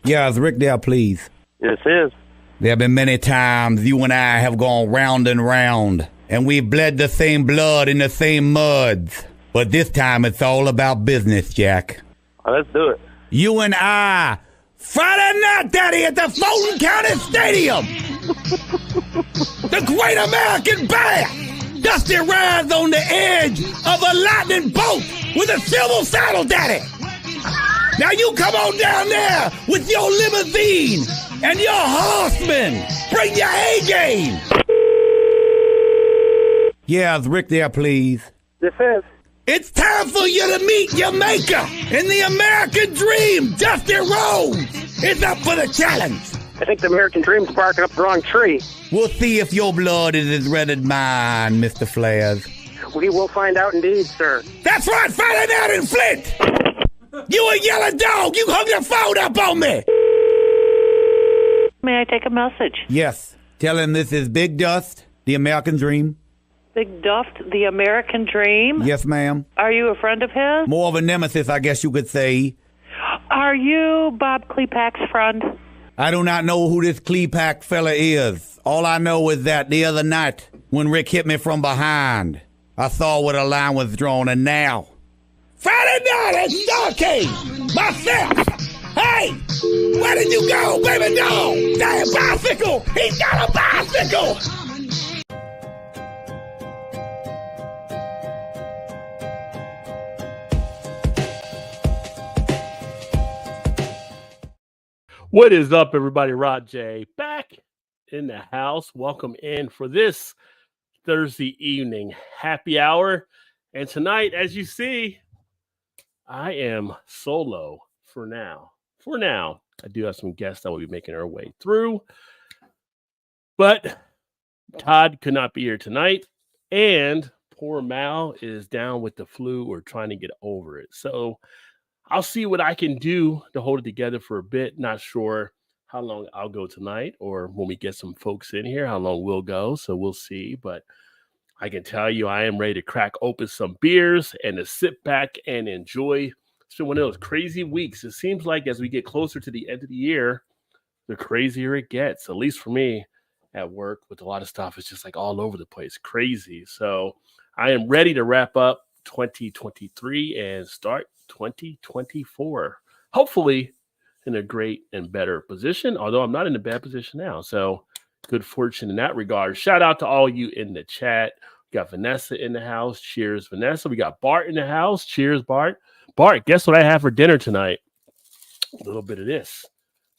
Yeah, is Rick there, please? Yes, it is. There have been many times you and I have gone round and round, and we've bled the same blood in the same muds. But this time it's all about business, Jack. Let's do it. You and I, Friday night, Daddy, at the Fulton County Stadium. The Great American Bash. Dusty rides on the edge of a lightning bolt with a silver saddle, Daddy. Now you come on down there with your limousine and your horsemen. Bring your A-game. Yeah, is Rick there, please? This is. It's time for you to meet your maker in the American Dream. Dusty Rhodes is up for the challenge. I think the American Dream's barking up the wrong tree. We'll see if your blood is as red as mine, Mr. Flares. We will find out indeed, sir. That's right, Friday night in Flint. You a yellow dog. You hung your phone up on me. May I take a message? Yes. Tell him this is Big Dust, the American Dream. Big Dust, the American Dream? Yes, ma'am. Are you a friend of his? More of a nemesis, I guess you could say. Are you Bob Klepak's friend? I do not know who this Klepak fella is. All I know is that the other night, when Rick hit me from behind, I saw where the line was drawn, and now... Friday night at Starcade! Myself! Hey! Where did you go, baby dog? That bicycle! He's got a bicycle! What is up, everybody? Rod J back in the house. Welcome in for this Thursday evening happy hour. And tonight, as you see, I am solo for now. For now, I do have some guests that will be making our way through. But Todd could not be here tonight. And poor Mal is down with the flu or trying to get over it. So I'll see what I can do to hold it together for a bit. Not sure how long I'll go tonight or when we get some folks in here, how long we'll go. So we'll see. But I can tell you I am ready to crack open some beers and to sit back and enjoy. It's been one of those crazy weeks. It seems like as we get closer to the end of the year, the crazier it gets, at least for me at work with a lot of stuff. It's just like all over the place, crazy. So I am ready to wrap up 2023 and start 2024. Hopefully in a great and better position, although I'm not in a bad position now. So good fortune in that regard. Shout out to all you in the chat. We got Vanessa in the house. Cheers, Vanessa. We got Bart in the house. Cheers, Bart. Bart, guess what I have for dinner tonight? A little bit of this,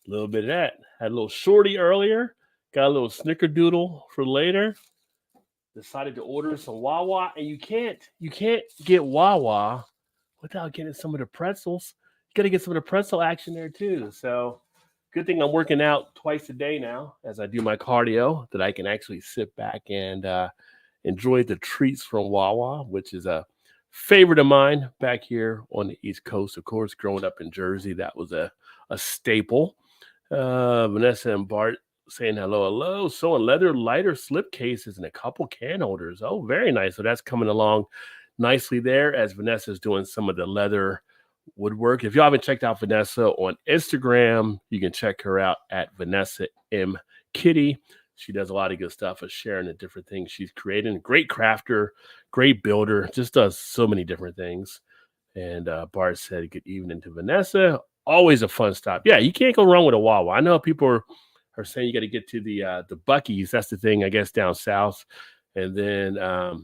a little bit of that. Had a little shorty earlier. Got a little snickerdoodle for later. Decided to order some Wawa, and you can't get Wawa without getting some of the pretzels. You got to get some of the pretzel action there too. So good thing I'm working out twice a day now as I do my cardio, that I can actually sit back and enjoy the treats from Wawa, which is a favorite of mine back here on the East Coast. Of course, growing up in Jersey, that was a staple. Vanessa and Bart saying hello. Sewing leather lighter slip cases and a couple can holders. Oh, very nice. So that's coming along nicely there as Vanessa's doing some of the leather woodwork. If you haven't checked out Vanessa on Instagram, you can check her out at Vanessa M. Kitty. She does a lot of good stuff of sharing the different things she's creating. Great crafter, great builder, just does so many different things. And Bart said good evening to Vanessa. Always a fun stop. Yeah, you can't go wrong with a Wawa. I know people are saying you got to get to the Buc-ee's. That's the thing, I guess, down south. And then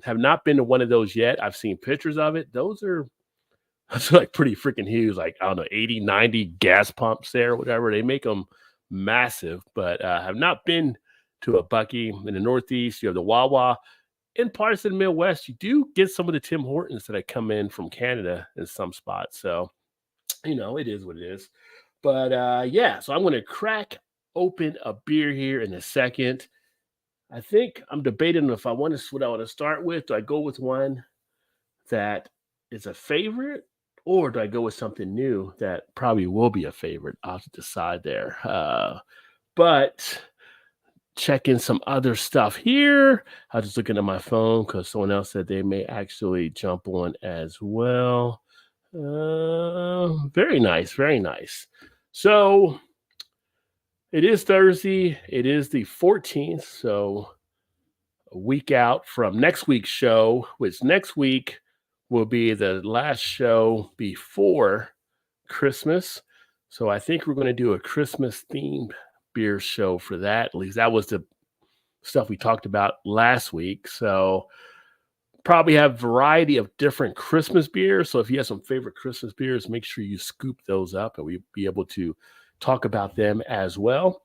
have not been to one of those yet. I've seen pictures of it. Those are like pretty freaking huge, like, I don't know, 80, 90 gas pumps there, whatever. They make them massive, but have not been to a Buc-ee. In the Northeast, you have the Wawa. In parts of the Midwest, you do get some of the Tim Hortons that come in from Canada in some spots. So, you know, it is what it is. But yeah, so I'm going to crack open a beer here in a second. I think I'm debating if I want to start with. Do I go with one that is a favorite, or do I go with something new that probably will be a favorite? I'll have to decide there. But checking some other stuff here. I was just looking at my phone because someone else said they may actually jump on as well. Very nice, very nice. So It is Thursday. It is the 14th, so a week out from next week's show, which next week will be the last show before Christmas. So I think we're going to do a Christmas themed beer show for that. At least that was the stuff we talked about last week. So probably have a variety of different Christmas beers. So if you have some favorite Christmas beers, make sure you scoop those up and we'll be able to talk about them as well.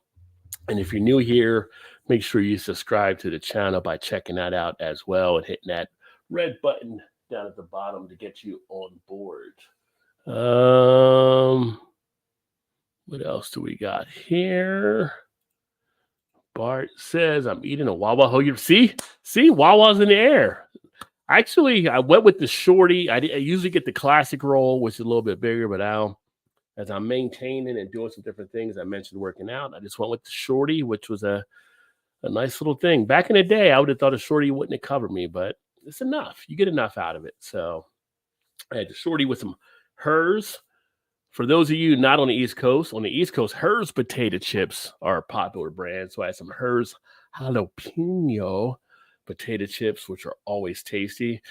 And if you're new here, make sure you subscribe to the channel by checking that out as well and hitting that red button down at the bottom to get you on board. What else do we got here? Bart says, I'm eating a Wawa hoagie. See, Wawa's in the air. Actually, I went with the shorty. I usually get the classic roll, which is a little bit bigger, but now as I'm maintaining and doing some different things, I mentioned working out, I just went with the shorty, which was a nice little thing. Back in the day, I would have thought a shorty wouldn't have covered me, but it's enough. You get enough out of it. So I had the shorty with some Hers. For those of you not on the East Coast, Hers potato chips are a popular brand. So I had some Hers jalapeno potato chips, which are always tasty.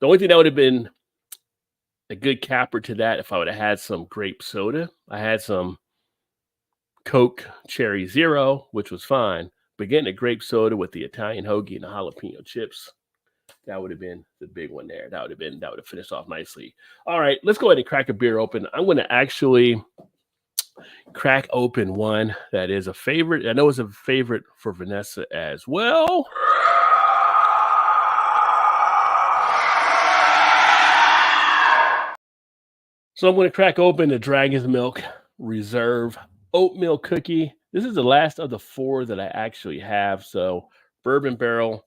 The only thing that would have been a good capper to that if I would have had some grape soda. I had some Coke Cherry Zero, which was fine. But getting a grape soda with the Italian hoagie and the jalapeno chips, that would have been the big one there. That would have finished off nicely. All right, let's go ahead and crack a beer open. I'm going to actually crack open one that is a favorite. I know it's a favorite for Vanessa as well. So I'm going to crack open the Dragon's Milk Reserve Oatmeal Cookie. This is the last of the 4 that I actually have. So bourbon barrel,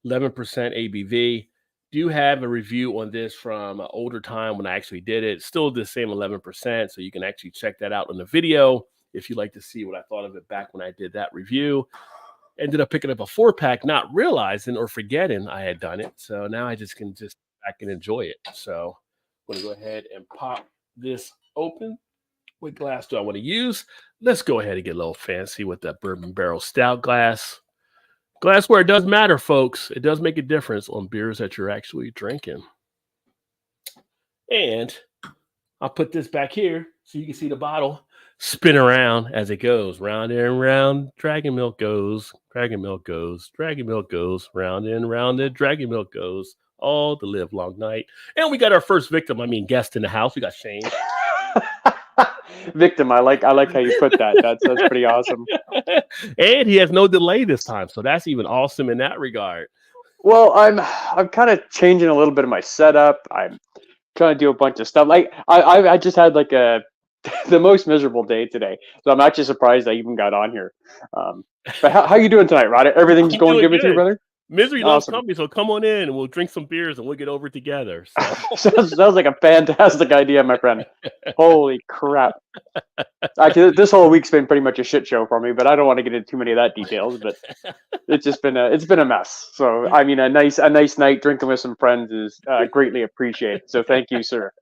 11% ABV. Do have a review on this from an older time when I actually did it. It's still the same 11%, so you can actually check that out on the video if you'd like to see what I thought of it back when I did that review. Ended up picking up a 4-pack, not realizing or forgetting I had done it. So now I just can back and enjoy it. So I'm going to go ahead and pop this open. What glass do I want to use? Let's go ahead and get a little fancy with that bourbon barrel stout glass. Glassware does matter, folks. It does make a difference on beers that you're actually drinking. And I'll put this back here so you can see the bottle spin around as it goes. Round and round, Dragon Milk goes. Dragon Milk goes. Dragon Milk goes. Round and round, the Dragon Milk goes. All the live long night. And we got our first guest in the house. We got Shane. Victim. I like how you put that. That's pretty awesome. And he has no delay this time, so that's even awesome in that regard. Well, I'm kind of changing a little bit of my setup. I'm trying to do a bunch of stuff. Like I just had like the most miserable day today, so I'm actually surprised I even got on here. But how you doing tonight, Rod? Everything's going good with you, brother? Misery loves company, so come on in and we'll drink some beers and we'll get over together. So. Sounds like a fantastic idea, my friend. Holy crap. Actually, this whole week's been pretty much a shit show for me, but I don't want to get into too many of that details, but it's just been a mess. So, I mean, a nice night drinking with some friends is greatly appreciated. So thank you, sir.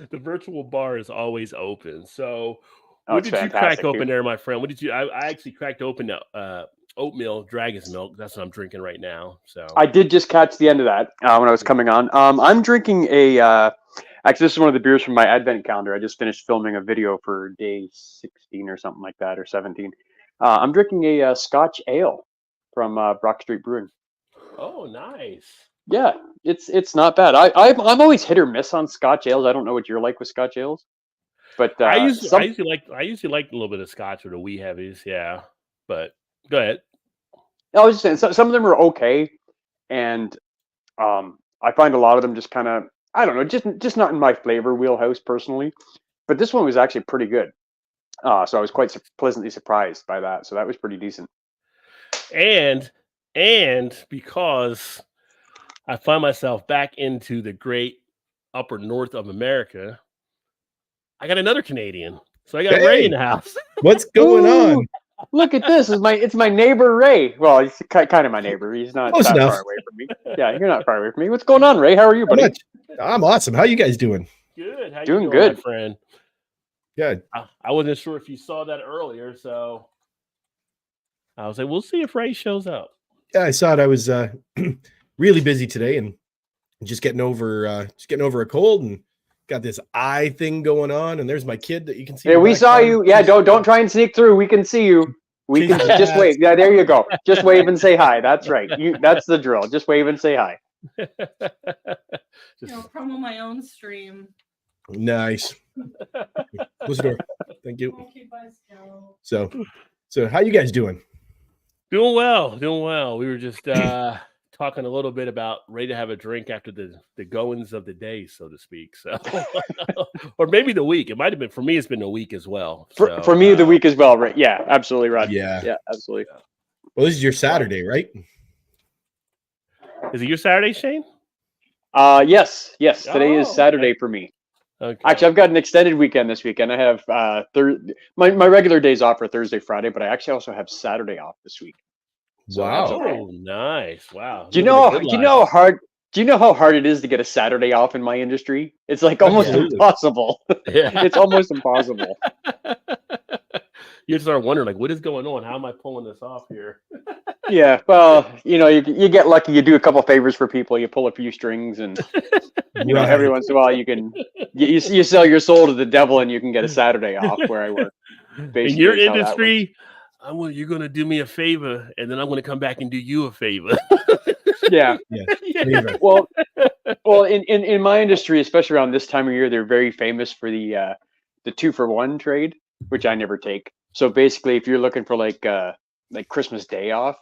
The virtual bar is always open. So what did you crack open there, my friend? What did you, I actually cracked open oatmeal Dragon's Milk. That's what I'm drinking right now. So I did just catch the end of that when I was coming on. I'm drinking actually, this is one of the beers from my advent calendar. I just finished filming a video for day 16 or something like that, or 17. I'm drinking a Scotch ale from Brock Street Brewing. Oh, nice. Yeah, it's not bad. I'm always hit or miss on Scotch ales. I don't know what you're like with Scotch ales, but I usually like a little bit of Scotch or the wee heavies. Yeah, but go ahead. I was just saying some of them are okay, and I find a lot of them just kind of, I don't know, just not in my flavor wheelhouse personally. But this one was actually pretty good, so I was quite pleasantly surprised by that. So that was pretty decent. And because I find myself back into the great upper north of America, I got another Canadian. So I got Ray in the house. What's going on? Look at this! It's my neighbor Ray. Well, he's kind of my neighbor. He's not that far away from me. Yeah, you're not far away from me. What's going on, Ray? How are you, buddy? I'm awesome. How you guys doing? Good. How you doing good, my friend? Good. I wasn't sure if you saw that earlier, so I was like, we'll see if Ray shows up. Yeah, I saw it. I was really busy today and just getting over a cold and got this eye thing going on. And there's my kid that you can see. Yeah, we saw you. Yeah, don't try and sneak through. We can see you. We can just wave. Yeah, there you go. Just wave and say hi. That's right. That's the drill. Just wave and say hi. Promo my own stream. Nice. Close the door. Thank you. Okay, bye, Joe. So how you guys doing? Doing well. We were just talking a little bit about ready to have a drink after the goings of the day, so to speak. So, or maybe the week. It might have been for me. It's been a week as well. For me, the week as well. Right? Yeah, absolutely, Rod. Yeah, absolutely. Well, this is your Saturday, right? Is it your Saturday, Shane? Yes. Today is Saturday for me. Okay. Actually, I've got an extended weekend this weekend. I have my regular days off are Thursday, Friday, but I actually also have Saturday off this week. So wow! Oh, nice! Wow. Do you know how hard? Do you know how hard it is to get a Saturday off in my industry? It's like almost impossible. Yeah. It's almost impossible. You start wondering, like, what is going on? How am I pulling this off here? Yeah, well, you get lucky. You do a couple favors for people. You pull a few strings, and every once in a while, you can you sell your soul to the devil, and you can get a Saturday off where I work. In your industry, you're going to do me a favor, and then I'm going to come back and do you a favor. Yeah. Yeah. Well, in my industry, especially around this time of year, they're very famous for the 2-for-1 trade, which I never take. So basically, if you're looking for like Christmas Day off,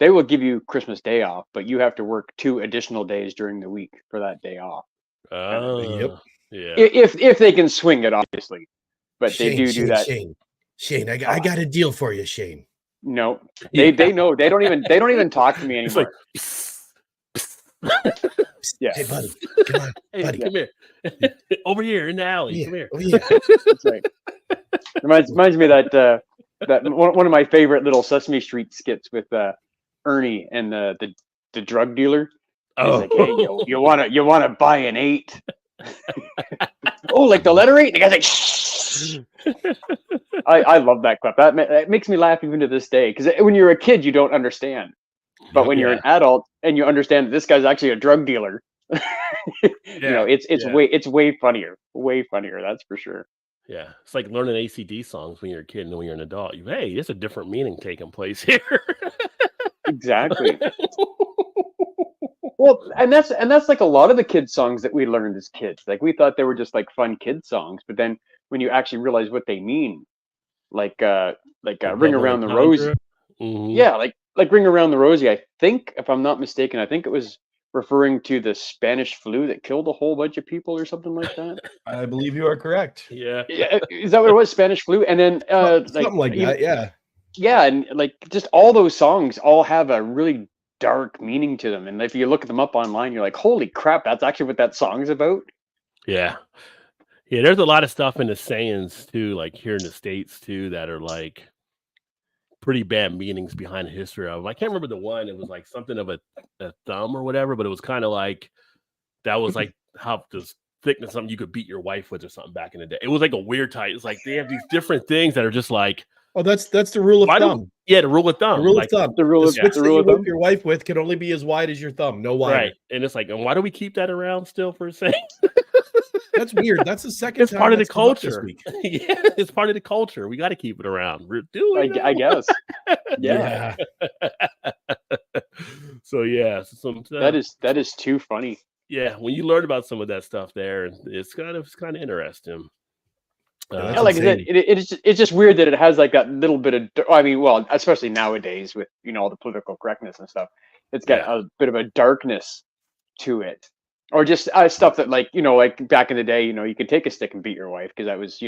they will give you Christmas Day off, but you have to work 2 additional days during the week for that day off. Yep. Yeah. If they can swing it, obviously, but Shane, they do that. Shane, I got a deal for you, Shane. No, they know. They don't even talk to me anymore. Yeah. Hey, buddy, come on, buddy. Come here. Over here in the alley. Yeah. Come here. Oh, yeah. That's right. Reminds me of that one of my favorite little Sesame Street skits with Ernie and the drug dealer. He's like, hey, you wanna buy an 8? Oh, like the letter 8? And the guy's like, shh. I love that clip. That makes me laugh even to this day, because when you're a kid, you don't understand. But when you're an adult and you understand that this guy's actually a drug dealer, it's way funnier. Way funnier, that's for sure. Yeah, it's like learning ACD songs when you're a kid and when you're an adult. Hey, there's a different meaning taking place here. Exactly. Well, and that's like a lot of the kids' songs that we learned as kids. Like we thought they were just like fun kids' songs, but then when you actually realize what they mean, like Ring Around the Rosie. Mm-hmm. Yeah, like Ring Around the Rosie. I think, if I'm not mistaken, I think it was referring to the Spanish flu that killed a whole bunch of people or something like that. I believe you are correct. Yeah. Is that what it was? Spanish flu? And then something like that, yeah. Yeah, and like just all those songs all have a really dark meaning to them. And if you look them up online, you're like, holy crap, that's actually what that song's about. Yeah. Yeah, there's a lot of stuff in the sayings too, like here in the States too, that are like pretty bad meanings behind the history of them. I can't remember the one. It was like something of a thumb or whatever, but it was kind of like that was like how this thickness something you could beat your wife with or something back in the day. It was like a weird type. It's like they have these different things that are just like, oh, that's the rule of thumb. Yeah, the rule of thumb. The rule of thumb. The rule of switch that you whip your wife with can only be as wide as your thumb, no wider. Right. And it's like, and why do we keep that around still for a second? That's weird. That's the second it's time part of the that's come up this culture. week. Yeah, it's part of the culture. We got to keep it around. I guess. Yeah. So yeah, that is too funny. Yeah, when you learn about some of that stuff there, it's kind of interesting. Yeah, like I said, it's just weird that it has like that little bit of. I mean, well, especially nowadays with all the political correctness and stuff, it's got a bit of a darkness to it, or just stuff that like back in the day, you could take a stick and beat your wife because that was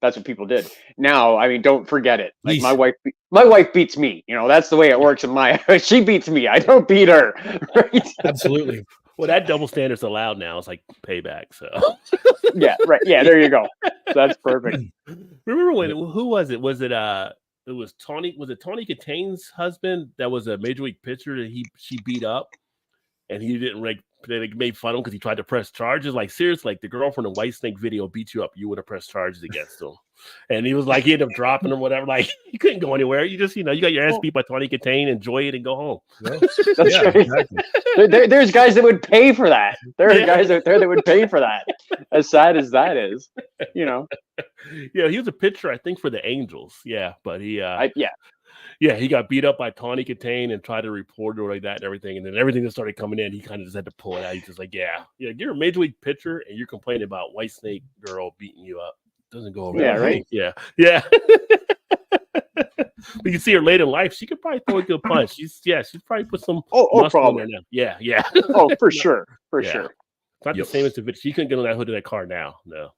that's what people did. Now, I mean, don't forget it. Like my wife beats me. That's the way it works in my. She beats me. I don't beat her. Right? Absolutely. Well, that double standard's allowed now. It's like payback. So yeah, right. Yeah, there you go. That's perfect. Remember when? Who was it? Was it it was Tawny? Was it Tawny Kitane's husband that was a major league pitcher that she beat up? and he didn't like. They like, made fun of him because he tried to press charges. Like seriously, like the girl from the White Snake video beat you up, you would have pressed charges against him. And he was like, he ended up dropping or whatever. Like you couldn't go anywhere. You just, you got your ass beat by Tawny Katane, enjoy it, and go home. Well, That's yeah, right. exactly. There's guys that would pay for that. There are guys out there that would pay for that. As sad as that is, Yeah, he was a pitcher, I think, for the Angels. Yeah, but he, he got beat up by Tawny Katane and tried to report it like that and everything. And then everything that started coming in, he kind of just had to pull it out. He's just like, you're a major league pitcher and you're complaining about White Snake girl beating you up. Doesn't go over. Yeah, right. Yeah. But you see her late in life, she could probably throw a good punch. She's probably put some muscle in there now. Yeah. Oh, for sure. For sure. It's not the same as the bitch. She couldn't get on that hood of that car now. No.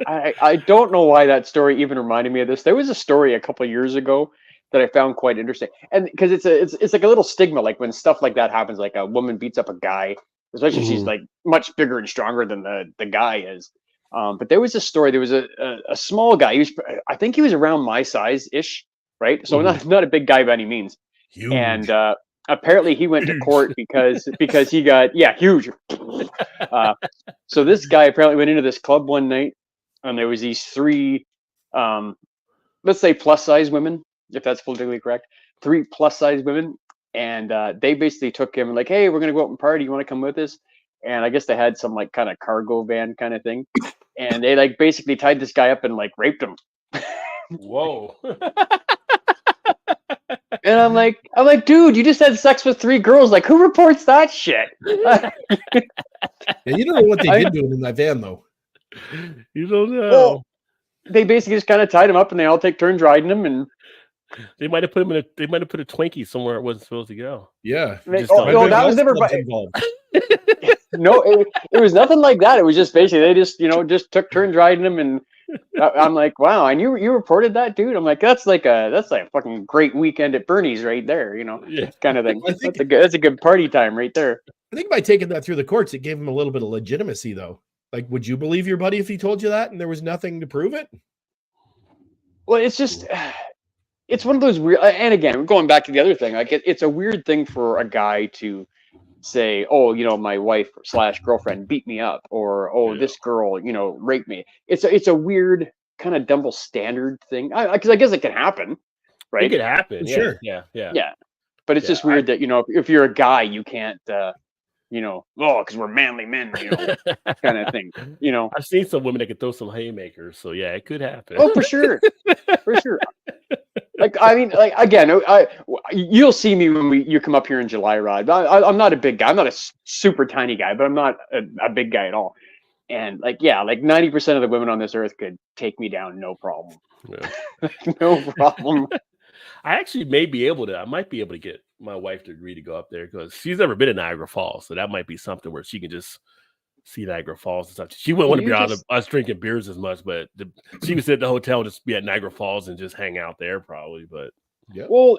I don't know why that story even reminded me of this. There was a story a couple of years ago that I found quite interesting, and because it's like a little stigma, like when stuff like that happens, like a woman beats up a guy, especially if she's like much bigger and stronger than the guy is. But there was a story. There was a small guy. I think he was around my size ish, right? So not a big guy by any means. Huge. And apparently he went to court because he got huge. So this guy apparently went into this club one night, and there was these three, let's say plus size women, if that's politically correct, 3 plus size women, and they basically took him like, hey, we're gonna go out and party. You want to come with us? And I guess they had some like kind of cargo van kind of thing, and they like basically tied this guy up and like raped him. Whoa. And I'm like, dude, you just had sex with 3 girls. Like, who reports that shit? Yeah, you don't know what they did to him in that van, though. You don't know. Well, they basically just kind of tied him up, and they all take turns riding him. And they might have put him in they might have put a Twinkie somewhere it wasn't supposed to go. Yeah. No, that was never involved. No, it was nothing like that. It was just basically they just took turns riding him, and I'm like, wow, and you reported that, dude? I'm like, that's like a fucking great weekend at Bernie's right there, kind of thing. That's a good party time right there. I think by taking that through the courts, it gave him a little bit of legitimacy, though. Like, would you believe your buddy if he told you that and there was nothing to prove it? Well, it's just, it's one of those weird, and again, going back to the other thing, like it's a weird thing for a guy to say, oh, my wife / girlfriend beat me up, or this girl, raped me. It's a weird kind of double standard thing. Because I guess it can happen, right? It could happen, sure. Yeah. But it's just weird that if you're a guy, you can't, because we're manly men, kind of thing. I've seen some women that could throw some haymakers, so yeah, it could happen. Oh, for sure, for sure. Like, I mean, like again, you'll see me when you come up here in July, Rod. I'm not a big guy. I'm not a super tiny guy, but I'm not a big guy at all. And like 90% of the women on this earth could take me down, no problem. Yeah. No problem. I actually might be able to get my wife to agree to go up there because she's never been in Niagara Falls, so that might be something where she can just see Niagara Falls and stuff. She wouldn't want to be out of us drinking beers as much, but she would sit at the hotel and just be at Niagara Falls and just hang out there probably. But well,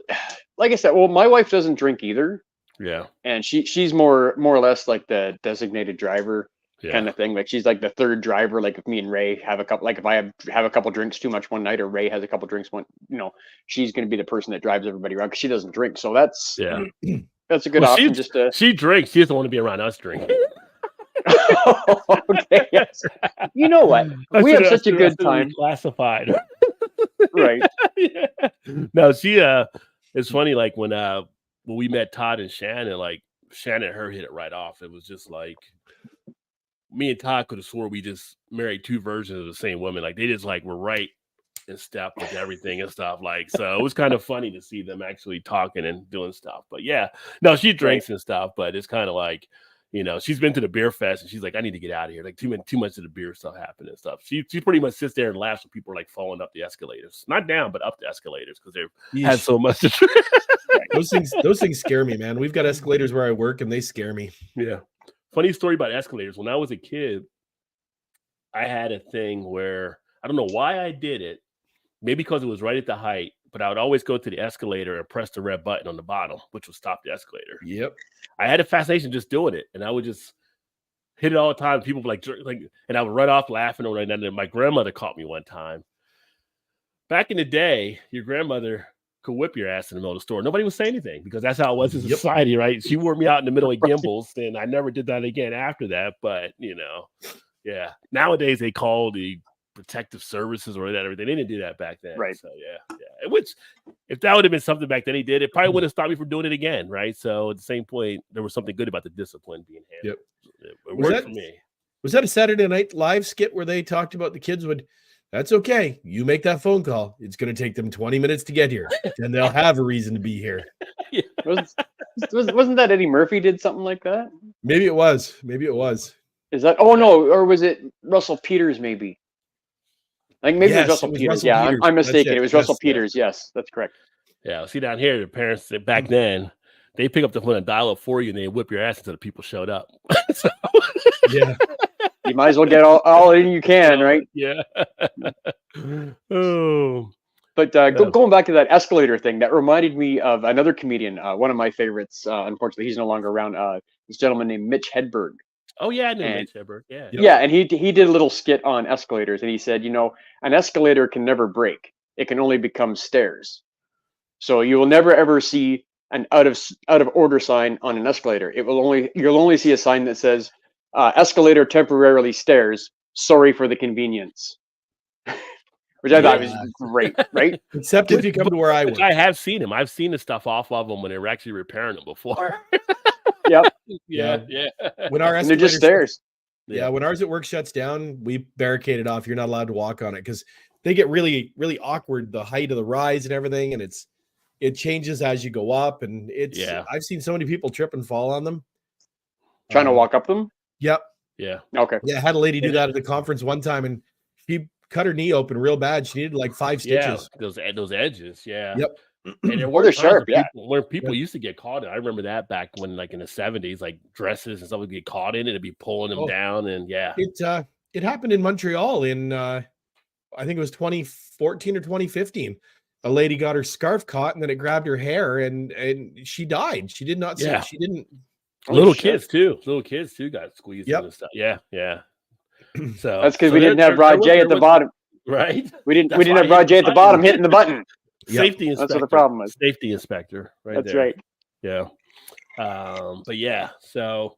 like I said, my wife doesn't drink either. Yeah, and she's more or less like the designated driver kind of thing. Like she's like the third driver. Like if me and Ray have a couple, like if I have a couple drinks too much one night, or Ray has a couple drinks she's going to be the person that drives everybody around because she doesn't drink. So that's a good option. She drinks. She doesn't want to be around us drinking. Okay, yes. You know what? We have such a good time. Classified, right? No, she. It's funny. Like when we met Todd and Shannon, like Shannon and her hit it right off. It was just like me and Todd could have swore we just married 2 versions of the same woman. Like they just like were right in step with everything and stuff. Like so, it was kind of funny to see them actually talking and doing stuff. But no, she drinks and stuff. But it's kind of like. She's been to the beer fest and she's like, I need to get out of here. Like too much of the beer stuff happened and stuff. She pretty much sits there and laughs when people are like falling up the escalators, not down, but up the escalators because they've had so much to drink. Those things scare me, man. We've got escalators where I work and they scare me. Yeah. Funny story about escalators. When I was a kid, I had a thing where I don't know why I did it. Maybe because it was right at the height, but I would always go to the escalator and press the red button on the bottom, which would stop the escalator. Yep. I had a fascination just doing it, and I would just hit it all the time. People would like, and I would run off laughing or and then my grandmother caught me one time. Back in the day, your grandmother could whip your ass in the middle of the store. Nobody would say anything because that's how it was in Yep. society, right? She wore me out in the middle of Gimbals, and I never did that again after that. But yeah. Nowadays they call the protective services or whatever. They didn't do that back then, Right. So yeah. Which, if that would have been something back then he did, it probably wouldn't have stopped me from doing it again, right? So at the same point, there was something good about the discipline being handled. It worked for me. Was that a Saturday Night Live skit where they talked about the kids would? That's okay. You make that phone call. It's going to take them 20 minutes to get here, and they'll have a reason to be here. Wasn't that Eddie Murphy did something like that? Maybe it was. Is that? Oh no, or was it Russell Peters? Maybe. I think maybe it was Russell Peters. Russell Yeah, Peters. I'm mistaken. That's It was Yes, Russell Peters. Yes, that's correct. Yeah, see down here, the parents back then, they pick up the phone and dial up for you, and they whip your ass until the people showed up. So, Yeah. You might as well get all in you can, right? Yeah. Oh. But going back to that escalator thing, that reminded me of another comedian, one of my favorites. Unfortunately, he's no longer around. This gentleman named Mitch Hedberg. Oh yeah, I know And- Mitch Hedberg. Yeah. Yeah, and he did a little skit on escalators, and he said, an escalator can never break; it can only become stairs. So you will never ever see an out of order sign on an escalator. You'll only see a sign that says escalator temporarily stairs. Sorry for the convenience. Which I thought was great, right? Except if you come to where I work. I have seen him. I've seen the stuff off of them when they were actually repairing them before. Yep. Yeah. When our And they're just escalators- stairs. Yeah, when ours at work shuts down, we barricade it off. You're not allowed to walk on it because they get really, really awkward, the height of the rise and everything, and it changes as you go up. And I've seen so many people trip and fall on them. Trying to walk up them? Yep. Yeah. Okay. Yeah, I had a lady do that at the conference one time, and she cut her knee open real bad. She needed like 5 stitches. Yeah, those edges. Yeah. Yep. And there Or were they're times sharp, where people used to get caught in. I remember that back when, like in the 70s, like dresses and stuff would get caught in it. It'd be pulling them down. And yeah. It happened in Montreal in I think it was 2014 or 2015. A lady got her scarf caught and then it grabbed her hair and she died. She did not see Yeah. she didn't Little kids too got squeezed Yep. in and stuff. Yeah. So That's because we didn't have Rod J at the bottom. Right? We didn't That's why have Rod J at the bottom hitting the button. Safety inspector. That's what the problem was. Safety inspector. Right. That's there. right. Yeah. But yeah, so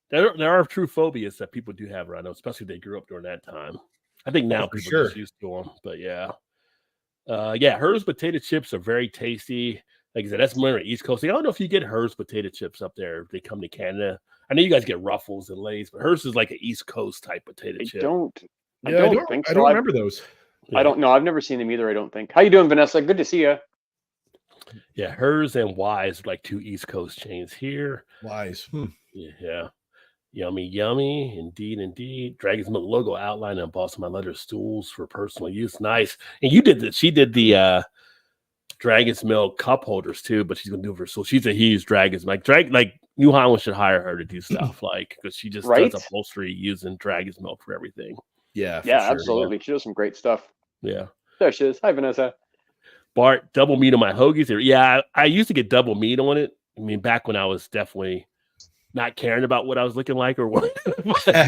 there are true phobias that people do have around them, especially if they grew up during that time. I think now for people sure. are just used to them, but yeah. Hers potato chips are very tasty. Like I said, that's more East Coast. I don't know if you get Hers potato chips up there if they come to Canada. I know you guys get Ruffles and Lay's, but Hers is like an East Coast type potato I chip. don't think so. I don't remember those. I don't know. I've never seen them either, I don't think. How you doing, Vanessa? Good to see you. Yeah, Hers and Wise are like two East Coast chains here. Wise. Yeah. Yummy. Indeed. Dragon's Milk logo outline and embossed on my leather stools for personal use. Nice. And she did the Dragon's Milk cup holders too, but she's gonna do it for so she's a huge Dragon's Milk. Like New Holland should hire her to do stuff like because she just does upholstery using Dragon's Milk for everything. Yeah. Yeah, absolutely. She does some great stuff. Yeah. There she is. Hi, Vanessa. Bart, double meat on my hoagies. Yeah, I used to get double meat on it. I mean, back when I was definitely not caring about what I was looking like or what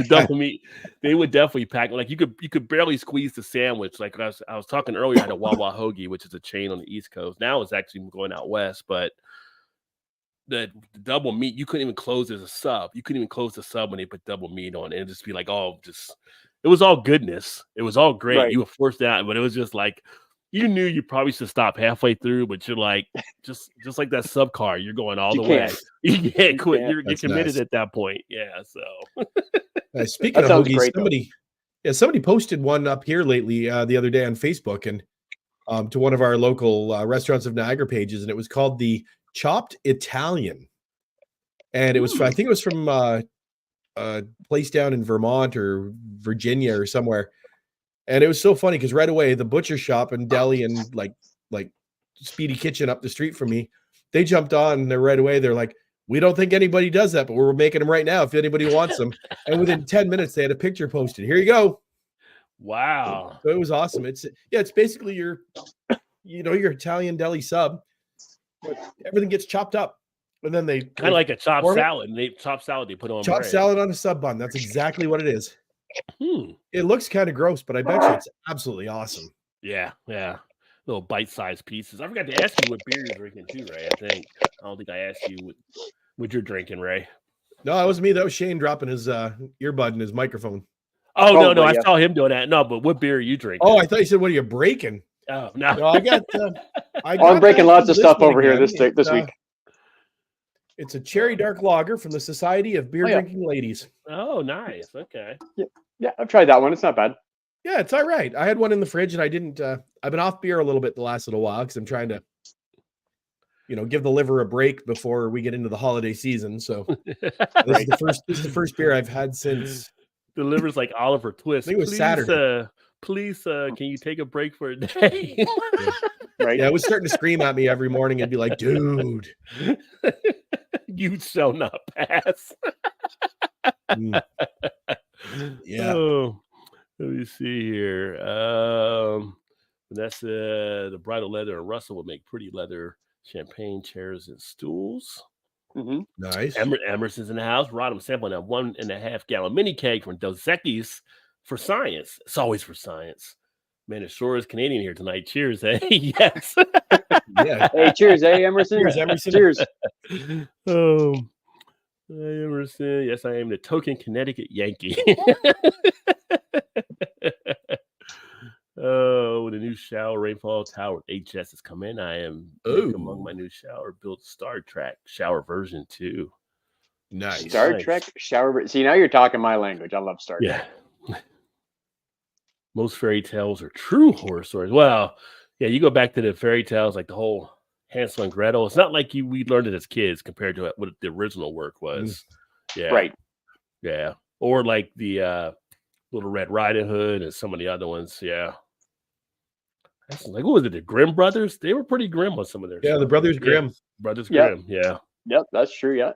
double meat, they would definitely pack like you could barely squeeze the sandwich. Like I was talking earlier, I had a Wawa hoagie, which is a chain on the East Coast. Now it's actually going out west, but the double meat, you couldn't even close as a sub. You couldn't even close the sub when they put double meat on it. It'd just be like, it was all goodness. It was all great. Right. You were forced out, but it was just like you knew you probably should stop halfway through, but you're like, just like that sub car, you're going all the way. You can't quit. You're committed at that point. Yeah. So speaking of hoagies, somebody posted one up here lately the other day on Facebook and to one of our local restaurants of Niagara pages, and it was called the Chopped Italian. And it was I think it was from a place down in Vermont or Virginia or somewhere. And it was so funny because right away the butcher shop and deli and like Speedy Kitchen up the street from me, they jumped on and right away they're like, we don't think anybody does that, but we're making them right now if anybody wants them. And within 10 minutes they had a picture posted. Here you go. Wow. So it was awesome. It's basically your Italian deli sub. Everything gets chopped up. And then they kind of like a chopped salad. And they put on chopped salad on a sub bun. That's exactly what it is. It looks kind of gross, but I bet you it's absolutely awesome. Yeah. little bite-sized pieces. I forgot to ask you what beer you're drinking too, Ray. I don't think I asked you what you're drinking, Ray. No, that was me. That was Shane dropping his earbud in his microphone. Oh, no, I saw him doing that. No, but what beer are you drinking? Oh, I thought you said, what are you breaking? Oh, no. No, I got. I'm breaking lots of stuff over here this week. It's a cherry dark lager from the Society of Beer Drinking Ladies. Oh, nice. Okay. Yeah, I've tried that one. It's not bad. Yeah, it's all right. I had one in the fridge, and I didn't. I've been off beer a little bit the last little while because I'm trying to, give the liver a break before we get into the holiday season. So this is the first beer I've had since. The liver's like Oliver Twist. I think it was Saturday. Please, can you take a break for a day? Right. Yeah, it was starting to scream at me every morning and be like, dude. You shall not pass. Yeah. Oh, let me see here. That's the bridal leather and Russell will make pretty leather champagne chairs and stools. Mm-hmm. Nice. Emerson's in the house. Rodham sampling that 1.5 gallon mini keg from Dos Equis for science. It's always for science. Man, it sure is Canadian here tonight. Cheers, eh? Yes. Yeah. Hey, cheers, eh, Emerson? Cheers, Emerson. Cheers. Hey, Emerson. Yes, I am the token Connecticut Yankee. Oh, the new shower rainfall tower HS has come in. I am among my new shower built Star Trek shower version 2. Nice. Star Trek shower. See, now you're talking my language. I love Star Trek. Yeah. Most fairy tales are true horror stories. Well, yeah, you go back to the fairy tales, like the whole Hansel and Gretel. It's not like we learned it as kids compared to what the original work was. Yeah. Right. Yeah. Or like the Little Red Riding Hood and some of the other ones. Yeah. That's like, what was it? The Grimm brothers? They were pretty grim on some of their stuff. The Brothers Grimm. Brothers Grimm. Yeah. Yep, that's true. Yeah.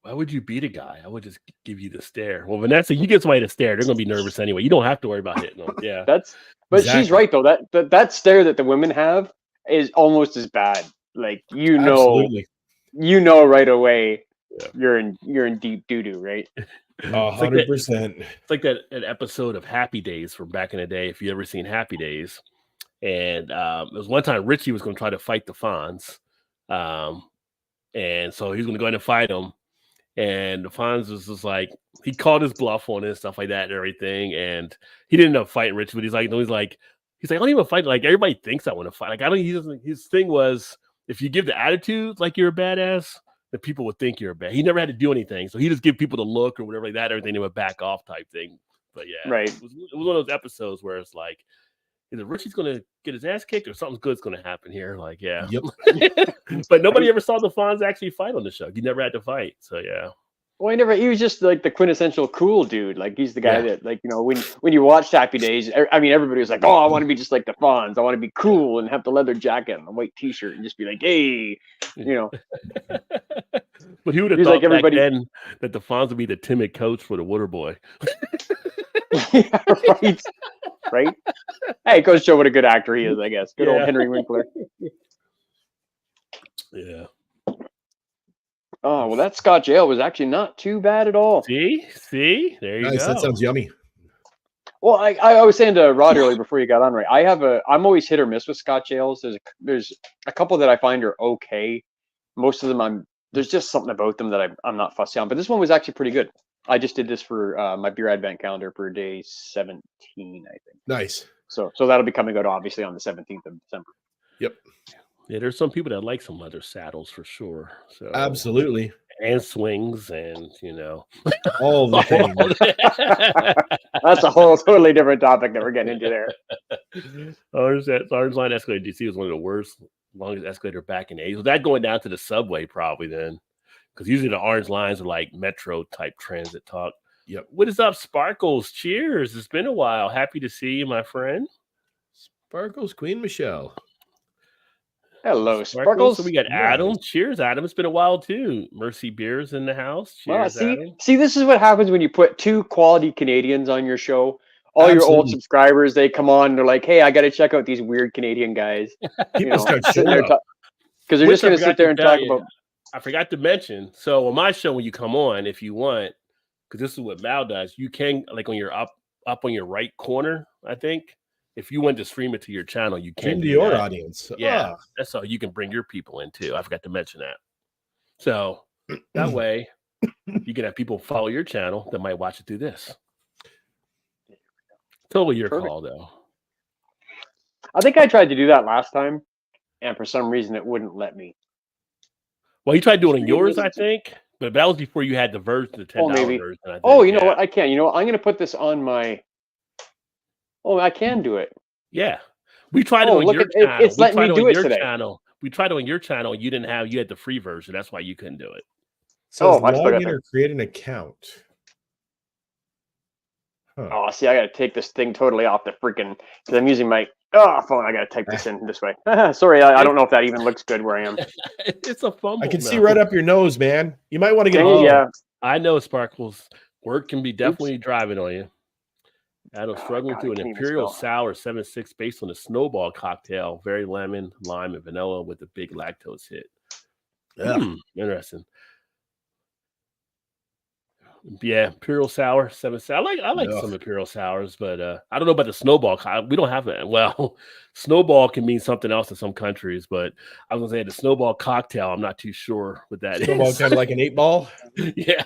Why would you beat a guy? I would just give you the stare. Well, Vanessa, you get somebody to stare, they're going to be nervous anyway. You don't have to worry about hitting them. Yeah. But she's right, though. That stare that the women have is almost as bad. Like, Absolutely. Right away, you're in deep doo-doo, right? 100%. It's like that an episode of Happy Days from back in the day, if you ever seen Happy Days. And there was one time Richie was going to try to fight the Fonz. And so he was going to go ahead and fight him. And the Fonz was just like, he called his bluff on it and stuff like that and everything. And he didn't end up fighting Richie, but he's like, I don't even fight. Like, everybody thinks I want to fight. Like, his thing was, if you give the attitude like you're a badass, then people would think you're a bad. He never had to do anything. So he just give people the look or whatever like that, everything, they would back off type thing. But yeah, right. It was one of those episodes where it's like, either Richie's going to get his ass kicked or something good's going to happen here. Like, yeah. Yep. But nobody ever saw the Fonz actually fight on the show. He never had to fight. So, yeah. Well, he was just like the quintessential cool dude. Like, he's the guy that, like, when you watched Happy Days, I mean, everybody was like, oh, I want to be just like the Fonz. I want to be cool and have the leather jacket and the white t-shirt and just be like, hey, But he would have thought back then that the Fonz would be the timid coach for the Water Boy. Yeah, right. Hey, it goes to show what a good actor he is, I guess. Good old Henry Winkler. Yeah. Oh, well, that Scotch ale was actually not too bad at all. See? There you go. That sounds yummy. Well, I was saying to Rod earlier before you got on, right? I'm always hit or miss with Scotch ales. There's a couple that I find are okay. Most of them there's just something about them that I'm not fussy on. But this one was actually pretty good. I just did this for my beer advent calendar for day 17, I think. Nice. So that'll be coming out obviously on the 17th of December. Yep. Yeah, there's some people that like some leather saddles for sure. So absolutely. And swings and all the things. That's a whole totally different topic that we're getting into there. Orange Line escalator DC was one of the worst, longest escalator back in the 80s. Was that going down to the subway probably then? Because usually the orange lines are like metro type transit talk. Yep. What is up, Sparkles? Cheers. It's been a while. Happy to see you, my friend. Sparkles, Queen Michelle. Hello, Sparkles. So we got Adam. Cheers, Adam. It's been a while too. Mercy Beers in the house. Cheers, Adam. See, this is what happens when you put two quality Canadians on your show. All your old subscribers, they come on. They're like, "Hey, I got to check out these weird Canadian guys." People start showing up because they're just going to sit there and talk about. I forgot to mention. So on my show, when you come on, if you want, because this is what Mal does, you can like on your up on your right corner, I think if you want to stream it to your channel, you can Stream to do your that. audience. Yeah, that's how you can bring your people in too. I forgot to mention that. So that way you can have people follow your channel that might watch it through this. Totally your call, though. I think I tried to do that last time, and for some reason it wouldn't let me. Well, you tried doing yours, I think, but that was before you had the version, the $10 version. I think. Oh, you know what? I can. You know what? I'm going to put this on my. Oh, I can do it. Yeah, we tried it on your channel. It's letting me do it today. We tried it on your channel. You didn't have. You had the free version. That's why you couldn't do it. So log in or create an account. Huh. Oh, see, I got to take this thing totally off the freaking because I'm using my phone. I got to type this in this way. Sorry, I don't know if that even looks good where I am. It's a fumble. I can see right up your nose, man. You might want to get. Yeah, I know, Sparkles. Work can be definitely driving on you. Adam struggling through an Imperial Sour 7.6 based on a Snowball cocktail. Very lemon, lime, and vanilla with a big lactose hit. Interesting. Yeah, Imperial Sour 7.6. I like some Imperial Sours, but I don't know about the Snowball. We don't have that. Well, Snowball can mean something else in some countries, but I was gonna say the Snowball cocktail. I'm not too sure what that Snowball is. kind of like an 8-ball. Yeah.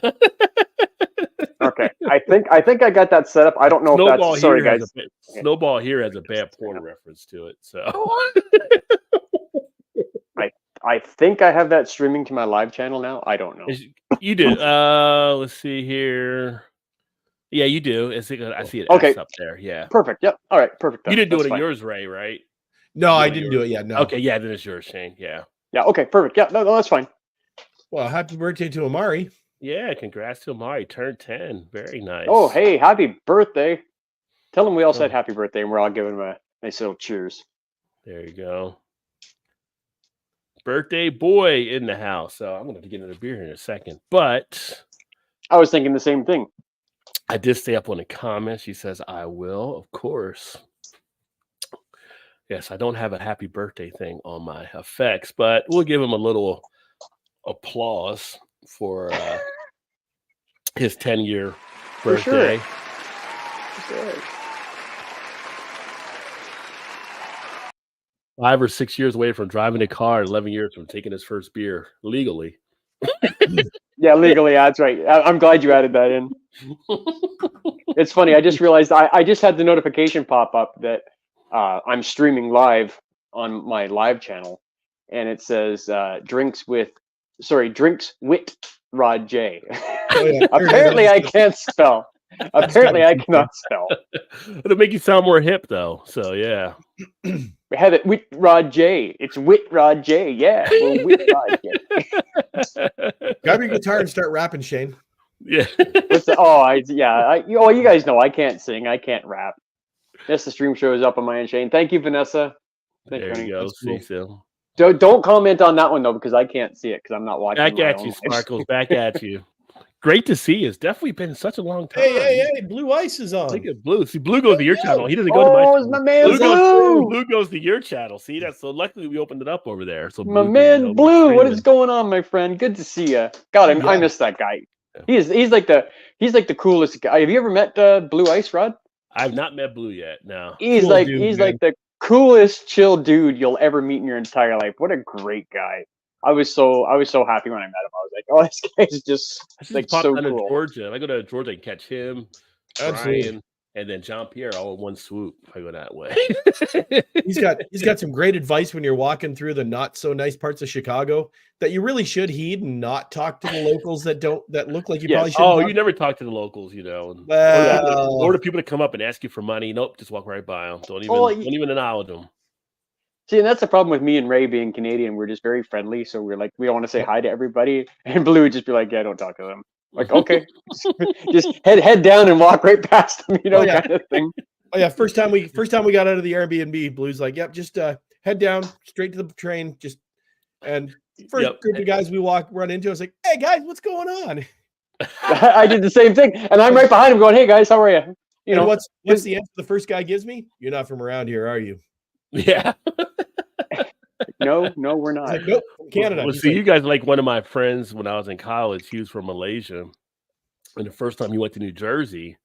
Okay, I think I got that set up. I don't know Snowball if that's sorry guys. Snowball here has a bad porn reference to it. So I think I have that streaming to my live channel now. I don't know. You do. Let's see here. Yeah, you do. I see it up there. Yeah. Perfect. Yep. All right. Perfect. You didn't do it in yours, Ray, right? No, I didn't do it yet. No. Okay. Yeah, then it's yours, Shane. Yeah. Yeah. Okay. Perfect. Yeah. No, that's fine. Well, happy birthday to Amari. Yeah, congrats to Amari. Turned 10. Very nice. Oh, hey, happy birthday. Tell him we all said happy birthday, and we're all giving him a nice little cheers. There you go. Birthday boy in the house. So I'm going to get into beer here in a second. But I was thinking the same thing. I did stay up on the comments. She says, I will, of course. Yes, I don't have a happy birthday thing on my effects, but we'll give him a little applause for his 10-year birthday. Sure. 5 or 6 years away from driving a car, 11 years from taking his first beer legally. Yeah, legally. That's right. I'm glad you added that in. It's funny. I just realized I just had the notification pop up that I'm streaming live on my live channel, and it says drinks with Rod J. Oh, yeah. Apparently, I can't spell. Apparently, I cannot spell. It'll make you sound more hip, though. So, yeah. We have it with Rod J. It's Wit Rod J. Yeah. Wit Rod J. Grab your guitar and start rapping, Shane. Yeah. You guys know I can't sing. I can't rap. Yes, the stream show is up on my end, Shane. Thank you, Vanessa. There you go. See, so. Don't comment on that one, though, because I can't see it because I'm not watching. Back at you, Sparkles. Back at you. Great to see you. It's definitely been such a long time. Hey, Blue Ice is on. Look at Blue. See, Blue goes to your channel. He doesn't go to my channel. It's my man Blue. Blue goes to your channel. See, that's so luckily we opened it up over there. So my man Blue, what is going on, my friend? Good to see you. God, I miss that guy. Yeah. He's like the coolest guy. Have you ever met Blue Ice, Rod? I've not met Blue yet. No. He's like the coolest, chill dude you'll ever meet in your entire life. What a great guy. I was so happy when I met him. I was like, oh, this guy's just like so cool. Georgia. If I go to Georgia, I can catch him, Brian, and then Jean Pierre all in one swoop. If I go that way. He's got some great advice when you're walking through the not so nice parts of Chicago that you really should heed and not talk to the locals that look like you probably should. Oh, you never talk to the locals, you know. Or the people that come up and ask you for money. Nope, just walk right by them. Don't even acknowledge them. See, and that's the problem with me and Ray being Canadian. We're just very friendly, so we're like, we don't want to say hi to everybody. And Blue would just be like, yeah, don't talk to them. Like, okay, just head down and walk right past them, kind of thing. Oh yeah, first time we got out of the Airbnb, Blue's like, yep, just head down straight to the train, and first group of guys we run into, I was like, hey guys, what's going on? I did the same thing, and I'm right behind him, going, hey guys, how are you? You know, what's the answer the first guy gives me? You're not from around here, are you? Yeah. No, we're not. Like, nope, Canada. Well, see, you guys like one of my friends when I was in college. He was from Malaysia, and the first time he went to New Jersey,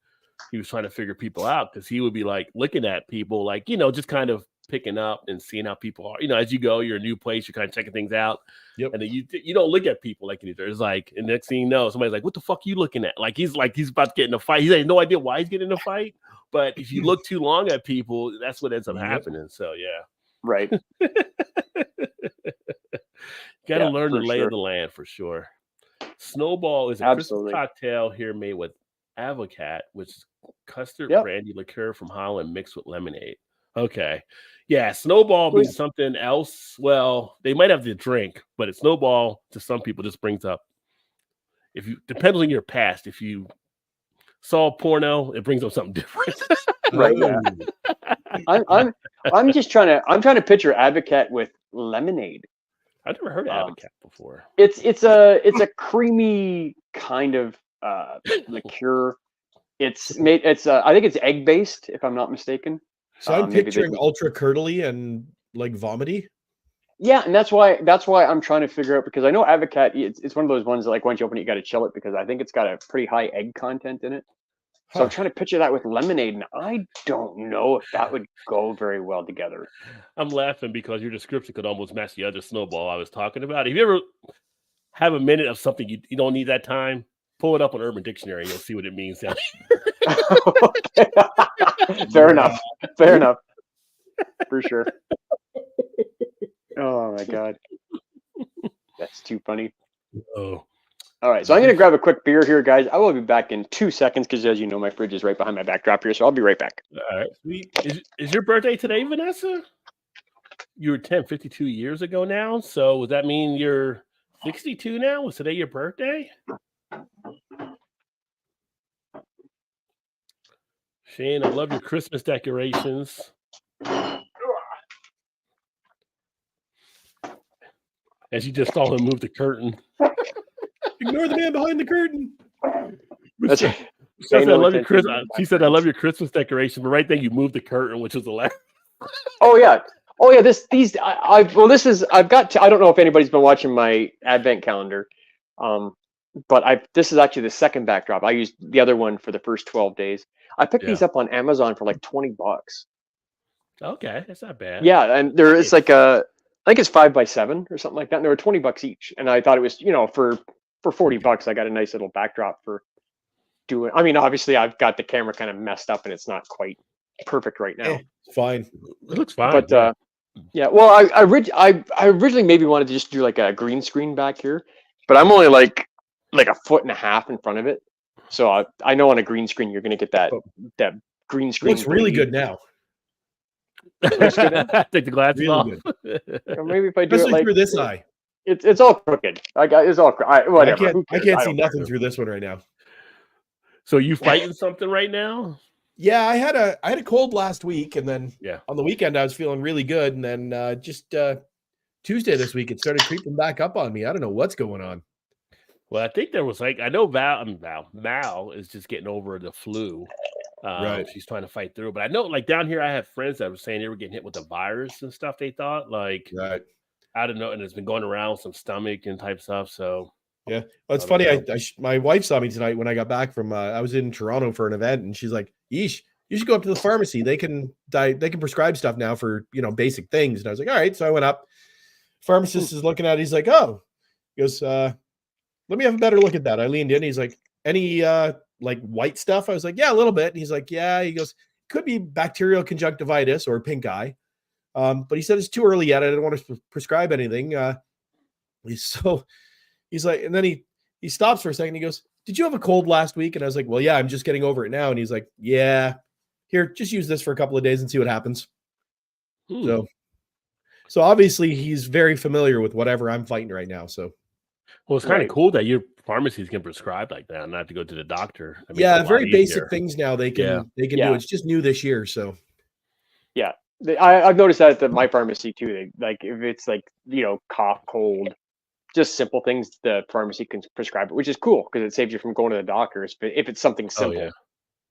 he was trying to figure people out because he would be like looking at people like, just kind of picking up and seeing how people are. As you go, you're a new place, you're kind of checking things out. Yep. And then you don't look at people like it's like, and next thing you know, somebody's like, what the fuck are you looking at? Like he's about to get in a fight. He has no idea why he's getting in a fight. But if you look too long at people, that's what ends up happening. So yeah. Right. Got to learn the lay of the land for sure. Snowball is a Christmas cocktail here made with Avocat, which is custard brandy liqueur from Holland mixed with lemonade. Okay. Yeah, Snowball means something else. Well, they might have the drink, but it's Snowball to some people just brings up, depends on your past. If you saw porno, it brings up something different. Right. Yeah. I'm trying to picture Avocat with lemonade. I've never heard of Avocat before. It's a creamy kind of liqueur. I think it's egg based, if I'm not mistaken. So I'm picturing ultra curdly and like vomity. Yeah, and that's why I'm trying to figure out, because I know Avocat, it's one of those ones that like once you open it, you got to chill it because I think it's got a pretty high egg content in it. So I'm trying to picture that with lemonade, and I don't know if that would go very well together. I'm laughing because your description could almost match the other Snowball I was talking about. If you ever have a minute of something you don't need that time, pull it up on Urban Dictionary and you'll see what it means. Fair enough. For sure. Oh my God. That's too funny. Oh. All right, so I'm going to grab a quick beer here, guys. I will be back in 2 seconds because, as you know, my fridge is right behind my backdrop here, so I'll be right back. All right, sweet. Is your birthday today, Vanessa? You were 52 years ago now, so does that mean you're 62 now? Was today your birthday? Shane, I love your Christmas decorations. As you just saw him move the curtain. Ignore the man behind the curtain. That's she said, I love your Christmas. She said, I love your Christmas decoration, but right then you moved the curtain, which was hilarious. Oh yeah. This is. I don't know if anybody's been watching my advent calendar, but this is actually the second backdrop. I used the other one for the first 12 days. I picked these up on Amazon for like $20. Okay, that's not bad. Yeah, and it's like I think it's 5x7 or something like that. And they were $20 each, and I thought it was for $40, I got a nice little backdrop for doing. I mean, obviously, I've got the camera kind of messed up, and it's not quite perfect right now. It's fine. It looks fine. But yeah. Well, I originally maybe wanted to just do like a green screen back here, but I'm only like a foot and a half in front of it, so I know on a green screen you're going to get that green screen. Looks really good now. Take the glasses really off. Or maybe if I do especially it like through this eye. It's all crooked. It's all whatever. I can't see nothing through this one right now. So you fighting something right now? Yeah, I had a cold last week, and then on the weekend I was feeling really good, and then just Tuesday this week it started creeping back up on me. I don't know what's going on. Well, I think there was I know Mal is just getting over the flu. Right. She's trying to fight through, but I know down here I have friends that were saying they were getting hit with the virus and stuff. They thought right. I don't know, and it's been going around some stomach and type stuff. So yeah, well, it's funny. My wife saw me tonight when I got back from. I was in Toronto for an event, and she's like, "Yeesh, you should go up to the pharmacy. They can prescribe stuff now for basic things." And I was like, "All right." So I went up. Pharmacist is looking at it. He's like, "Oh," he goes, "Let me have a better look at that." I leaned in. He's like, "Any like white stuff?" I was like, "Yeah, a little bit." And he's like, "Yeah." He goes, "Could be bacterial conjunctivitis or pink eye." But he said it's too early yet. I don't want to prescribe anything. He's like, and then he stops for a second. He goes, "Did you have a cold last week?" And I was like, "Well, yeah, I'm just getting over it now." And he's like, "Yeah, here, just use this for a couple of days and see what happens." So obviously he's very familiar with whatever I'm fighting right now. So, well, it's kind of cool that your pharmacies can prescribe like that and not have to go to the doctor. Yeah, very basic things now they can do. It's just new this year. So, yeah. I've noticed that at my pharmacy too. Like if it's like cough, cold, just simple things, the pharmacy can prescribe it, which is cool because it saves you from going to the doctor if it's something simple.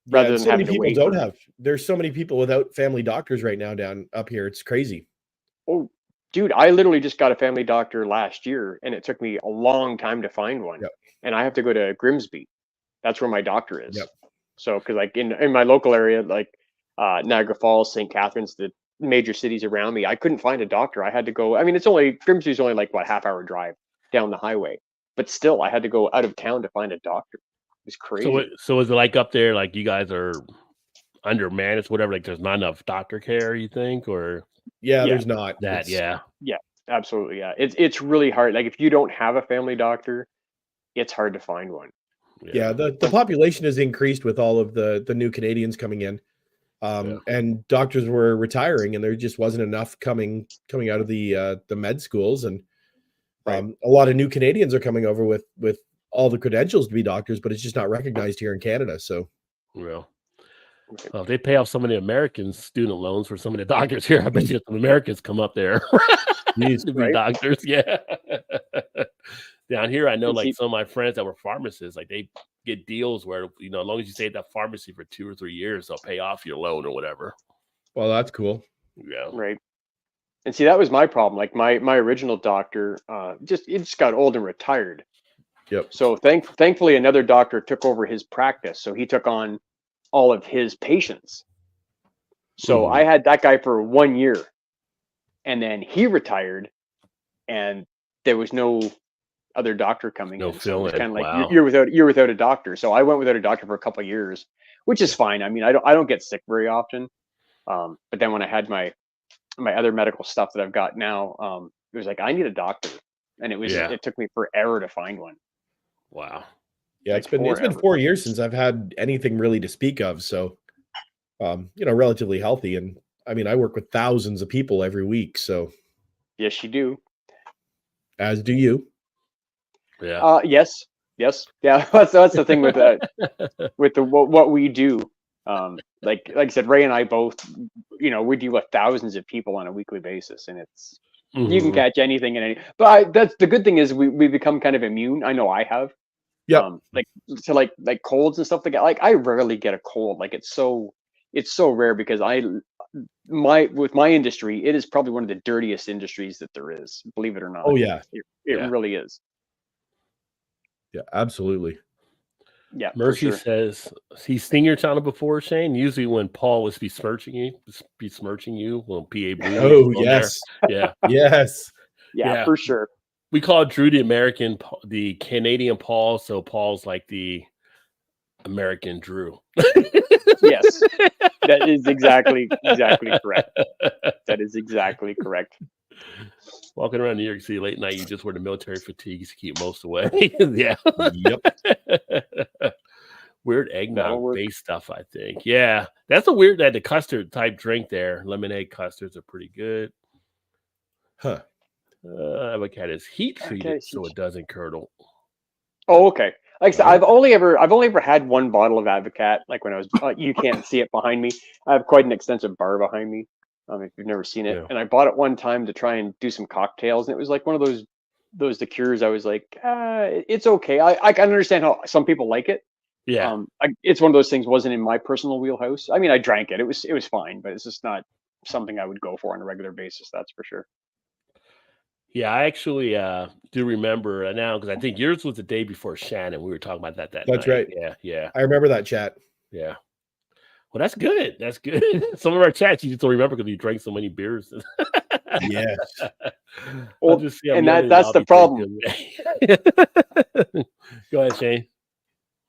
Rather than so having many to people wait. There's so many people without family doctors right now down up here. It's crazy. Oh, dude, I literally just got a family doctor last year, and it took me a long time to find one. Yep. And I have to go to Grimsby. That's where my doctor is. Yep. So, because like in my local area, like Niagara Falls, St. Catharines, the major cities around me, I couldn't find a doctor. I had to go. I mean, Grimsby is only like what, half-hour drive down the highway, but still, I had to go out of town to find a doctor. It was crazy. So is it like up there, like you guys are undermanaged, whatever? Like there's not enough doctor care, you think, or there's not that? Yeah, absolutely. Yeah, it's really hard. Like if you don't have a family doctor, it's hard to find one. Yeah, the population has increased with all of the new Canadians coming in, and doctors were retiring, and there just wasn't enough coming out of the med schools, and a lot of new Canadians are coming over with all the credentials to be doctors, but it's just not recognized here in Canada. So, well, if they pay off some of the American student loans for some of the doctors here, I bet you some Americans come up there to be doctors. Yeah. Down here, I know like some of my friends that were pharmacists, like they get deals where, as long as you stay at that pharmacy for 2 or 3 years, they'll pay off your loan or whatever. Well, that's cool. Yeah. Right. And see, that was my problem. Like my original doctor, just got old and retired. Yep. So thankfully, another doctor took over his practice. So he took on all of his patients. So I had that guy for 1 year, and then he retired, and there was no other doctor coming in. So it was kind of like you're without a doctor. So I went without a doctor for a couple of years, which is fine. I mean, I don't get sick very often. But then when I had my other medical stuff that I've got now, it was like I need a doctor, and it took me forever to find one. Wow. Yeah, it's been 4 years since I've had anything really to speak of. So, relatively healthy, and I mean, I work with thousands of people every week. So, yes, you do. As do you. Yeah. Yes. Yeah. That's the thing with what we do. Like I said, Ray and I both, we deal with thousands of people on a weekly basis, and it's you can catch anything in any. But that's the good thing is we become kind of immune. I know I have. Yeah. Like colds and stuff like that. Like I rarely get a cold. Like it's so rare because with my industry, it is probably one of the dirtiest industries that there is. Believe it or not. Oh yeah. It really is. Yeah, absolutely. Yeah. Mercy says he's seen your channel before, Shane. Usually when Paul was besmirching you, when PA Blue. Oh yes. Yeah. Yes. Yeah, for sure. We call Drew the Canadian Paul, so Paul's like the American Drew. Yes, that is exactly correct. That is exactly correct. Walking around New York City late night, you just wear the military fatigues to keep most away. Yeah. Yep. Weird eggnog-based stuff, I think. Yeah, that's the custard type drink there. Lemonade custards are pretty good. Huh. Avocado is heat treated so it doesn't curdle. Oh, okay. Like I said, I've only ever had one bottle of Avocat. Like when I was, you can't see it behind me. I have quite an extensive bar behind me. If you've never seen it, and I bought it one time to try and do some cocktails, and it was like one of those liqueurs. I was like, it's okay. I can understand how some people like it. Yeah. It's one of those things. Wasn't in my personal wheelhouse. I mean, I drank it. It was fine, but it's just not something I would go for on a regular basis. That's for sure. Yeah, I actually do remember now because I think yours was the day before Shannon. We were talking about that That's night. right. Yeah. I remember that chat. Yeah. Well, that's good. That's good. Some of our chats you just don't remember because you drank so many beers. Yes. Well, and that's the problem. Go ahead, Shane.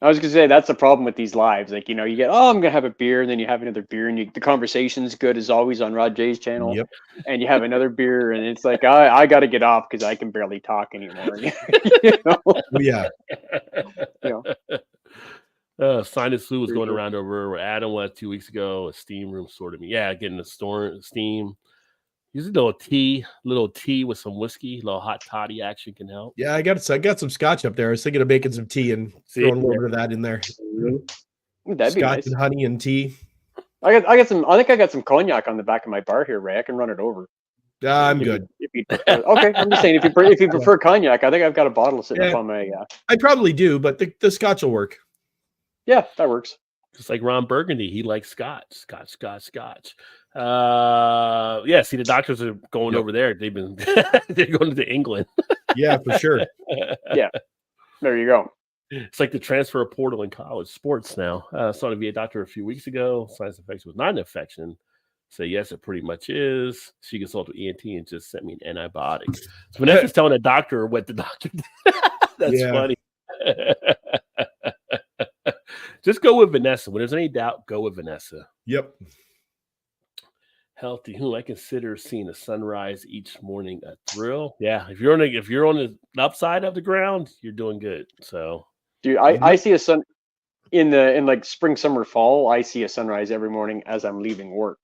I was gonna say that's the problem with these lives. Like, you get, I'm gonna have a beer, and then you have another beer, and the conversation's good as always on Rod J's channel. Yep. And you have another beer, and it's like, I got to get off because I can barely talk anymore. Yeah. Sinus flu was going around over where Adam was 2 weeks ago. A steam room sorted me. Yeah, getting the steam. Usually a little tea with some whiskey, a little hot toddy action can help. Yeah, I got some scotch up there. I was thinking of making some tea and throwing a little bit of that in there. That'd be nice. And honey and tea. I got some. I think I got some cognac on the back of my bar here, Ray. I can run it over. I'm good. Okay, I'm just saying if you prefer cognac, I think I've got a bottle sitting up on my. I probably do, but the scotch will work. Yeah, that works. Just like Ron Burgundy, he likes scotch. Yeah, see, the doctors are going over there. They're going to England. Yeah, for sure. Yeah, there you go. It's like the transfer portal in college sports now. Saw the VA doctor a few weeks ago. Sinus infection was not an infection. Say yes, it pretty much is. She consulted with ENT and just sent me an antibiotic. So Vanessa's telling the doctor what the doctor did. That's funny. Just go with Vanessa. When there's any doubt, go with Vanessa. Yep. Healthy. I consider seeing the sunrise each morning a thrill. Yeah, if you're on the upside of the ground, you're doing good. So, dude, I see a sun in like spring, summer, fall. I see a sunrise every morning as I'm leaving work.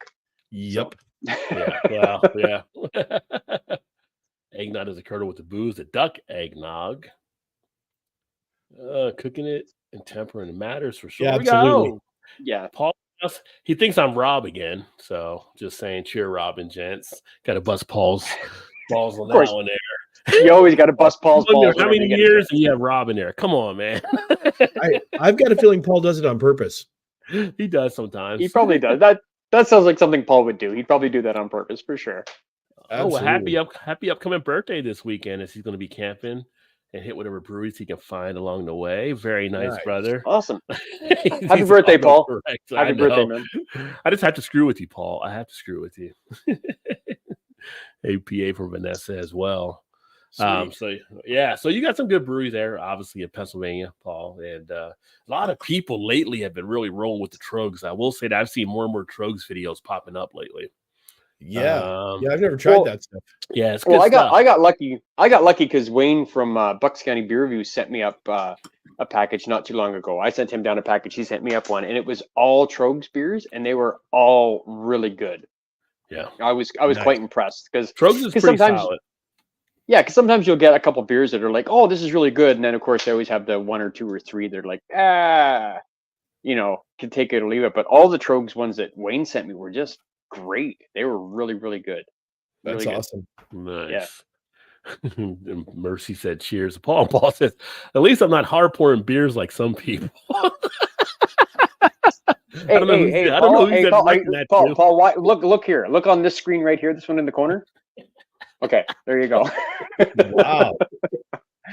Yep. So. Yeah. Well, yeah. Eggnog is a curdle with the booze. The duck eggnog. Cooking it and tempering matters for sure. Yeah, absolutely. Yeah. Paul, he thinks I'm Rob again. So just saying, cheer, Rob and gents. Got to bust Paul's balls on that one there. You always got to bust Paul's balls. How many years do you have Rob in there? Come on, man. I've got a feeling Paul does it on purpose. He does sometimes. He probably does. That sounds like something Paul would do. He'd probably do that on purpose for sure. Absolutely. Oh, well, happy upcoming birthday this weekend as he's going to be camping and hit whatever breweries he can find along the way. Very nice. Brother. Awesome. Happy birthday, Paul. Correct. Happy birthday, man. I just have to screw with you, Paul. I have to screw with you. APA from Vanessa as well. So you got some good breweries there, obviously in Pennsylvania, Paul, and a lot of people lately have been really rolling with the Trogs. I will say that I've seen more and more Trogs videos popping up lately. Yeah, I've never tried that stuff. Yeah, it's good stuff. I got lucky. I got lucky because Wayne from Bucks County Beer Review sent me up a package not too long ago. I sent him down a package. He sent me up one, and it was all Trogs beers, and they were all really good. Yeah, I was quite impressed because Trogs is pretty solid. Yeah, because sometimes you'll get a couple beers that are like, oh, this is really good, and then of course they always have the one or two or three. They're like, can take it or leave it. But all the Trogs ones that Wayne sent me were just great. They were really, really good. That's awesome. Nice. Yeah. Mercy said, "Cheers, Paul." Paul says, "At least I'm not hard pouring beers like some people." I don't know. Paul, why, look here. Look on this screen right here. This one in the corner. Okay, there you go. Wow.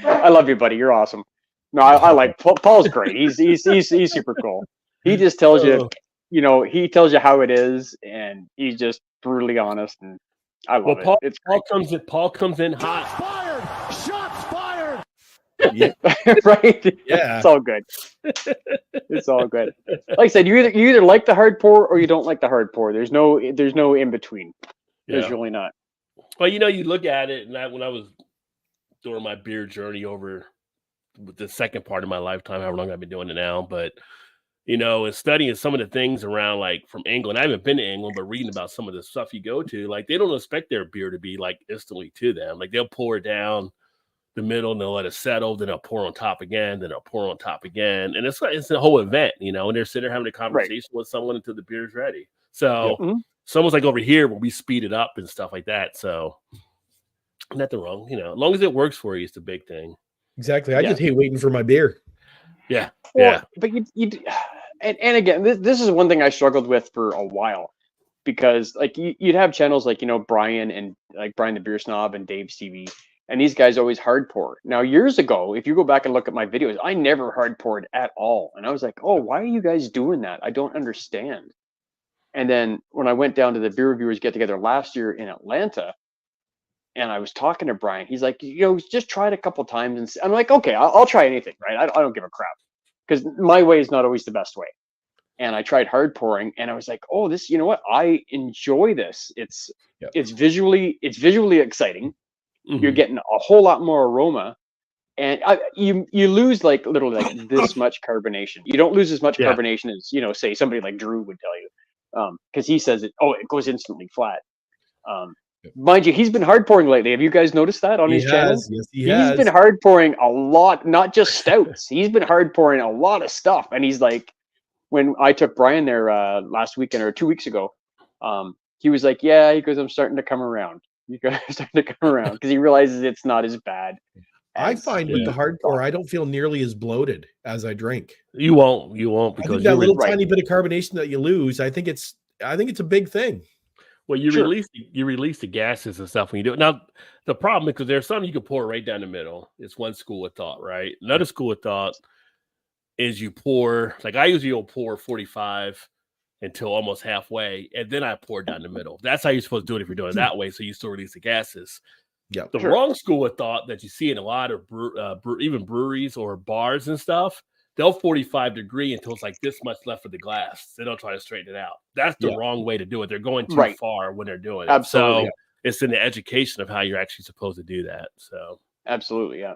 I love you, buddy. You're awesome. No, I like Paul's great. He's super cool. He just tells you, he tells you how it is, and he's just brutally honest, and I love it. Paul comes in hot. Shots fired. Yeah. Right. Yeah. It's all good. It's all good. Like I said, you either like the hard pour or you don't like the hard pour. There's no in between. There's really not. Well, you look at it, and when I was doing my beer journey over with the second part of my lifetime, however long I've been doing it now, but and studying some of the things around, like from England. I haven't been to England, but reading about some of the stuff you go to, like they don't expect their beer to be like instantly to them. Like they'll pour it down the middle and they'll let it settle, then they'll pour on top again, then they'll pour on top again. And it's a whole event, and they're sitting there having a conversation with someone until the beer's ready. So someone's like over here when we speed it up and stuff like that. So nothing wrong, as long as it works for you, it's the big thing. Exactly. I just hate waiting for my beer. Yeah. Well, but and again, this is one thing I struggled with for a while, because like you'd have channels like, Brian and like Brian the Beer Snob and Dave Stevie, and these guys always hard pour. Now, years ago, if you go back and look at my videos, I never hard poured at all. And I was like, oh, why are you guys doing that? I don't understand. And then when I went down to the beer reviewers get together last year in Atlanta, and I was talking to Brian, he's like, just try it a couple times. And I'm like, okay, I'll try anything, right? I don't give a crap, because my way is not always the best way. And I tried hard pouring, and I was like, oh, this, I enjoy this. It's visually exciting. Mm-hmm. You're getting a whole lot more aroma, and you lose like literally like this much carbonation. You don't lose as much carbonation as say somebody like Drew would tell you, because he says it goes instantly flat. Mind you, he's been hard pouring lately. Have you guys noticed that on his channel? Yes, he's been hard pouring a lot, not just stouts. He's been hard pouring a lot of stuff, and he's like, when I took Brian there last weekend or 2 weeks ago, he was like, yeah, he goes, I'm starting to come around. You guys are starting to come around, because he realizes it's not as bad. I find with the hard pour, I don't feel nearly as bloated as I drink. You won't because I think that little tiny bit of carbonation that you lose, I think it's a big thing. Well, you release the gases and stuff when you do it. Now, the problem is because there's some you can pour right down the middle. It's one school of thought, right? Another school of thought, is you pour, like I usually will pour 45 until almost halfway, and then I pour down the middle. That's how you're supposed to do it if you're doing it that way, so you still release the gases. Yeah, the wrong school of thought that you see in a lot of even breweries or bars and stuff, they'll 45 degree until it's like this much left of the glass. They don't try to straighten it out. That's the wrong way to do it. They're going too far when they're doing it. Absolutely. So it's in the education of how you're actually supposed to do that. So absolutely, yeah.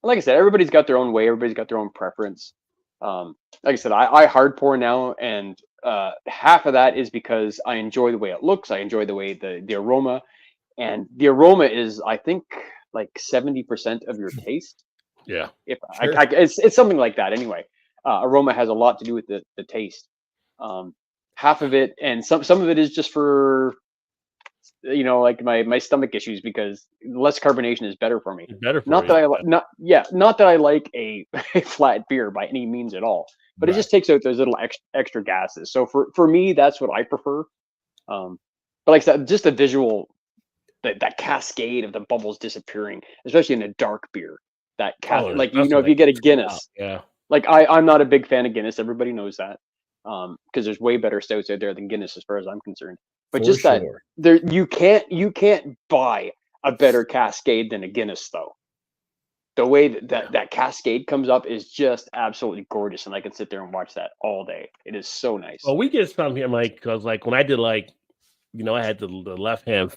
Like I said, everybody's got their own way. Everybody's got their own preference. Like I said, I hard pour now, and half of that is because I enjoy the way it looks. I enjoy the way the aroma, and the aroma is, I think, like 70% of your taste. Yeah, if it's something like that anyway. Aroma has a lot to do with the taste. Half of it, and some of it is just for, like my stomach issues, because less carbonation is better for me. Better for not that I like a flat beer by any means at all, but it just takes out those little extra gases. So for me, that's what I prefer. But like I said, just the visual, that cascade of the bubbles disappearing, especially in a dark beer. If you get a Guinness, like I'm not a big fan of Guinness. Everybody knows that, because there's way better stouts out there than Guinness, as far as I'm concerned. But you can't buy a better cascade than a Guinness, though. The way that cascade comes up is just absolutely gorgeous, and I can sit there and watch that all day. It is so nice. Well, we get some here, Mike, because like when I did I had the left hand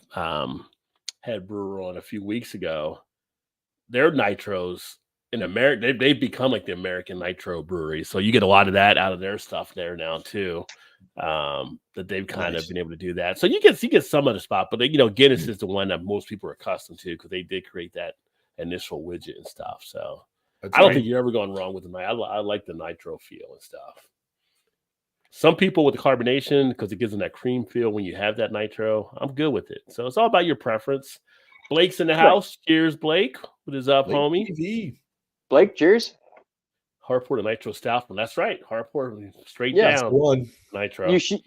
head brewer on a few weeks ago. Their nitros in America, they've become like the American nitro brewery. So you get a lot of that out of their stuff there now too. That they've kind of been able to do that. So you get some of the spot, but Guinness is the one that most people are accustomed to, because they did create that initial widget and stuff. So I don't think you're ever going wrong with the nitro. I like the nitro feel and stuff. Some people with the carbonation, because it gives them that cream feel when you have that nitro. I'm good with it. So it's all about your preference. Blake's in the house. Cheers, Blake. What is up, homie? Blake, cheers. Hardport nitro stout. That's right. Hardport straight down. One nitro. You should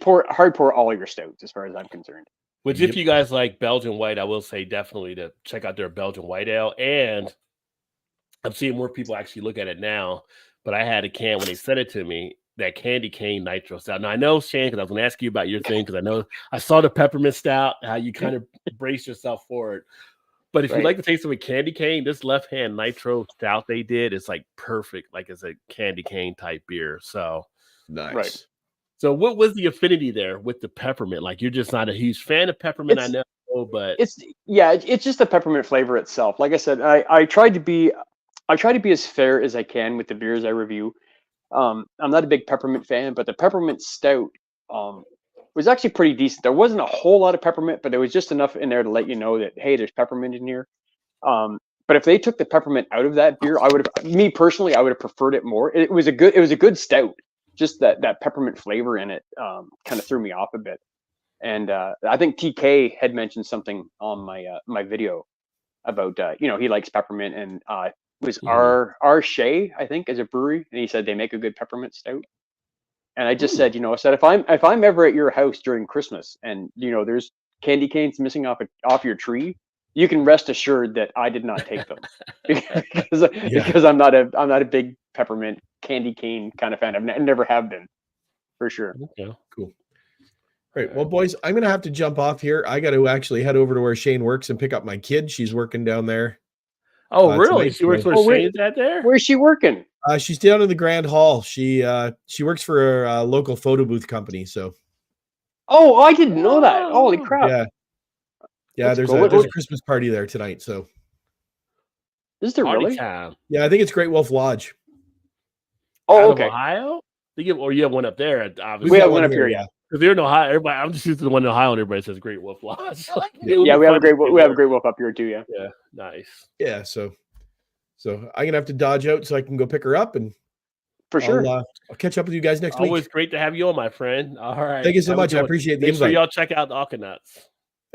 hard pour all your stouts, as far as I'm concerned. Which, if you guys like Belgian white, I will say definitely to check out their Belgian white ale. And I'm seeing more people actually look at it now. But I had a can when they sent it to me, that candy cane nitro stout. Now I know, Shane, because I was going to ask you about your thing, because I know I saw the peppermint stout, how you kind of brace yourself for it. But if you like the taste of a candy cane, this left hand nitro stout they did is like perfect, like it's a candy cane type beer. So nice. Right. So what was the affinity there with the peppermint? Like, you're just not a huge fan of peppermint, I know, but it's just the peppermint flavor itself. Like I said, I try to be as fair as I can with the beers I review. I'm not a big peppermint fan, but the peppermint stout was actually pretty decent. There wasn't a whole lot of peppermint, but there was just enough in there to let you know that, hey, there's peppermint in here. But if they took the peppermint out of that beer, I would have preferred it more. It was a good stout. Just that peppermint flavor in it kind of threw me off a bit. And I think TK had mentioned something on my video about he likes peppermint, and was our Shea, I think, as a brewery, and he said they make a good peppermint stout. And I just said, if I'm ever at your house during Christmas and there's candy canes missing off your tree, you can rest assured that I did not take them because I'm not a big peppermint candy cane kind of fan. I never have been, for sure. Yeah, cool. All right, well, boys, I'm gonna have to jump off here. I got to actually head over to where Shane works and pick up my kid. She's working down there. Oh, really? She works where Shane's at there? Where's she working? She's down in the Grand Hall. She works for a local photo booth company. So. Oh, I didn't know that. Holy crap! Yeah. There's a Christmas party there tonight. So. Is there really? Time. Yeah, I think it's Great Wolf Lodge. Oh, okay. Ohio? Or you have one up there? Obviously. We have one up here. Yeah. Because they're in Ohio. I'm just used to the one in Ohio, and everybody says Great Wolf Lodge. Yeah, we have a Great Wolf up here too. Yeah. Yeah. Nice. Yeah. So I'm gonna have to dodge out so I can go pick her up, and for sure, I'll catch up with you guys next week. Always great to have you on, my friend. All right. Thank you so much. I appreciate the invite. Make sure y'all check out the Alkanuts.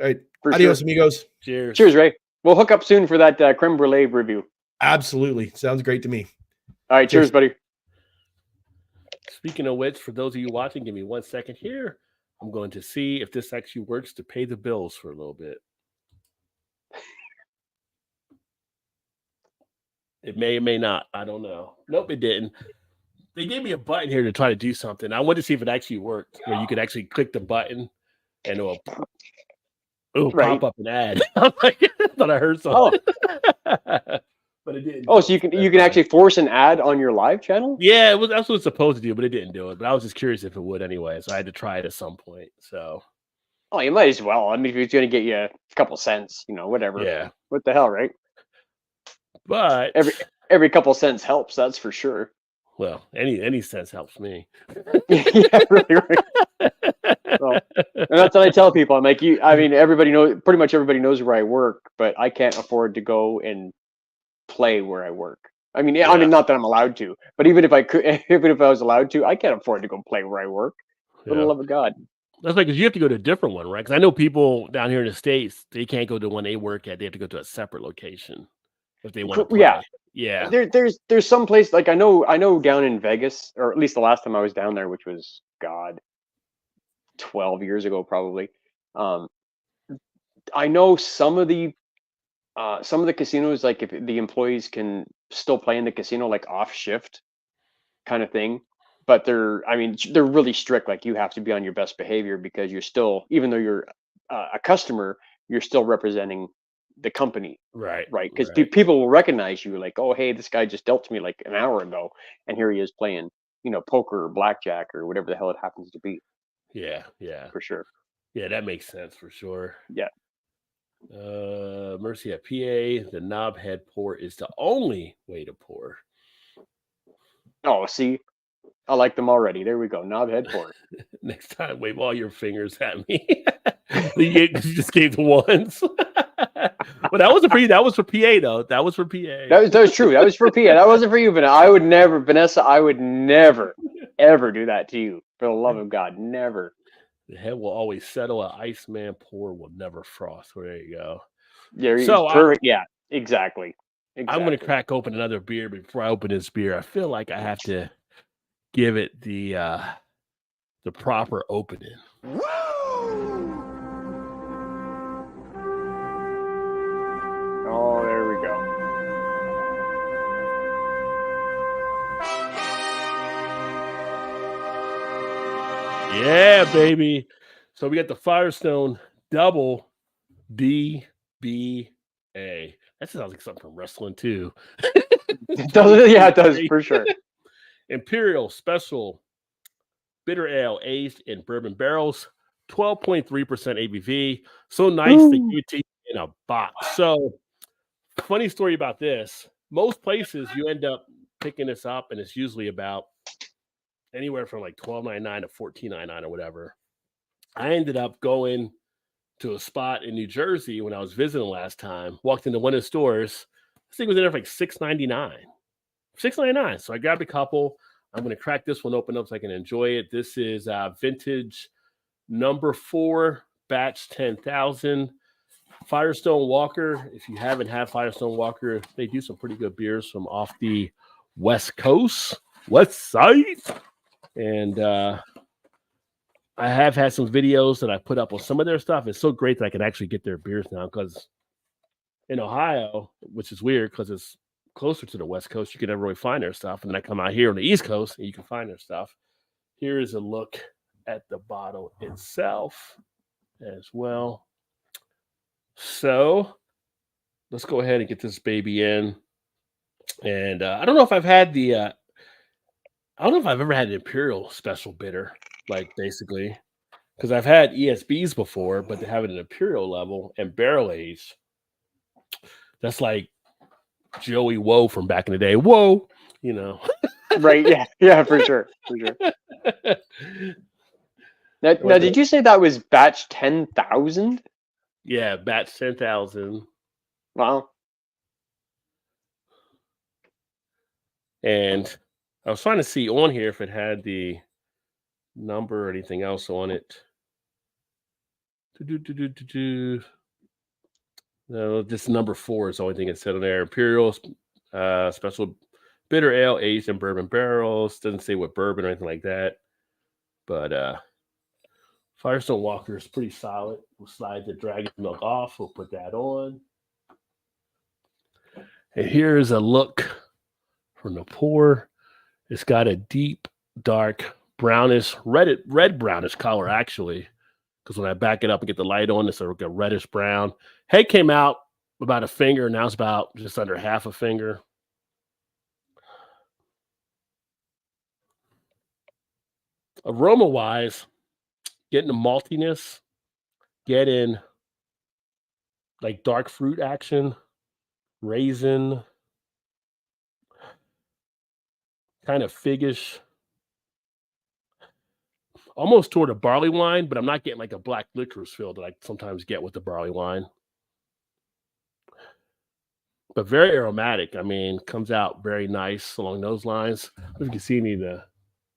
All right. Adios, amigos. Cheers. Cheers, Ray. We'll hook up soon for that creme brulee review. Absolutely. Sounds great to me. All right. Cheers, buddy. Speaking of which, for those of you watching, give me 1 second here. I'm going to see if this actually works to pay the bills for a little bit. It may or may not. I don't know. Nope, it didn't. They gave me a button here to try to do something. I wanted to see if it actually worked, where you could actually click the button and it'll pop up an ad. I'm like, I thought I heard something. But it didn't. Oh, so you can actually force an ad on your live channel? Yeah, that's what it's supposed to do, but it didn't do it. But I was just curious if it would anyway, so I had to try it at some point. So, oh, you might as well. I mean, if it's going to get you a couple cents, whatever. Yeah. What the hell, right? But every couple cents helps. That's for sure. Well, any sense helps me. Yeah, really, right. Well, and that's what I tell people. I'm like, pretty much everybody knows where I work, but I can't afford to go and play where I work. I mean, not that I'm allowed to, but even if I was allowed to, I can't afford to go play where I work. For the love of God. That's like, because you have to go to a different one, right? Because I know people down here in the States, they can't go to one they work at. They have to go to a separate location if they want to play. Yeah. There's some place, like I know down in Vegas, or at least the last time I was down there, which was 12 years ago probably. I know some of the casinos, like if the employees can still play in the casino, like off shift kind of thing, but they're really strict. Like you have to be on your best behavior because you're still, even though you're a customer, you're still representing the company, right? Because people will recognize you, like, oh, hey, this guy just dealt to me like an hour ago, and here he is playing, poker or blackjack or whatever the hell it happens to be. Yeah, for sure. Yeah, that makes sense for sure. Yeah. Mercy at PA, the knob head pour is the only way to pour. Oh, see, I like them already. There we go. Knob head pour. Next time, wave all your fingers at me. You just gave the ones. Well, that was for PA though. That was for PA. That was true. That was for PA. That wasn't for you, Vanessa. I would never, ever do that to you. For the love of God, never. The head will always settle. An Iceman pour will never frost. Well, there you go. Yeah. So perfect. Yeah. Exactly. I'm going to crack open another beer before I open this beer. I feel like I have to give it the proper opening. Woo! Oh, there we go. Yeah, baby. So we got the Firestone Double DBA. That sounds like something from wrestling too. It does for sure. Imperial Special Bitter Ale aged in bourbon barrels, 12.3% ABV. So nice they give it to you in a box. So, funny story about this. Most places you end up picking this up, and it's usually about anywhere from like $12.99 to $14.99 or whatever. I ended up going to a spot in New Jersey when I was visiting last time. Walked into one of the stores. This thing was in there for like $6.99. $6.99. So I grabbed a couple. I'm going to crack this one open up so I can enjoy it. This is vintage number 4, batch 10,000. Firestone Walker. If you haven't had Firestone Walker, they do some pretty good beers from off the West Coast, West Side. And I have had some videos that I put up on some of their stuff. It's so great that I can actually get their beers now, because in Ohio, which is weird because it's closer to the West Coast, you can never really find their stuff. And then I come out here on the East Coast and you can find their stuff. Here is a look at the bottle itself as well. So let's go ahead and get this baby in. And I don't know if I've had I don't know if I've ever had an Imperial Special Bitter, like basically, because I've had ESBs before, but they have it an Imperial level and barrel aged. That's like Joey Woe from back in the day. Whoa, Right? Yeah, for sure. Now, did you say that was batch 10,000? Yeah, batch 10,000. Wow. And I was trying to see on here if it had the number or anything else on it. No, this number 4 is the only thing it said on there. Imperial Special Bitter Ale aged in bourbon barrels. Doesn't say what bourbon or anything like that. But Firestone Walker is pretty solid. We'll slide the dragon milk off. We'll put that on. And here's a look from the pour. It's got a deep, dark, brownish, red brownish color, actually. Because when I back it up and get the light on, it's like a reddish brown. Head came out about a finger. Now it's about just under half a finger. Aroma-wise, getting the maltiness, getting like dark fruit action, raisin, kind of figgish, almost toward a barley wine, but I'm not getting like a black licorice feel that I sometimes get with the barley wine. But very aromatic. I mean, comes out very nice along those lines. I don't know if you can see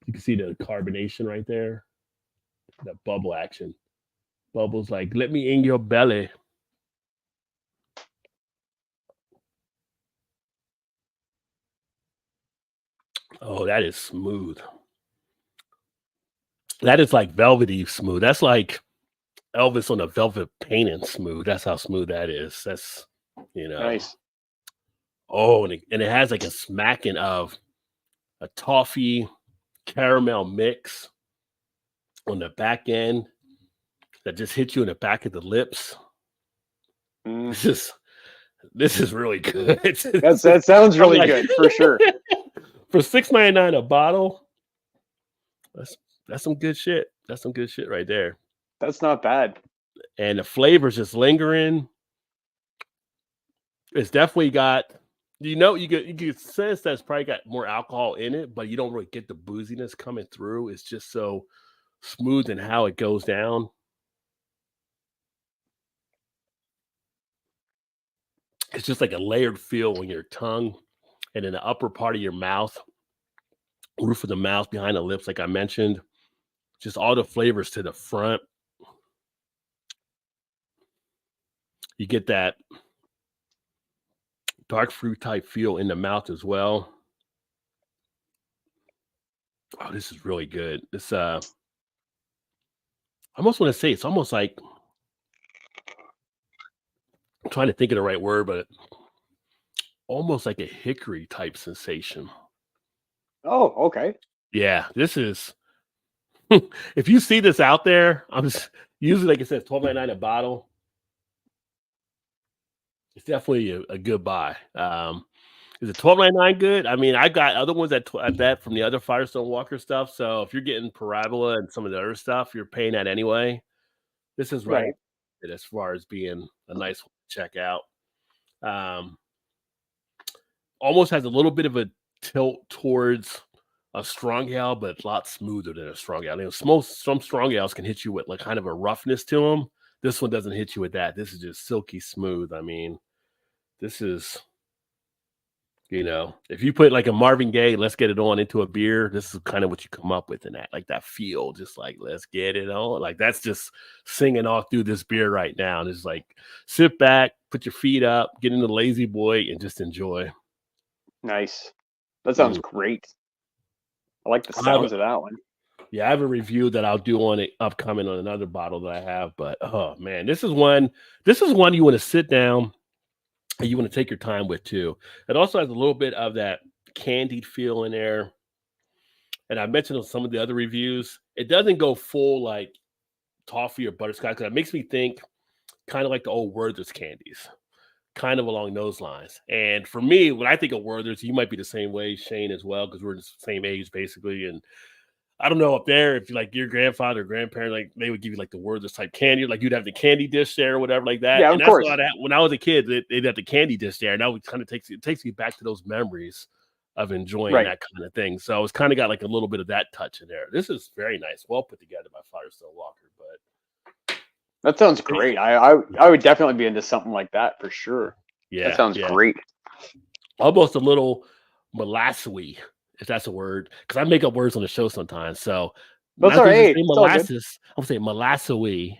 you can see the carbonation right there. That bubble action. Bubbles like, let me in your belly. Oh, that is smooth. That is like velvety smooth. That's like Elvis on a velvet painting smooth. That's how smooth that is. That's, Nice. Oh, and it has like a smacking of a toffee caramel mix on the back end that just hits you in the back of the lips. This is really good. That sounds really good for sure. For $6.99 a bottle, that's some good shit. That's some good shit right there. That's not bad. And the flavors just lingering. It's definitely got, you get sense that it's probably got more alcohol in it, but you don't really get the booziness coming through. It's just so smooth in how it goes down. It's just like a layered feel on your tongue and in the upper part of your mouth, roof of the mouth, behind the lips, like I mentioned. Just all the flavors to the front. You get that dark fruit type feel in the mouth as well. Oh, this is really good. This I almost want to say it's almost like, I'm trying to think of the right word, but almost like a hickory type sensation. Oh, okay. Yeah, this is if you see this out there, I'm just usually, like I said, $12.99 a bottle. It's definitely a good buy. Is it $12.99 good? I mean, I got other ones at that from the other Firestone Walker stuff. So if you're getting Parabola and some of the other stuff, you're paying that anyway. This is right as far as being a nice one to check out. Almost has a little bit of a tilt towards a strong ale, but a lot smoother than a strong ale. Some strong ales can hit you with like kind of a roughness to them. This one doesn't hit you with that. This is just silky smooth. I mean, this is, if you put like a Marvin Gaye, let's get it on into a beer, this is kind of what you come up with in that, like that feel, just like, let's get it on. Like that's just singing all through this beer right now. And it's like, sit back, put your feet up, get in the lazy boy and just enjoy. Nice. That sounds great. I like the sounds of that one. Yeah, I have a review that I'll do on it upcoming on another bottle that I have. But oh man, this is one you want to sit down and you want to take your time with too. It also has a little bit of that candied feel in there. And I mentioned on some of the other reviews, it doesn't go full like toffee or butterscotch, because it makes me think kind of like the old Werther's candies, kind of along those lines. And for me, when I think of Werther's, you might be the same way, Shane, as well, because we're the same age basically. And I don't know up there if like your grandfather or grandparent, like they would give you like the Werther's type candy, like you'd have the candy dish there or whatever like that. Yeah, and of course. When I was a kid, they'd have the candy dish there, and that would kind of takes me back to those memories of enjoying that kind of thing. So it's kind of got like a little bit of that touch in there. This is very nice, well put together by Firestone Walker. But that sounds great. I would definitely be into something like that for sure. Yeah, that sounds great. Almost a little molassy, if that's a word, because I make up words on the show sometimes. So that's all right. Molasses. I'm gonna say molassy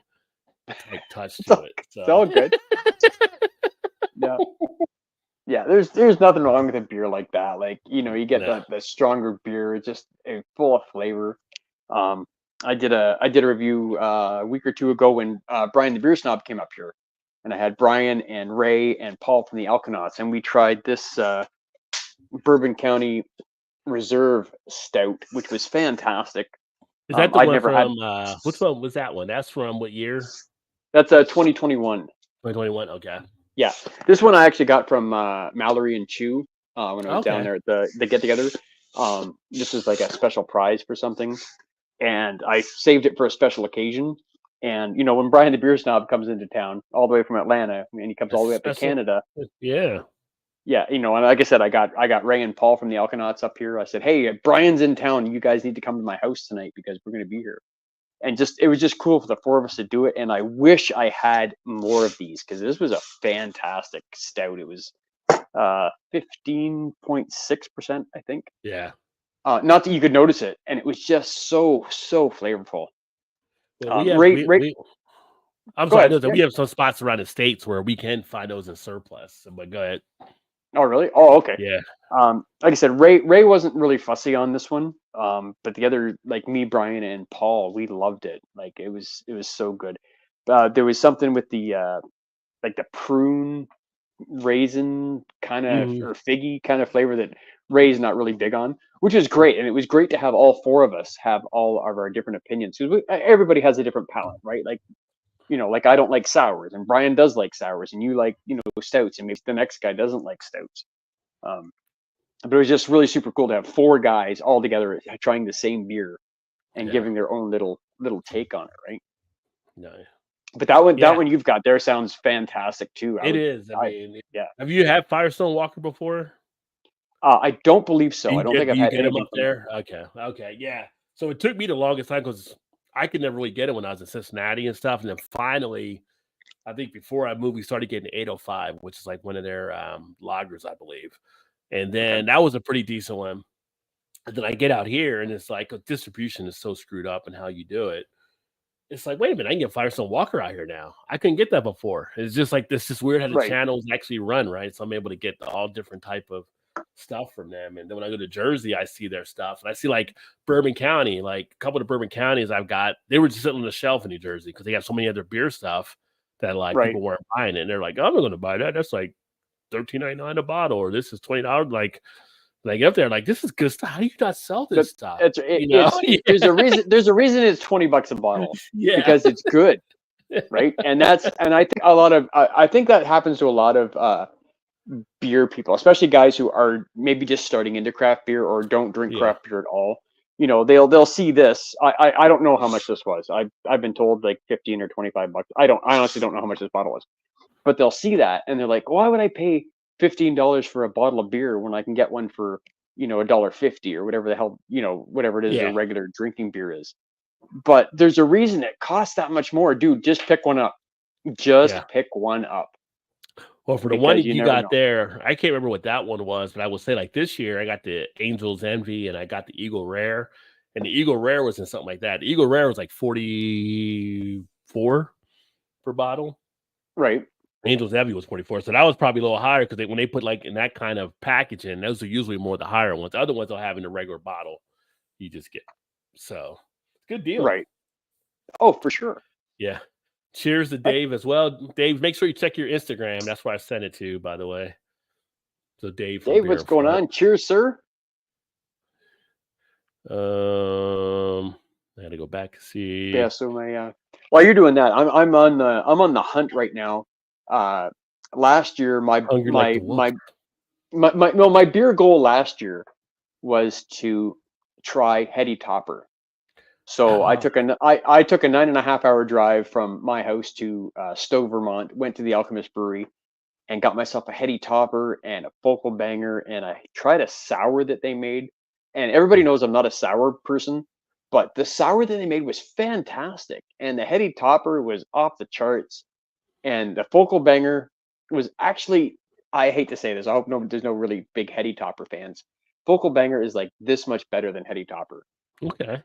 type touch to it. So. It's all good. Yeah. There's nothing wrong with a beer like that. Like you get the stronger beer, just full of flavor. I did a review a week or two ago when Brian the Beer Snob came up here, and I had Brian and Ray and Paul from the Alkanauts, and we tried this Bourbon County Reserve Stout, which was fantastic. Is that the one from? Which one was that one? That's from what year? That's 2021. 2021. Okay. Yeah, this one I actually got from Mallory and Chew when I was down there at the get together. This is like a special prize for something, and I saved it for a special occasion. And when Brian the Beer Snob comes into town all the way from Atlanta, and he comes all the way up to Canada. Yeah. Yeah, and like I said, I got Ray and Paul from the Alkanauts up here. I said, hey, Brian's in town. You guys need to come to my house tonight because we're going to be here. And it was just cool for the four of us to do it. And I wish I had more of these because this was a fantastic stout. It was 15.6%, I think. Yeah. Not that you could notice it, and it was just so flavorful. Well, I'm sorry. That we have some spots around the states where we can find those in surplus. But go ahead. Oh, really? Oh, okay. Yeah. Like I said, Ray wasn't really fussy on this one. But the other, like me, Brian, and Paul, we loved it. Like it was so good. There was something with the like the prune raisin kind of or figgy kind of flavor that Ray's not really big on, which is great. And it was great to have all four of us have all of our different opinions. Because everybody has a different palate, right? Like, like I don't like sours, and Brian does like sours, and you like, stouts, and maybe the next guy doesn't like stouts. But it was just really super cool to have four guys all together trying the same beer and giving their own little take on it, right? No. But that one you've got there sounds fantastic too. I mean, yeah. Have you had Firestone Walker before? I don't believe so. I don't think I've had them up there. Okay, yeah. So it took me the longest time because I could never really get it when I was in Cincinnati and stuff. And then finally, I think before I moved, we started getting 805, which is like one of their lagers, I believe. And then that was a pretty decent one. And then I get out here and it's like distribution is so screwed up and how you do it. It's like, wait a minute, I can get Firestone Walker out here now. I couldn't get that before. It's just like this is weird how the channels actually run, right? So I'm able to get all different type of stuff from them. And then when I go to Jersey, I see their stuff. And I see like Bourbon County, like a couple of the Bourbon counties I've got, they were just sitting on the shelf in New Jersey because they have so many other beer stuff that like people weren't buying it. And they're like, I'm not going to buy that. That's like $13.99 a bottle, or this is $20. Like up there, like this is good stuff. How do you not sell this stuff? There's a reason. There's a reason it's $20 a bottle. Because it's good, right? And I think I think that happens to a lot of beer people, especially guys who are maybe just starting into craft beer or don't drink craft beer at all. They'll see this. I don't know how much this was. I've been told like $15 or $25. I honestly don't know how much this bottle was, but they'll see that and they're like, why would I pay $15 for a bottle of beer when I can get one for $1.50 or whatever the hell whatever it is a regular drinking beer is. But there's a reason it costs that much more, dude. Just pick one up. Pick one up. Well, for the one you got there, I can't remember what that one was, but I will say like this year I got the Angel's Envy and I got the Eagle Rare, and the Eagle Rare was in something like that. The Eagle Rare was like $44 per bottle, right? Angel's Envy was 44, so that was probably a little higher because when they put like in that kind of packaging, those are usually more the higher ones. The other ones they'll have in the regular bottle, you just get. So good deal, right? Oh, for sure. Yeah. Cheers to Dave as well. Dave, make sure you check your Instagram. That's where I sent it to, by the way. So Dave, what's going on? Cheers, sir. I had to go back and see. Yeah. So while you're doing that, I'm on the hunt right now. Last year, my beer goal last year was to try Heady Topper. So I took a 9.5 hour drive from my house to Stowe, Vermont, went to the Alchemist Brewery and got myself a Heady Topper and a Focal Banger, and I tried a sour that they made. And everybody knows I'm not a sour person, but the sour that they made was fantastic. And the Heady Topper was off the charts. And the Focal Banger was actually, I hate to say this, I hope there's no really big Heady Topper fans. Focal Banger is like this much better than Heady Topper. Okay.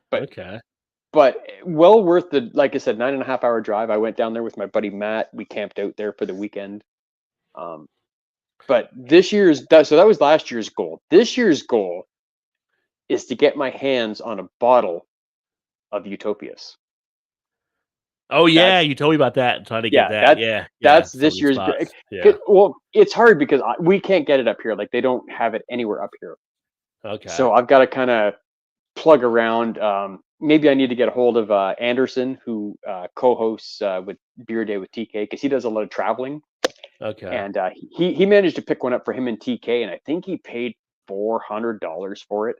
But well worth the, like I said, 9.5 hour drive. I went down there with my buddy Matt. We camped out there for the weekend. But so that was last year's goal. This year's goal is to get my hands on a bottle of Utopias. Oh yeah, you told me about that. I'm trying to get that. That's some of this these year's. spots. Yeah. Well, it's hard because we can't get it up here. Like they don't have it anywhere up here. Okay. So I've got to kind of plug around. Maybe I need to get a hold of Anderson, who co-hosts with Beer Day with TK, because he does a lot of traveling. Okay. And he managed to pick one up for him and TK, and I think he paid $400 for it.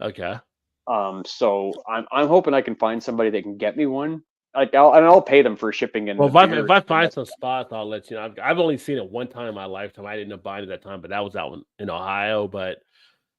Okay. So I'm hoping I can find somebody that can get me one. Like I'll pay them for shipping. And well, if I find some spots, I'll let you know. I've only seen it one time in my lifetime. I didn't end up buying it that time, but that was out in Ohio. But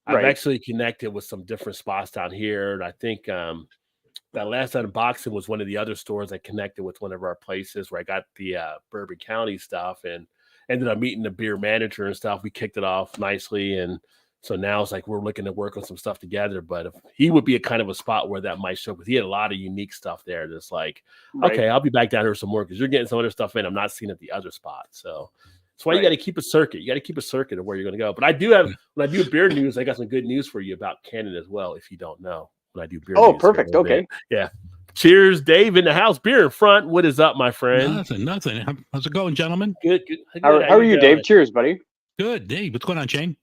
I've actually connected with some different spots down here. And I think that last unboxing was one of the other stores I connected with one of our places where I got the Bourbon County stuff and ended up meeting the beer manager and stuff. We kicked it off nicely. And so now it's like we're looking to work on some stuff together. But if he would be a kind of a spot where that might show up, because he had a lot of unique stuff there. That's like, okay, I'll be back down here some more because you're getting some other stuff in I'm not seeing at the other spot. So that's why you got to keep a circuit. You got to keep a circuit of where you're going to go. But I do have, when I do beer news, I got some good news for you about Canada as well, if you don't know. When I do beer news. Perfect. Okay. Yeah. Cheers, Dave, in the house. Beer in front. What is up, my friend? Nothing. How's it going, gentlemen? Good. How are you, Dave? Cheers, buddy. Good, Dave. What's going on, Shane?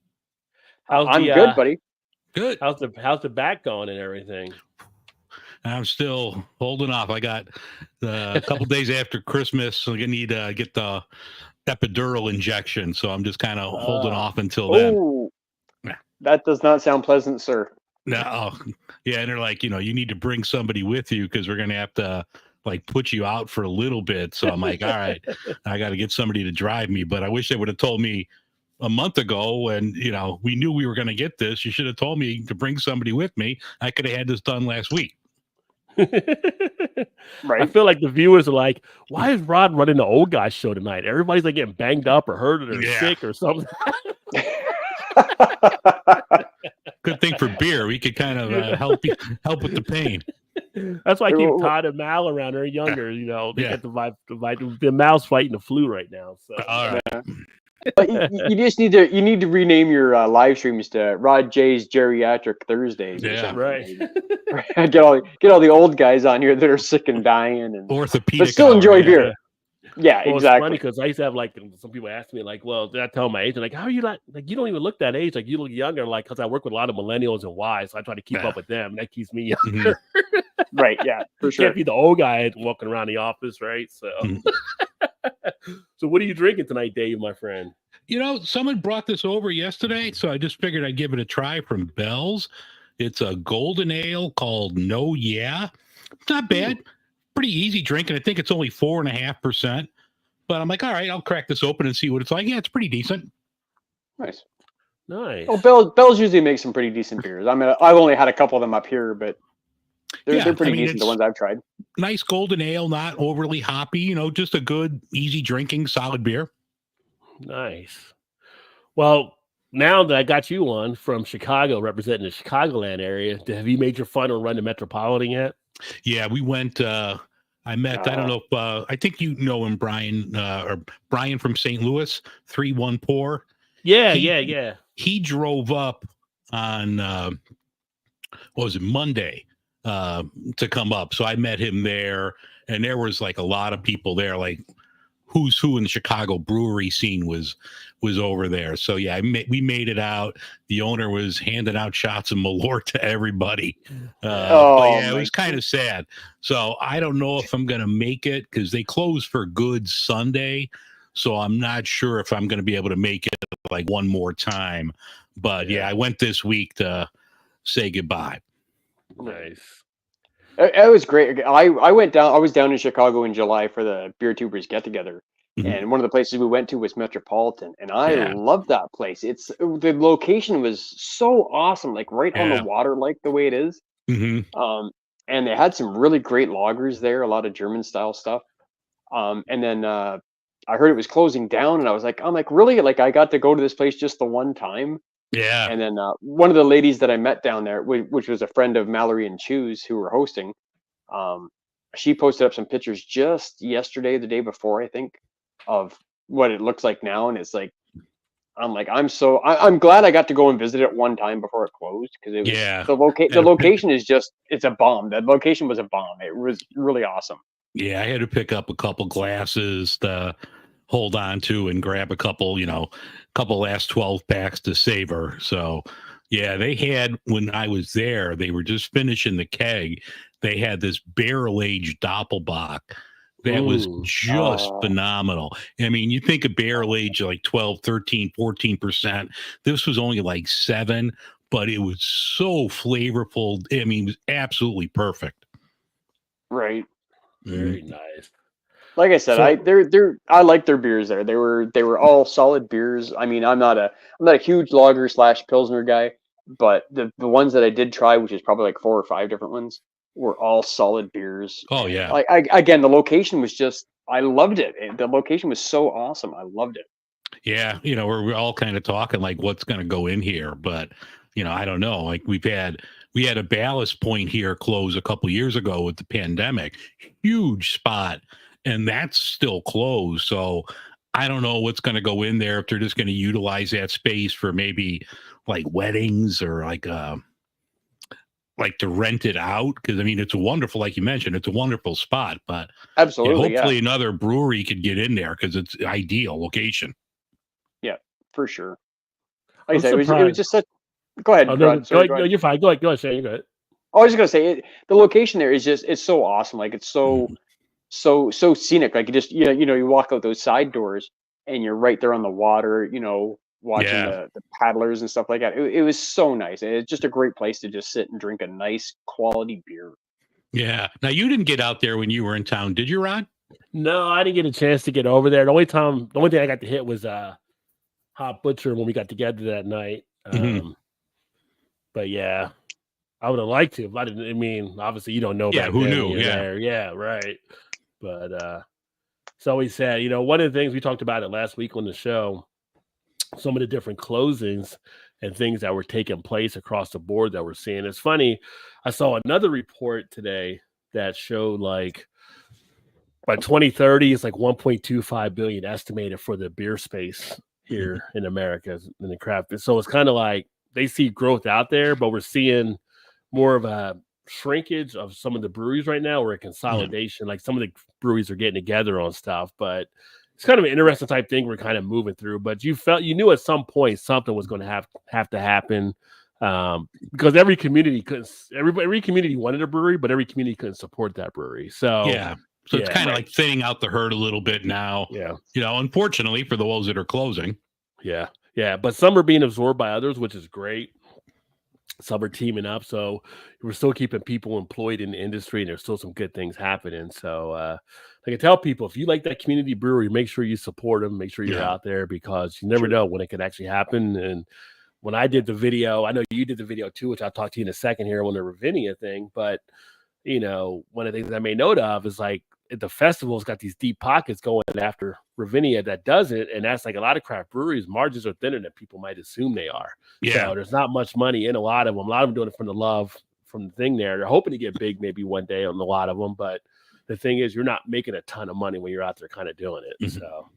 I'm good, buddy. Good. How's the back going and everything? I'm still holding off. I got a couple days after Christmas, so I need to get the epidural injection. So I'm just kind of holding off until then. That does not sound pleasant, sir. No. Yeah, and they're like, you need to bring somebody with you because we're going to have to like put you out for a little bit. So I'm like, all right, I got to get somebody to drive me. But I wish they would have told me a month ago when, we knew we were going to get this. You should have told me to bring somebody with me. I could have had this done last week. Right. I feel like the viewers are like, why is Rod running the old guy show tonight? Everybody's like getting banged up or hurt or sick or something. Good thing for beer. We could kind of help with the pain. That's why I keep Todd and Mal around. They're younger, they get the Mal's fighting the flu right now. So all right. But you just need to rename your live streams to Rod J's Geriatric Thursdays. Yeah, right. get all the old guys on here that are sick and dying and orthopedic, but still enjoy beer. Yeah, well, exactly. It's funny because I used to have like some people ask me like, "Well, did I tell my age?" And like, "How are you not like? You don't even look that age. Like, you look younger." Like, because I work with a lot of millennials and Ys, so I try to keep up with them. And that keeps me younger. Right? Yeah, for sure. Can't be the old guy walking around the office, right? So, so what are you drinking tonight, Dave, my friend? Someone brought this over yesterday, so I just figured I'd give it a try from Bell's. It's a golden ale called No Yeah. It's not bad. Pretty easy drinking. I think it's only 4.5%. But I'm like, all right, I'll crack this open and see what it's like. Yeah, it's pretty decent. Nice. Well, Bell's usually makes some pretty decent beers. I mean, I've only had a couple of them up here, but they're pretty decent, the ones I've tried. Nice golden ale, not overly hoppy, just a good, easy drinking, solid beer. Nice. Well, now that I got you on from Chicago, representing the Chicagoland area, have you made your final run to Metropolitan yet? Yeah, we went. I met. I don't know if I think you know him, Brian, or Brian from St. Louis, 3-1 Pour. Yeah. He drove up on what was it, Monday, to come up. So I met him there, and there was like a lot of people there, like who's who in the Chicago brewery scene was over there. So yeah, we made it out. The owner was handing out shots of Malort to everybody. It was kind of sad. So I don't know if I'm going to make it because they close for good Sunday. So I'm not sure if I'm going to be able to make it like one more time. But yeah, I went this week to say goodbye. Nice. It was great. I went down. I was down in Chicago in July for the Beer Tubers get together. And one of the places we went to was Metropolitan, and I loved that place. The location was so awesome, like right on the water, like the way it is. And they had some really great lagers there, a lot of German style stuff. And then I heard it was closing down, and I'm like, really? Like I got to go to this place just the one time. Yeah. And then one of the ladies that I met down there, which was a friend of Mallory and Choose, who were hosting, she posted up some pictures just yesterday, the day before, I think, of what it looks like now. And it's like, I'm glad I got to go and visit it one time before it closed, because it was the location is just, it's a bomb. That location was a bomb. It was really awesome. Yeah, I had to pick up a couple glasses to hold on to and grab a couple, couple last 12 packs to savor. So, yeah, they had, when I was there, they were just finishing the keg. They had this barrel-aged Doppelbock that was just phenomenal. I mean, you think of barrel-aged like 12, 13, 14%. This was only like 7, but it was so flavorful. I mean, it was absolutely perfect. Right. Very nice. Like I said, I like their beers there. They were all solid beers. I mean, I'm not a huge lager / pilsner guy, but the ones that I did try, which is probably like 4 or 5 different ones, were all solid beers. Oh yeah. Again, the location was just, I loved it. The location was so awesome. I loved it. Yeah, we're all kind of talking like what's going to go in here, but I don't know. Like we had a Ballast Point here close a couple years ago with the pandemic, huge spot, and that's still closed. So I don't know what's going to go in there, if they're just going to utilize that space for maybe like weddings or like to rent it out. Cause I mean, it's wonderful. Like you mentioned, it's a wonderful spot, but absolutely, hopefully another brewery could get in there, cause it's ideal location. Yeah, for sure. Like I said, it was just such. Go ahead. Go ahead. No, you're fine. Go ahead, Shane. Go ahead. I was just gonna say the location there is just, it's so awesome. Like it's so scenic. Like you walk out those side doors and you're right there on the water. Watching the paddlers and stuff like that. It was so nice. It's just a great place to just sit and drink a nice quality beer. Yeah. Now you didn't get out there when you were in town, did you, Rod? No, I didn't get a chance to get over there. The only thing I got to hit was Hot Butcher when we got together that night. But yeah, I would have liked to. But I mean, obviously you don't know. Yeah, who knew? Yeah, there. Yeah, right. But it's always sad. One of the things we talked about it last week on the show, some of the different closings and things that were taking place across the board that we're seeing. It's funny. I saw another report today that showed like by 2030, it's like 1.25 billion estimated for the beer space here in America in the craft. So it's kind of like they see growth out there, but we're seeing more of a shrinkage of some of the breweries right now, or a consolidation. Like some of the breweries are getting together on stuff, but it's kind of an interesting type thing we're kind of moving through. But you knew at some point something was going to have to happen, because every community wanted a brewery, but every community couldn't support that brewery. So so it's kind of like thinning out the herd a little bit now. Yeah, unfortunately for the ones that are closing. Yeah, but some are being absorbed by others, which is great. Some are teaming up, so we're still keeping people employed in the industry, and there's still some good things happening. So I can tell people, if you like that community brewery, make sure you support them, make sure you're out there, because you never know when it could actually happen. And when I did the video, I know you did the video too, which I'll talk to you in a second here on the Ravinia thing. But one of the things I made note of is like the festival's got these deep pockets going after Ravinia that doesn't, and that's like a lot of craft breweries. Margins are thinner than people might assume they are. Yeah, so there's not much money in a lot of them. A lot of them doing it from the love from the thing there. They're hoping to get big maybe one day on a lot of them, but the thing is, you're not making a ton of money when you're out there kind of doing it. So,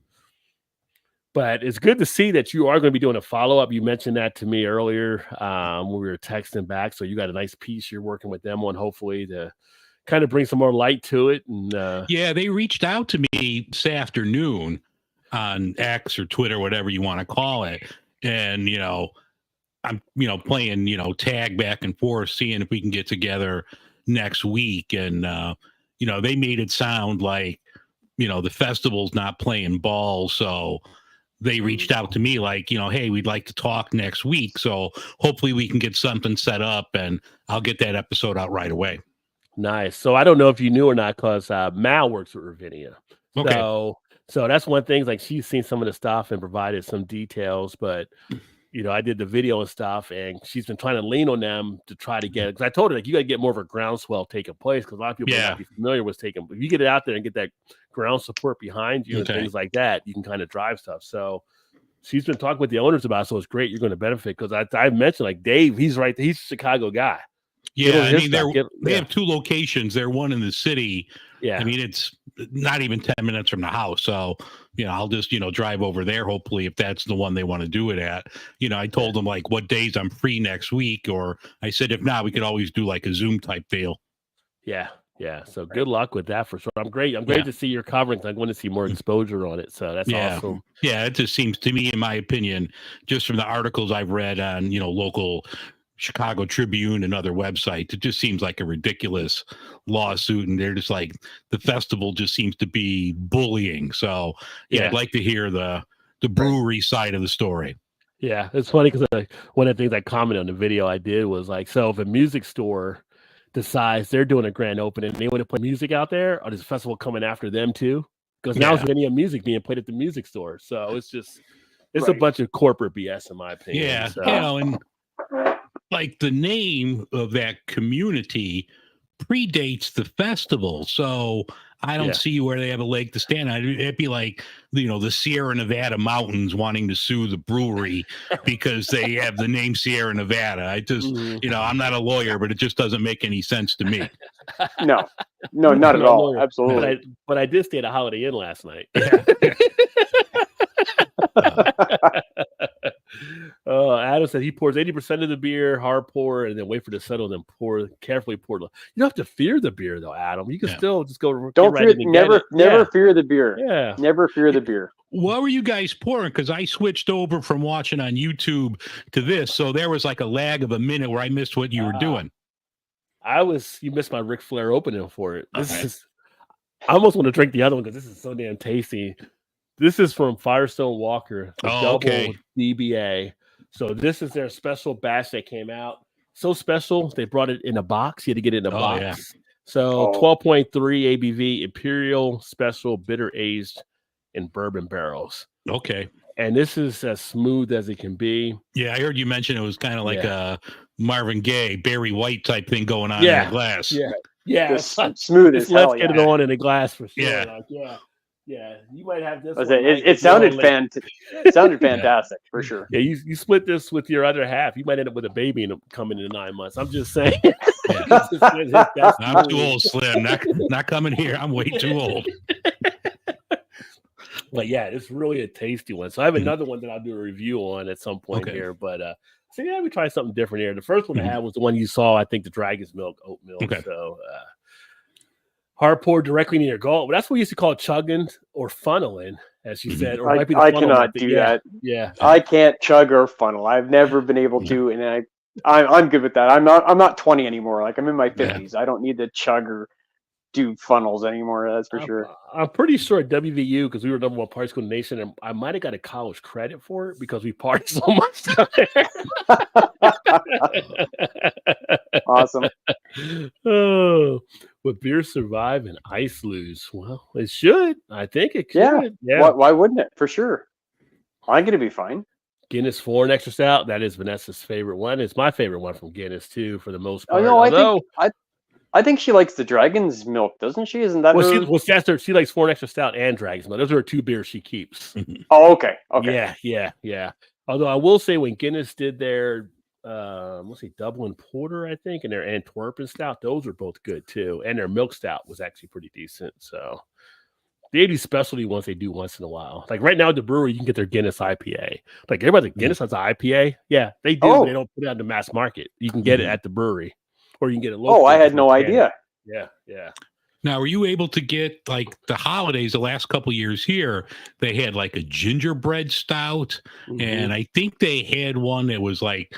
but it's good to see that you are going to be doing a follow-up. You mentioned that to me earlier when we were texting back. So you got a nice piece you're working with them on, hopefully, to kind of bring some more light to it. And they reached out to me this afternoon on X or Twitter, whatever you want to call it. And, I'm, playing, tag back and forth, seeing if we can get together next week. And, they made it sound like, the festival's not playing ball. So they reached out to me like, hey, we'd like to talk next week. So hopefully we can get something set up, and I'll get that episode out right away. Nice. So I don't know if you knew or not, because Mal works with Ravinia. Okay. So that's one thing. Like, she's seen some of the stuff and provided some details, but I did the video and stuff, and she's been trying to lean on them to try to get it. Because I told her, like, you got to get more of a groundswell taking place, because a lot of people might be familiar with taking. If you get it out there and get that ground support behind you and things like that, you can kind of drive stuff. So she's been talking with the owners about it, so it's great. You're going to benefit, because I mentioned, like, Dave, he's right. He's a Chicago guy. Yeah, I mean, they have 2 locations. They're one in the city. Yeah. I mean, it's not even 10 minutes from the house. So, I'll just, drive over there, hopefully, if that's the one they want to do it at. I told them, like, what days I'm free next week, or I said, if not, we could always do like a Zoom type deal. Yeah. Yeah, so good luck with that for sure. I'm great to see you're covering. I want to see more exposure on it. So that's awesome. Yeah, it just seems to me, in my opinion, just from the articles I've read on, local Chicago Tribune and other websites, it just seems like a ridiculous lawsuit, and they're just like, the festival just seems to be bullying. So I'd like to hear the brewery side of the story. Yeah, it's funny because one of the things I commented on the video I did was like, so if a music store decides they're doing a grand opening and they want to play music out there, or this festival coming after them too? Because now there's any music being played at the music store. So it's a bunch of corporate BS in my opinion. Yeah, so. And like the name of that community predates the festival, so I don't see where they have a leg to stand on. It'd be like, the Sierra Nevada mountains wanting to sue the brewery because they have the name Sierra Nevada. I just, I'm not a lawyer, but it just doesn't make any sense to me. No, not at all. Absolutely. But I did stay at a Holiday Inn last night. Adam said he pours 80% of the beer, hard pour, and then wait for it to settle, then carefully pour. You don't have to fear the beer though, Adam. You can still just go. Don't fear. Never fear the beer. Yeah, never fear the beer. What were you guys pouring? Because I switched over from watching on YouTube to this, so there was like a lag of a minute where I missed what you were doing. You missed my Ric Flair opening for it. I almost want to drink the other one because this is so damn tasty. This is from Firestone Walker, the double DBA. So this is their special batch that came out. So special, they brought it in a box. You had to get it in a box. Yeah. So 12.3 ABV, Imperial Special Bitter Aged in bourbon barrels. Okay. And this is as smooth as it can be. Yeah, I heard you mention it was kind of like a Marvin Gaye, Barry White type thing going on in the glass. Yeah. It's smooth as hell. Let's get it on in a glass for sure. Yeah. Yeah, you might have this. It sounded fantastic for sure. Yeah, you split this with your other half. You might end up with a baby coming in 9 months. I'm just saying. I'm too old, Slim. Not coming here. I'm way too old. But yeah, it's really a tasty one. So I have another one that I'll do a review on at some point here. But so we try something different here. The first one I had was the one you saw. I think the Dragon's Milk oat milk. Okay. So. Hard pour directly near your gullet. Well, that's what we used to call chugging or funneling, as you said. Or I cannot do that. Yeah, I can't chug or funnel. I've never been able to, and I'm good with that. I'm not 20 anymore. Like I'm in my 50s. I don't need to chug or do funnels anymore. That's for sure. I'm pretty sure at WVU, because we were number one party school in the nation, and I might have got a college credit for it because we partied so much down there. Awesome. Oh, would beer survive and ice lose? Well, it should. I think it could. Yeah. Why wouldn't it? For sure. I'm going to be fine. Guinness Foreign Extra Stout. That is Vanessa's favorite one. It's my favorite one from Guinness too, for the most part. Oh no, I think she likes the Dragon's Milk, doesn't she? Isn't that she likes Foreign Extra Stout and Dragon's Milk. Those are her two beers she keeps. Oh, okay. Yeah. Although I will say when Guinness did their Dublin Porter, I think, and their Antwerpen Stout, those are both good too. And their Milk Stout was actually pretty decent. So they do specialty ones they do once in a while. Like right now at the brewery, you can get their Guinness IPA. Like everybody, Guinness has an IPA. Yeah, they do. But they don't put it on the mass market. You can get it at the brewery. Or you can get it local. Oh, I had no idea. Yeah. Now, were you able to get like the holidays the last couple of years here? They had like a gingerbread stout, and I think they had one that was like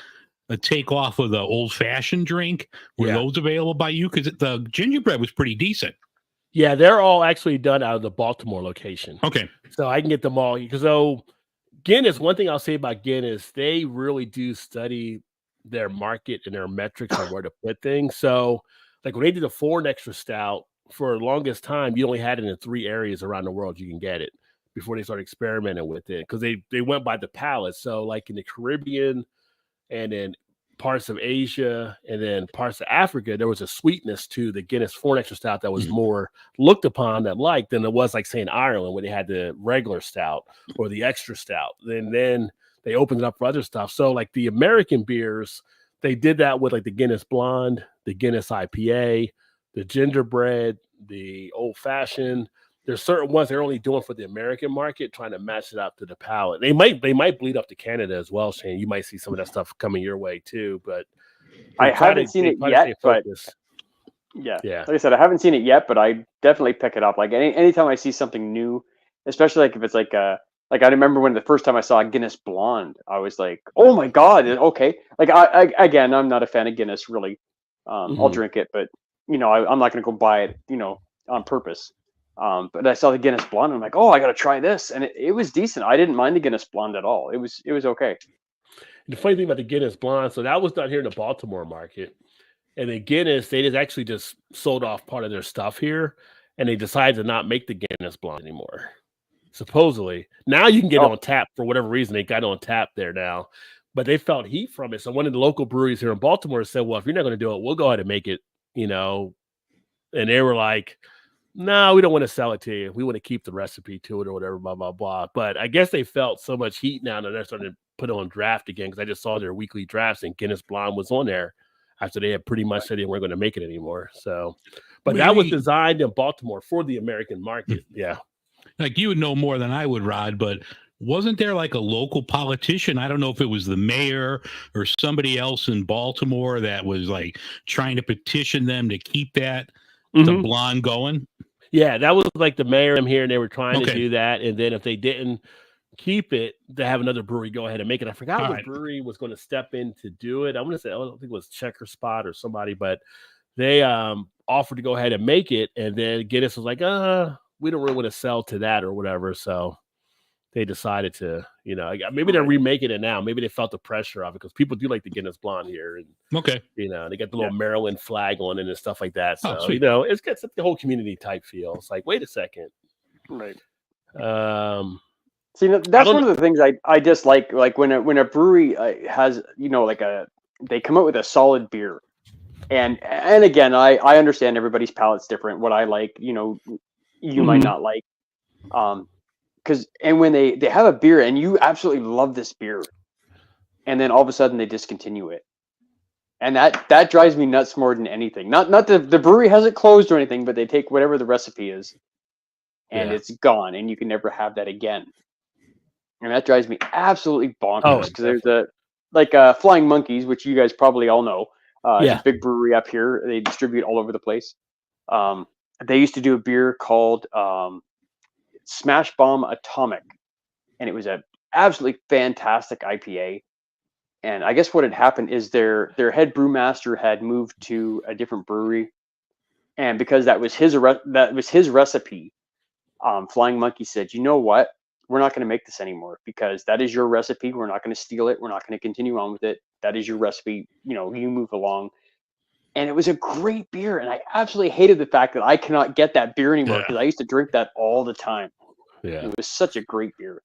a takeoff of the old fashioned drink. Were those available by you? Because the gingerbread was pretty decent. Yeah, they're all actually done out of the Baltimore location. Okay, so I can get them all because Guinness. One thing I'll say about Guinness, they really do study their market and their metrics on where to put things. So like when they did the Foreign Extra Stout, for the longest time, you only had it in 3 areas around the world you can get it before they started experimenting with it because they went by the palate. So like in the Caribbean and in parts of Asia and then parts of Africa, there was a sweetness to the Guinness Foreign Extra Stout that was more looked upon than liked than it was like say in Ireland where they had the regular stout or the extra stout. Then they opened it up for other stuff. So like the American beers, they did that with like the Guinness Blonde, the Guinness IPA, the gingerbread, the old fashioned. There's certain ones they're only doing for the American market, trying to match it up to the palate. They might bleed up to Canada as well, Shane. You might see some of that stuff coming your way too. But I haven't seen it yet. But Yeah. Yeah. Like I said, I haven't seen it yet, but I definitely pick it up. Like anytime I see something new, especially like if it's like I remember when the first time I saw a Guinness Blonde, I was like, oh my God, okay. Like I again, I'm not a fan of Guinness really. I'll drink it, but I'm not going to go buy it, on purpose. But I saw the Guinness Blonde, and I'm like, oh, I got to try this, and it was decent. I didn't mind the Guinness Blonde at all. It was okay. The funny thing about the Guinness Blonde, so that was done here in the Baltimore market. And then Guinness, they actually just sold off part of their stuff here, and they decided to not make the Guinness Blonde anymore. Supposedly. Now you can get it on tap for whatever reason. They got it on tap there now. But they felt heat from it. So one of the local breweries here in Baltimore said, well, if you're not going to do it, we'll go ahead and make it, And they were like, no, we don't want to sell it to you. We want to keep the recipe to it or whatever, blah, blah, blah. But I guess they felt so much heat now that they're starting to put it on draft again, because I just saw their weekly drafts and Guinness Blonde was on there after they had pretty much said they weren't going to make it anymore. So, but that was designed in Baltimore for the American market. Yeah. Like you would know more than I would, Rod, but wasn't there like a local politician? I don't know if it was the mayor or somebody else in Baltimore that was like trying to petition them to keep that the Blonde going. Yeah, that was like the mayor here, and they were trying to do that. And then if they didn't keep it, to have another brewery go ahead and make it. I forgot what brewery was going to step in to do it. I'm going to say, I don't think it was Checker Spot or somebody, but they offered to go ahead and make it. And then Guinness was like, we don't really want to sell to that or whatever. So they decided to, maybe they're remaking it now. Maybe they felt the pressure of it, because people do like the Guinness Blonde here. And, they got the little Maryland flag on it and stuff like that. So, it's got the whole community type feel. It's like, wait a second. Right. See, that's one of the things I dislike. Like when a brewery has, they come out with a solid beer. And again, I understand everybody's palate's different. What I like, you might not like. And when they have a beer and you absolutely love this beer, and then all of a sudden they discontinue it, and that drives me nuts more than anything. Not the brewery hasn't closed or anything, but they take whatever the recipe is, and it's gone, and you can never have that again. And that drives me absolutely bonkers, because there's Flying Monkeys, which you guys probably all know. It's a big brewery up here. They distribute all over the place. They used to do a beer called Smash Bomb Atomic, and it was a absolutely fantastic IPA. And I guess what had happened is their head brewmaster had moved to a different brewery, and because that was his recipe, Flying Monkey said, you know what? We're not going to make this anymore, because that is your recipe. We're not going to steal it. We're not going to continue on with it. That is your recipe. You move along. And it was a great beer. And I absolutely hated the fact that I cannot get that beer anymore, because I used to drink that all the time. Yeah. It was such a great beer.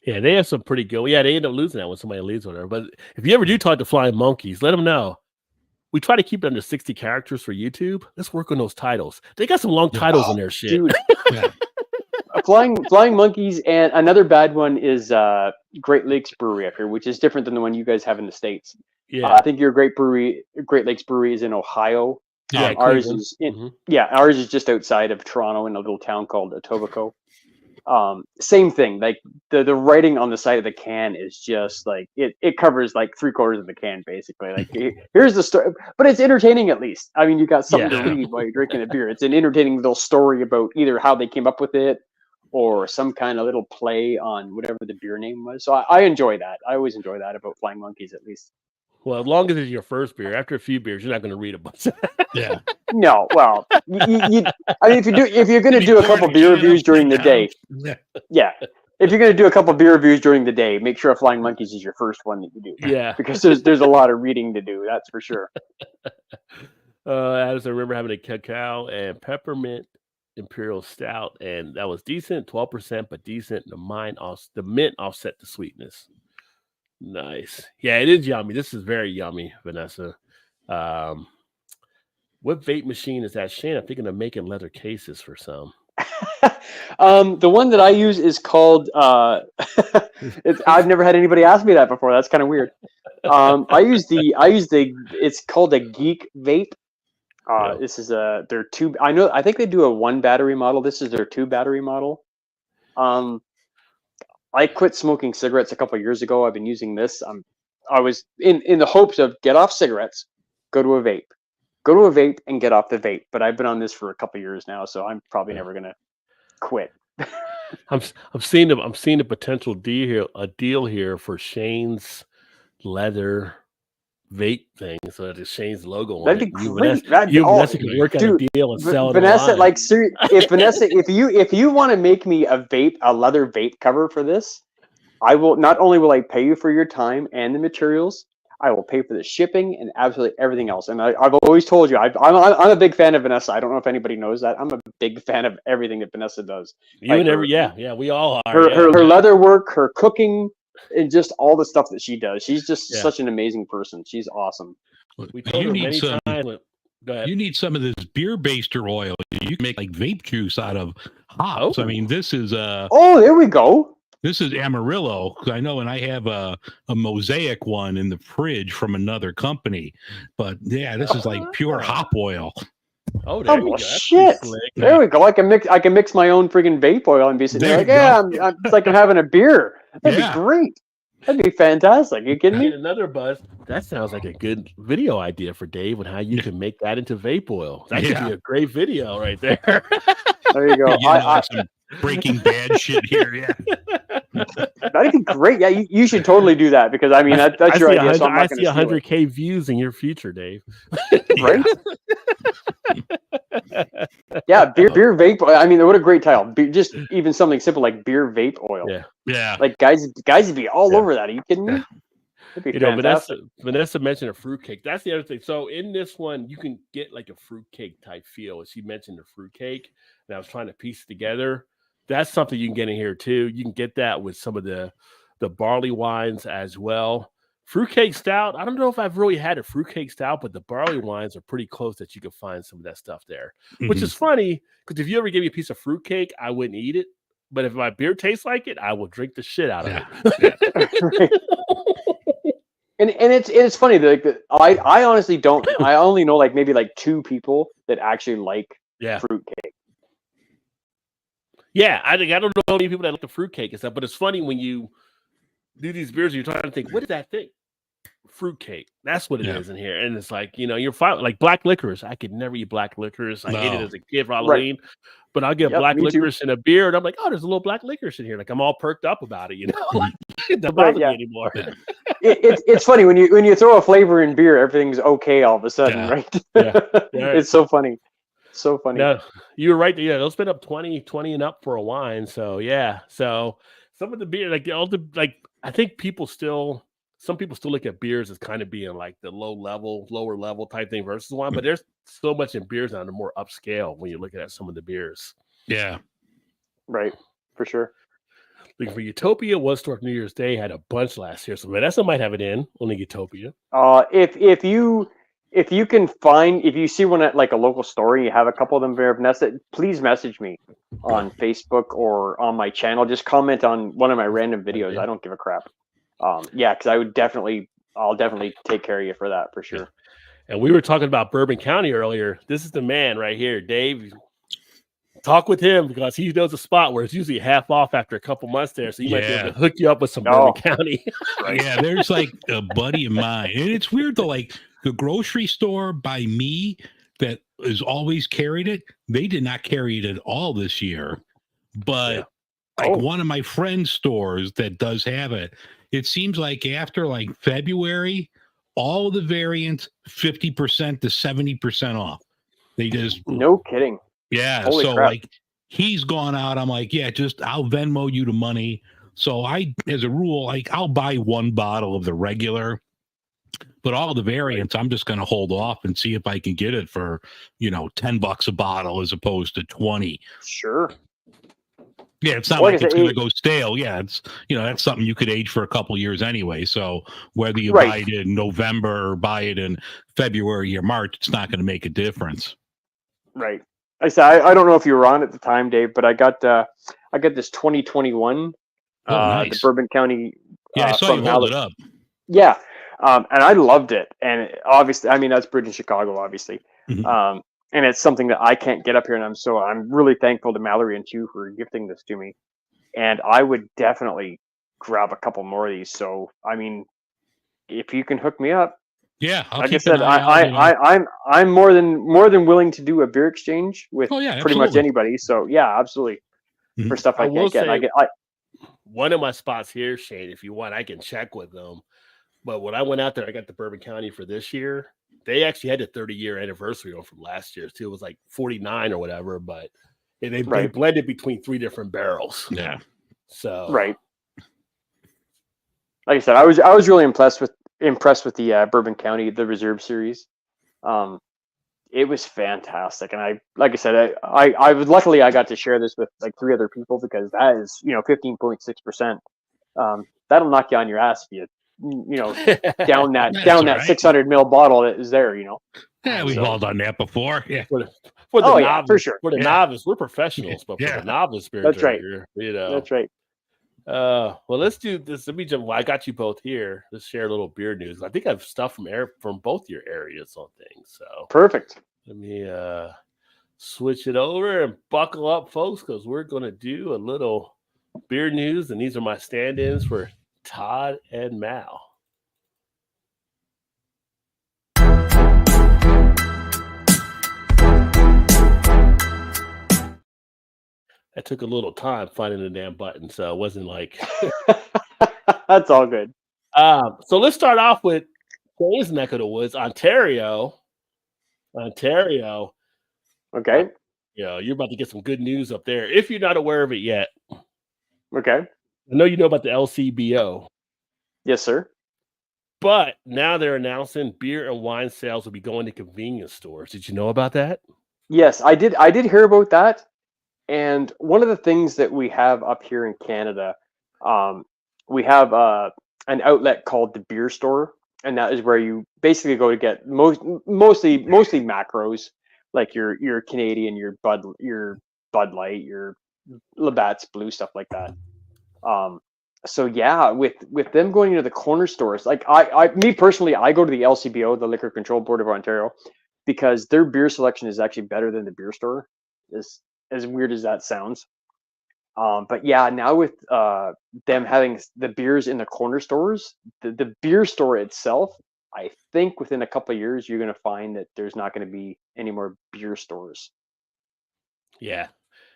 Yeah, they have some pretty good. Yeah, they end up losing that when somebody leaves on there. But if you ever do talk to Flying Monkeys, let them know. We try to keep it under 60 characters for YouTube. Let's work on those titles. They got some long titles in their shit. Dude. Flying Monkeys, and another bad one is Great Lakes Brewery up here, which is different than the one you guys have in the States. Yeah, I think your Great Lakes Brewery is in Ohio. Yeah, ours is ours is just outside of Toronto in a little town called Etobicoke. Same thing. Like the writing on the side of the can is just like it covers like 3/4 of the can basically. Like here's the story, but it's entertaining at least. I mean, you got something to read while you're drinking a beer. It's an entertaining little story about either how they came up with it, or some kind of little play on whatever the beer name was. So I enjoy that. I always enjoy that about Flying Monkeys, at least. Well, as long as it's your first beer, after a few beers, you're not going to read a bunch. No, well, I mean, if you're going to do a couple beer reviews during the day, if you're going to do a couple beer reviews during the day, make sure Flying Monkeys is your first one that you do. Yeah, because there's a lot of reading to do. That's for sure. I just remember having a cacao and peppermint imperial stout, and that was decent, 12%, but decent. The mint offset the sweetness. Nice. Yeah, it is yummy. This is very yummy, Vanessa. What vape machine is that, Shane? I'm thinking of making leather cases for some. The one that I use is called I've never had anybody ask me that before. That's kind of weird. It's called a Geek Vape. This is their 2. I think they do a 1 battery model. This is their 2 battery model. I quit smoking cigarettes a couple of years ago. I've been using this. I was in the hopes of get off cigarettes, go to a vape. go to a vape and get off the vape. But I've been on this for a couple years now, so I'm probably never gonna quit. I'm seeing a potential deal here for Shane's leather vape thing. So that it's Shane's logo on That'd it. be great. Vanessa can work out a deal and sell it Vanessa, online. like, if Vanessa, if you want to make me a leather vape cover for this, I will. Not only will I pay you for your time and the materials, I will pay for the shipping and absolutely everything else. And I've always told you, I'm a big fan of Vanessa. I don't know if anybody knows that. I'm a big fan of everything that Vanessa does. You like and every, we all are. Her leather work, her cooking, and just all the stuff that she does. She's just such an amazing person. She's awesome. We told her many times. Go ahead. You need some of this beer baster oil. You can make like vape juice out of hops. Oh. I mean, this is oh, there we go. This is Amarillo, because I know, and I have a Mosaic one in the fridge from another company. But yeah, this is like pure hop oil. Oh, there we go. Shit! There we go. I can mix my own freaking vape oil and be sitting there like, it's like I'm having a beer. That'd be great. That'd be fantastic. You kidding me? Another buzz. That sounds like a good video idea for Dave on how you can make that into vape oil. That could be a great video right there. There you go. Some Breaking Bad shit here. Yeah, that'd be great. Yeah, you should totally do that, because I mean that's your idea. So I see 100K views in your future, Dave. Right? Yeah, beer vape. I mean, what a great title. Just even something simple like beer vape oil. Yeah. Like guys would be all over that. Are you kidding me? That'd be fantastic. Vanessa mentioned a fruitcake. That's the other thing. So in this one, you can get like a fruitcake type feel. She mentioned the fruitcake, and I was trying to piece it together. That's something you can get in here too. You can get that with some of the barley wines as well. Fruitcake stout. I don't know if I've really had a fruitcake stout, but the barley wines are pretty close that you can find some of that stuff there, which is funny because if you ever give me a piece of fruitcake, I wouldn't eat it. But if my beer tastes like it, I will drink the shit out of it. And it's funny that I honestly don't. I only know like maybe like 2 people that actually like fruitcake. Yeah, I don't know any people that like the fruitcake and stuff, but it's funny when you do these beers, you're trying to think, what is that thing? Fruitcake. That's what it is in here. And it's like, you're fine. Like black licorice. I could never eat black licorice. I ate it as a kid for Halloween, but I'll get black licorice in a beer, and I'm like, oh, there's a little black licorice in here. Like I'm all perked up about it, Like it doesn't bother me anymore. It's funny when you throw a flavor in beer, everything's okay all of a sudden, right? It's so funny. So funny. No, you were right. Yeah, they'll spend up 20 and up for a wine. So so some of the beer, I think some people still look at beers as kind of being like the lower level type thing versus wine, but there's so much in beers now, they're more upscale when you're looking at some of the beers. Yeah. Right. For sure. Looking for Utopia, One Store New Year's Day had a bunch last year, so Vanessa might have it in on the Utopia. If you can find, if you see one at like a local store and you have a couple of them there, Vanessa, please message me on Facebook or on my channel. Just comment on one of my random videos. I don't give a crap. Because I'll definitely take care of you for that for sure. And we were talking about Bourbon County earlier. This is the man right here, Dave. Talk with him because he knows a spot where it's usually half off after a couple months there. So he might be able to hook you up with some Bourbon County. Yeah, there's like a buddy of mine. And it's weird though, like the grocery store by me that has always carried it, they did not carry it at all this year. But one of my friend's stores that does have it, it seems like after like February, all the variants 50% to 70% off. They just no kidding. Yeah. Holy so crap. like he's gone out. I'm like, I'll Venmo you the money. So I, as a rule, like I'll buy 1 bottle of the regular, but all the variants, I'm just going to hold off and see if I can get it for, $10 a bottle as opposed to 20. Sure. Yeah, it's not like it's going to go stale. Yeah, it's that's something you could age for a couple years anyway. So whether you buy it in November or buy it in February or March, it's not going to make a difference. Right. I said I don't know if you were on at the time, Dave, but I got this 2021 nice. The Bourbon County. Yeah, I saw you hold it up. Yeah, and I loved it. And obviously, I mean that's brewed in Chicago, obviously. Mm-hmm. And it's something that I can't get up here, and I'm really thankful to Mallory and you for gifting this to me. And I would definitely grab a couple more of these. So, I mean, if you can hook me up, Yeah, like I said, I'm more than willing to do a beer exchange with pretty much anybody. So yeah, absolutely. For stuff I can't get, one of my spots here, Shane. If you want, I can check with them. But when I went out there, I got the Bourbon County for this year. They actually had a 30-year anniversary on from last year too. It was like 49 or whatever, but they blended between 3 different barrels. Yeah. So right. Like I said, I was really impressed with the Bourbon County, the Reserve Series. It was fantastic, and I luckily I got to share this with like 3 other people because that is 15.6%. That'll knock you on your ass if you down that 600 ml bottle that is there. Yeah, we've all done that before. Yeah, for the novice, for sure. For the novice, we're professionals, but for the novice beer that's drinker, right. That's right. Well, let's do this. Let me jump. Well, I got you both here. Let's share a little beer news. I think I have stuff from both your areas on things. So perfect. Let me switch it over and buckle up, folks, because we're going to do a little beer news, and these are my stand-ins for Todd and Mal. That took a little time finding the damn button, so it wasn't like that's all good. So let's start off with Shane's neck of the woods, Ontario. Okay. You're about to get some good news up there if you're not aware of it yet. Okay. I know you know about the LCBO. Yes, sir. But now they're announcing beer and wine sales will be going to convenience stores. Did you know about that? Yes, I did. I did hear about that. And one of the things that we have up here in Canada, we have an outlet called the Beer Store, and that is where you basically go to get mostly macros, like your Canadian, your Bud Light, your Labatt's Blue, stuff like that. So yeah, with them going into the corner stores, like me personally, I go to the LCBO, the Liquor Control Board of Ontario, because their beer selection is actually better than the Beer Store. As weird as that sounds. But yeah, now with them having the beers in the corner stores, the Beer Store itself, I think within a couple of years, you're going to find that there's not going to be any more beer stores. Yeah.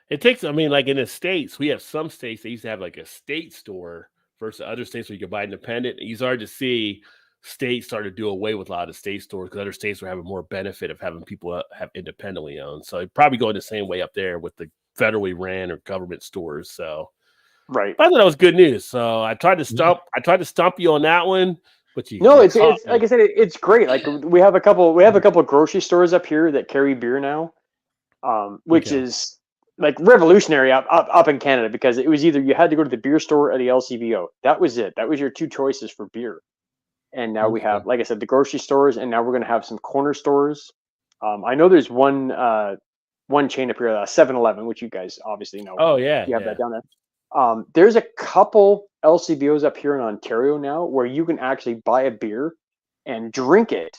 It takes, like in the States, we have some states that used to have like a state store versus other states where you can buy independent. You started to see states start to do away with a lot of state stores because other states were having more benefit of having people have independently owned. So it'd probably going the same way up there with the federally ran or government stores. So right. I thought that was good news. So I tried to stump you on that one, but it's like I said, it's great. Like we have a couple of grocery stores up here that carry beer now, which is like revolutionary up in Canada because it was either you had to go to the Beer Store or the LCBO. That was it. That was your 2 choices for beer. And now we have, like I said, the grocery stores, and now we're going to have some corner stores. I know there's one chain up here, 7-Eleven, which you guys obviously know. Oh yeah, you have that down there. There's a couple LCBOs up here in Ontario now where you can actually buy a beer and drink it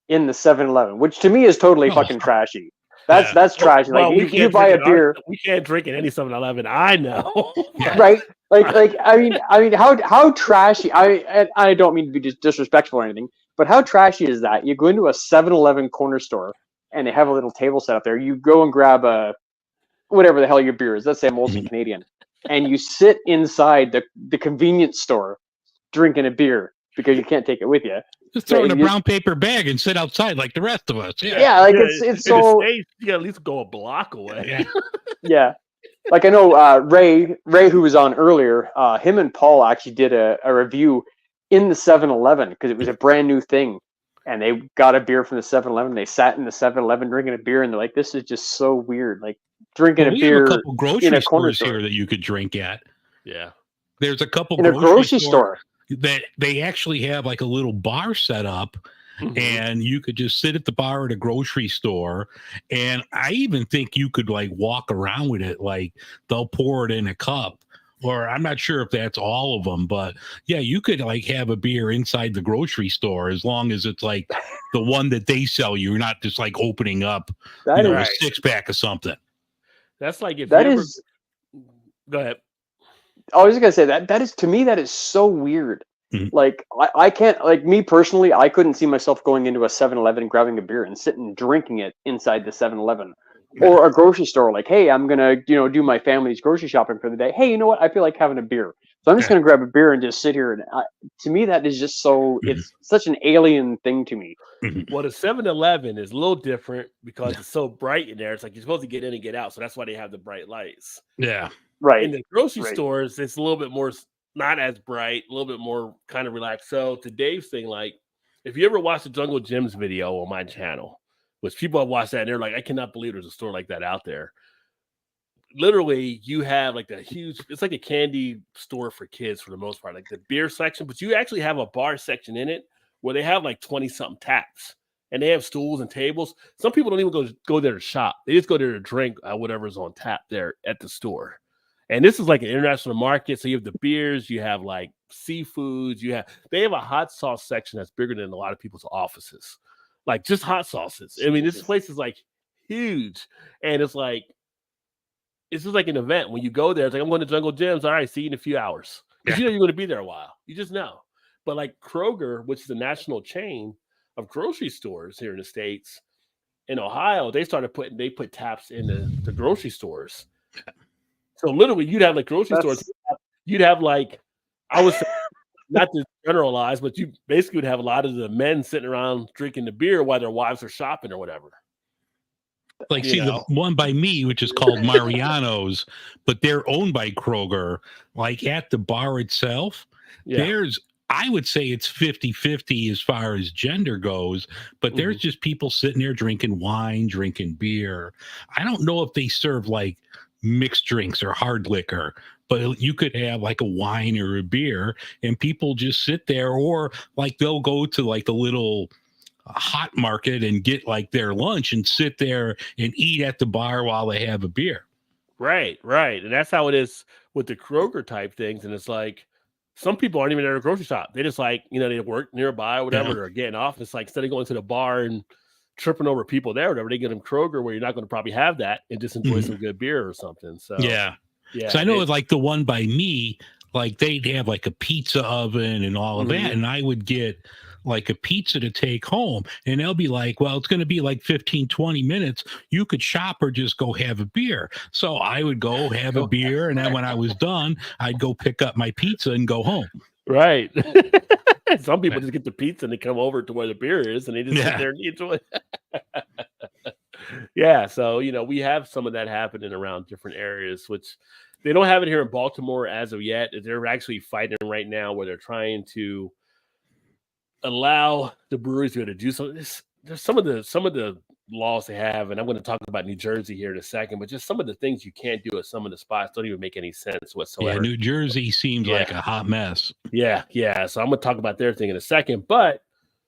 in the 7-Eleven, which to me is totally fucking trashy. That's trashy. Well, like you buy a beer, we can't drink in any 7-Eleven. I know, right? Like I mean, how trashy? I don't mean to be disrespectful or anything, but how trashy is that? You go into a 7-Eleven corner store and they have a little table set up there. You go and grab a whatever the hell your beer is. Let's say a Molson Canadian, and you sit inside the convenience store drinking a beer because you can't take it with you. Just throw in a brown paper bag and sit outside like the rest of us. Yeah, like it's so. You gotta at least go a block away. Yeah. Like I know Ray, who was on earlier, him and Paul actually did a review in the 7-Eleven because it was a brand new thing. And they got a beer from the 7-Eleven. They sat in the 7-Eleven drinking a beer, and they're like, "This is just so weird." Like drinking a beer have a couple grocery in a corner stores store here that you could drink at. Yeah, there's a couple in a grocery store that they actually have like a little bar set up. And you could just sit at the bar at a grocery store. And I even think you could like walk around with it. Like they'll pour it in a cup, or I'm not sure if that's all of them, but yeah, you could like have a beer inside the grocery store as long as it's like the one that they sell you. You're not just like opening up a 6-pack of something. That's like if that you is. Go ahead. I was just gonna say that is to me that is so weird Like I can't, like me personally, I couldn't see myself going into a 7-Eleven and grabbing a beer and sitting and drinking it inside the 7-Eleven or a grocery store. Like, hey, I'm gonna do my family's grocery shopping for the day. Hey, you know what? I feel like having a beer, so I'm just gonna grab a beer and just sit here. And to me, that is just so it's such an alien thing to me. Well, the 7-Eleven is a little different because it's so bright in there. It's like you're supposed to get in and get out, so that's why they have the bright lights. Yeah, right. In the grocery stores, it's a little bit more. Not as bright, a little bit more kind of relaxed. So to Dave's thing, like if you ever watch the Jungle Gyms video on my channel, which people have watched that and they're like, I cannot believe there's a store like that out there. Literally, you have like the huge, it's like a candy store for kids for the most part, like the beer section, but you actually have a bar section in it where they have like 20 something taps and they have stools and tables. Some people don't even go there to shop. They just go there to drink whatever's on tap there at the store. And this is like an international market. So you have the beers, you have like seafoods, they have a hot sauce section that's bigger than a lot of people's offices. Like just hot sauces. I mean, this place is like huge. And it's just like an event. When you go there, it's like, I'm going to Jungle Gyms. All right, see you in a few hours. Because you're going to be there a while. You just know. But like Kroger, which is a national chain of grocery stores here in the States, in Ohio, they put taps in the grocery stores. So literally, you'd have like grocery stores. You'd have like, I would say, not to generalize, but you basically would have a lot of the men sitting around drinking the beer while their wives are shopping or whatever. Like, the one by me, which is called Mariano's, but they're owned by Kroger. Like at the bar itself, I would say it's 50-50 as far as gender goes, but there's just people sitting there drinking wine, drinking beer. I don't know if they serve like mixed drinks or hard liquor, but you could have like a wine or a beer and people just sit there, or like they'll go to like the little hot market and get like their lunch and sit there and eat at the bar while they have a beer. Right. And that's how it is with the Kroger type things. And it's like, some people aren't even at a grocery shop. They just like, they work nearby or whatever, they're getting off. It's like, instead of going to the bar and tripping over people there, or whatever, they get them Kroger where you're not going to probably have that and just enjoy some good beer or something. So yeah. So I know like the one by me, like they'd have like a pizza oven and all of that, and I would get like a pizza to take home, and they'll be like, well, it's going to be like 15-20 minutes, you could shop or just go have a beer. So I would go have a beer, and then when I was done, I'd go pick up my pizza and go home. Right. Some people just get the pizza and they come over to where the beer is and they just sit there and enjoy it. Yeah. So, we have some of that happening around different areas, which they don't have it here in Baltimore as of yet. They're actually fighting right now where they're trying to allow the breweries to do something. There's some of the laws they have, and I'm going to talk about New Jersey here in a second, but just some of the things you can't do at some of the spots don't even make any sense whatsoever. Yeah, New Jersey seems like a hot mess. Yeah. So I'm going to talk about their thing in a second, but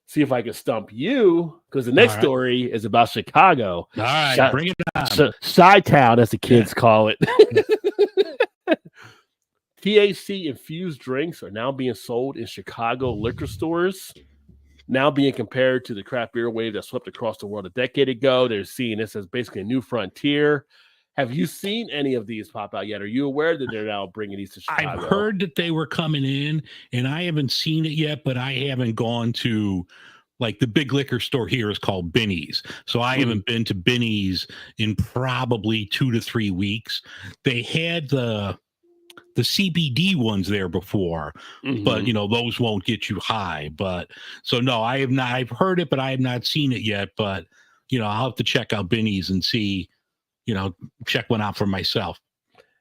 see if I can stump you, because the next story is about Chicago. All right, bring it on. Chi-Town, as the kids call it. THC-infused drinks are now being sold in Chicago liquor stores, now being compared to the craft beer wave that swept across the world a decade ago. They're seeing this as basically a new frontier. Have you seen any of these pop out yet? Are you aware that they're now bringing these to Chicago? I've heard that they were coming in, and I haven't seen it yet, but I haven't gone to, like, the big liquor store here is called Binny's. So I haven't been to Binny's in probably 2 to 3 weeks. They had the CBD ones there before, but those won't get you high. But so no, I have not. I've heard it, but I have not seen it yet. But I'll have to check out Binny's and see, check one out for myself.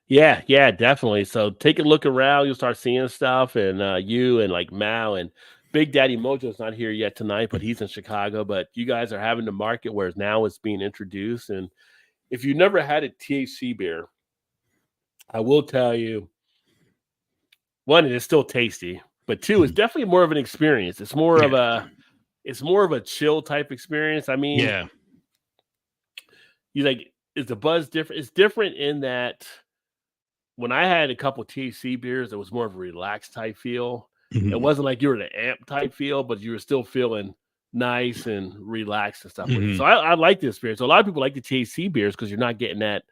Yeah, definitely. So take a look around. You'll start seeing stuff, and you and like Mao and Big Daddy Mojo's not here yet tonight, but he's in Chicago. But you guys are having the market where now it's being introduced. And if you've never had a THC beer, I will tell you, one, it is still tasty, but two, it's definitely more of an experience. It's more of a chill type experience. I mean, is the buzz different? It's different in that when I had a couple of THC beers, it was more of a relaxed type feel. It wasn't like you were in an amp type feel, but you were still feeling nice and relaxed and stuff. So I like the experience. So a lot of people like the THC beers because you're not getting that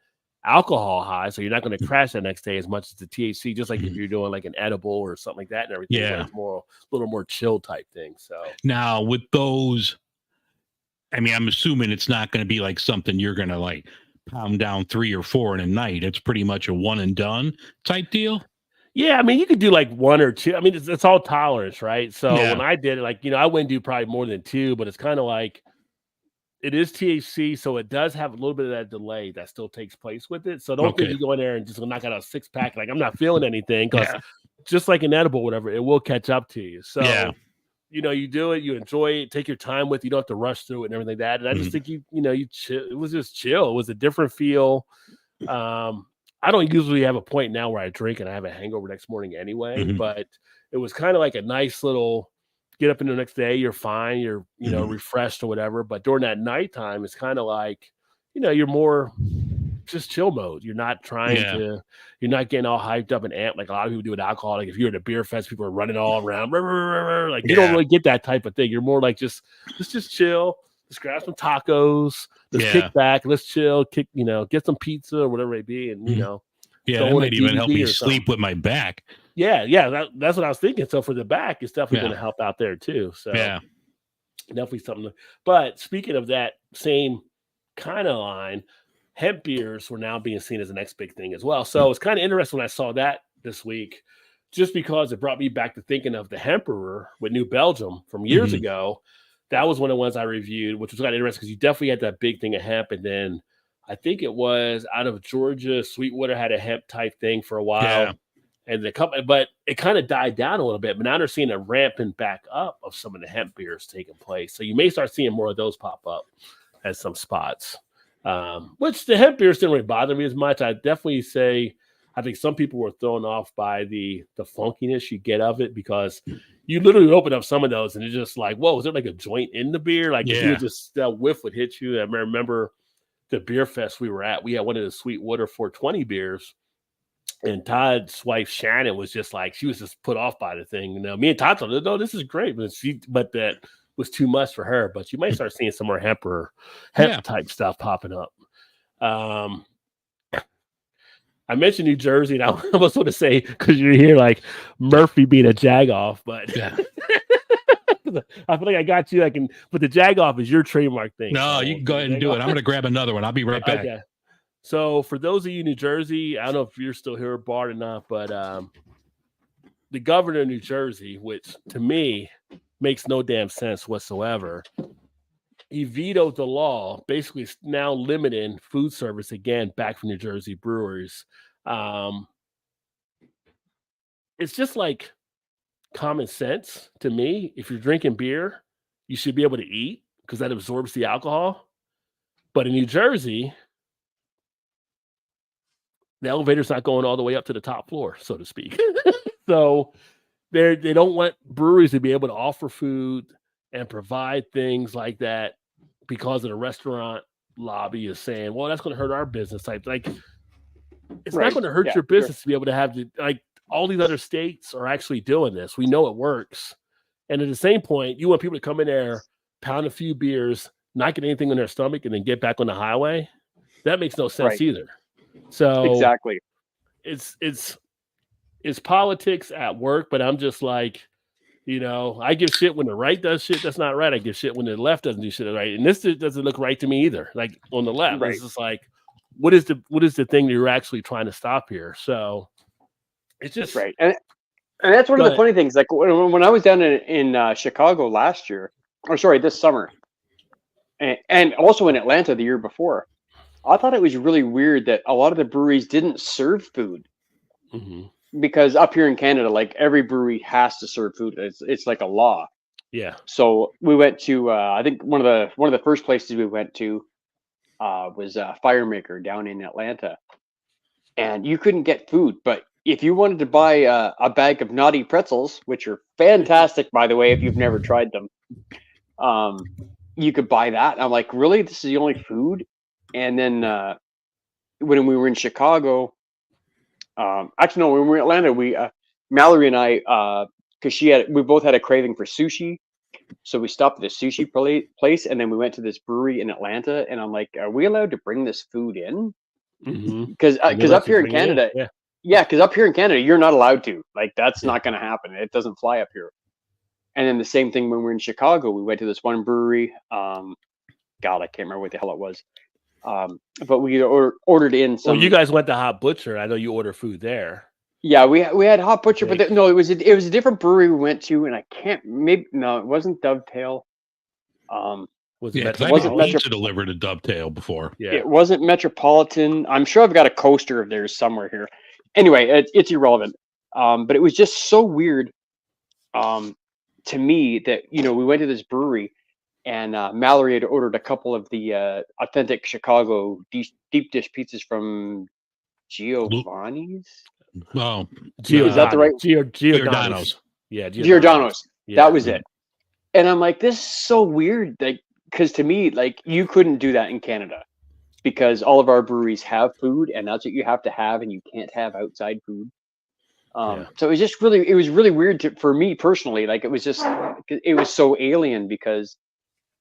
alcohol high, so you're not going to crash the next day as much as the THC. Just like if you're doing like an edible or something like that and everything, where it's more a little more chill type thing. So now with those, I mean, I'm assuming it's not going to be like something you're going to like pound down 3 or 4 in a night. It's pretty much a one and done type deal. Yeah, I mean, you could do like 1 or 2. I mean, it's all tolerance, right? So when I did it, like, I wouldn't do probably more than 2, but it's kind of like it is THC, so it does have a little bit of that delay that still takes place with it. So don't think you go in there and just knock out a 6-pack. Like, I'm not feeling anything, because just like an edible, whatever, it will catch up to you. So, you do it, you enjoy it, take your time with it. You don't have to rush through it and everything like that. And I just think you chill. It was just chill. It was a different feel. I don't usually have a point now where I drink and I have a hangover next morning anyway, but it was kind of like a nice little get up in the next day, you're fine, you're, refreshed or whatever. But during that nighttime, it's kind of like, you're more just chill mode. You're not trying to, you're not getting all hyped up and amped like a lot of people do with alcohol. Like if you're at a beer fest, people are running all around, like you don't really get that type of thing. You're more like just chill. Let's grab some tacos. Let's kick back. Let's chill. Get some pizza or whatever it be, and that might even help me sleep with my back. Yeah. That's what I was thinking. So for the back, it's definitely going to help out there too. So definitely something. But speaking of that same kind of line, hemp beers were now being seen as the next big thing as well. So it's kind of interesting when I saw that this week, just because it brought me back to thinking of the Hemperor with New Belgium from years ago. That was one of the ones I reviewed, which was kind of interesting because you definitely had that big thing of hemp. And then I think it was out of Georgia, Sweetwater had a hemp type thing for a while. And the company, but it kind of died down a little bit. But now they're seeing a ramping back up of some of the hemp beers taking place. So you may start seeing more of those pop up at some spots. Which the hemp beers didn't really bother me as much. I definitely say I think some people were thrown off by the funkiness you get of it, because you literally open up some of those and it's just like, whoa, is there like a joint in the beer? Like if you would just that whiff would hit you. I remember the beer fest we were at. We had one of the Sweetwater 420 beers, and Todd's wife Shannon was just like, she was just put off by the thing. Me and Todd thought, no, this is great, but that was too much for her. But you might start seeing some more hemp type stuff popping up. I mentioned New Jersey, and I almost want to say, because you're here like Murphy being a jagoff, but I feel like I got you. But the jagoff is your trademark thing. No, you can go ahead and do it. I'm going to grab another one. I'll be right back. Okay. So for those of you in New Jersey, I don't know if you're still here, Bart, or not, but the governor of New Jersey, which to me makes no damn sense whatsoever, he vetoed the law, basically now limiting food service again back from New Jersey breweries. It's just like common sense to me. If you're drinking beer, you should be able to eat because that absorbs the alcohol. But in New Jersey, the elevator's not going all the way up to the top floor, so to speak. So they don't want breweries to be able to offer food and provide things like that because of the restaurant lobby is saying, well, that's going to hurt our business. Like it's not going to hurt your business to be able to have all these other states are actually doing this. We know it works. And at the same point, you want people to come in there, pound a few beers, not get anything in their stomach, and then get back on the highway. That makes no sense either. So exactly, it's politics at work, but I'm just like, I give shit when the right does shit that's not right. I give shit when the left doesn't do shit right. And this doesn't look right to me either. Like on the left, it's just like, what is the thing that you're actually trying to stop here? So it's just right. And that's one of the funny things. Like when I was down in Chicago last year, this summer, and also in Atlanta the year before, I thought it was really weird that a lot of the breweries didn't serve food. Because up here in Canada, like every brewery has to serve food. It's like a law. Yeah. So we went to I think one of the first places we went to was Firemaker down in Atlanta, and you couldn't get food, but if you wanted to buy a bag of naughty pretzels, which are fantastic by the way, if you've never tried them, you could buy that. And I'm like, really? This is the only food? And then when we were in Chicago. Actually, no, when we were in Atlanta, Mallory and I, because we both had a craving for sushi. So we stopped at the sushi place and then we went to this brewery in Atlanta. And I'm like, are we allowed to bring this food in? Because up here in Canada, because up here in Canada, you're not allowed to. Like, that's not going to happen. It doesn't fly up here. And then the same thing when we were in Chicago, we went to this one brewery. God, I can't remember what the hell it was. But we ordered in some. Well, you guys went to Hot Butcher. I know you order food there. Yeah, we had Hot Butcher, but it was a different brewery we went to, and I can't. It wasn't Dovetail. It wasn't pizza delivered to Dovetail before. Yeah, it wasn't Metropolitan. I'm sure I've got a coaster of theirs somewhere here. Anyway, it's irrelevant. But it was just so weird, to me that we went to this brewery, and Mallory had ordered a couple of the authentic Chicago deep dish pizzas from Giovanni's. Oh, is that the right? Giordano's. Yeah, Giordano's. Yeah. That was it. And I'm like, this is so weird, like, because to me, like, you couldn't do that in Canada because all of our breweries have food, and that's what you have to have, and you can't have outside food. So it was just really weird for me personally. Like, it was so alien because,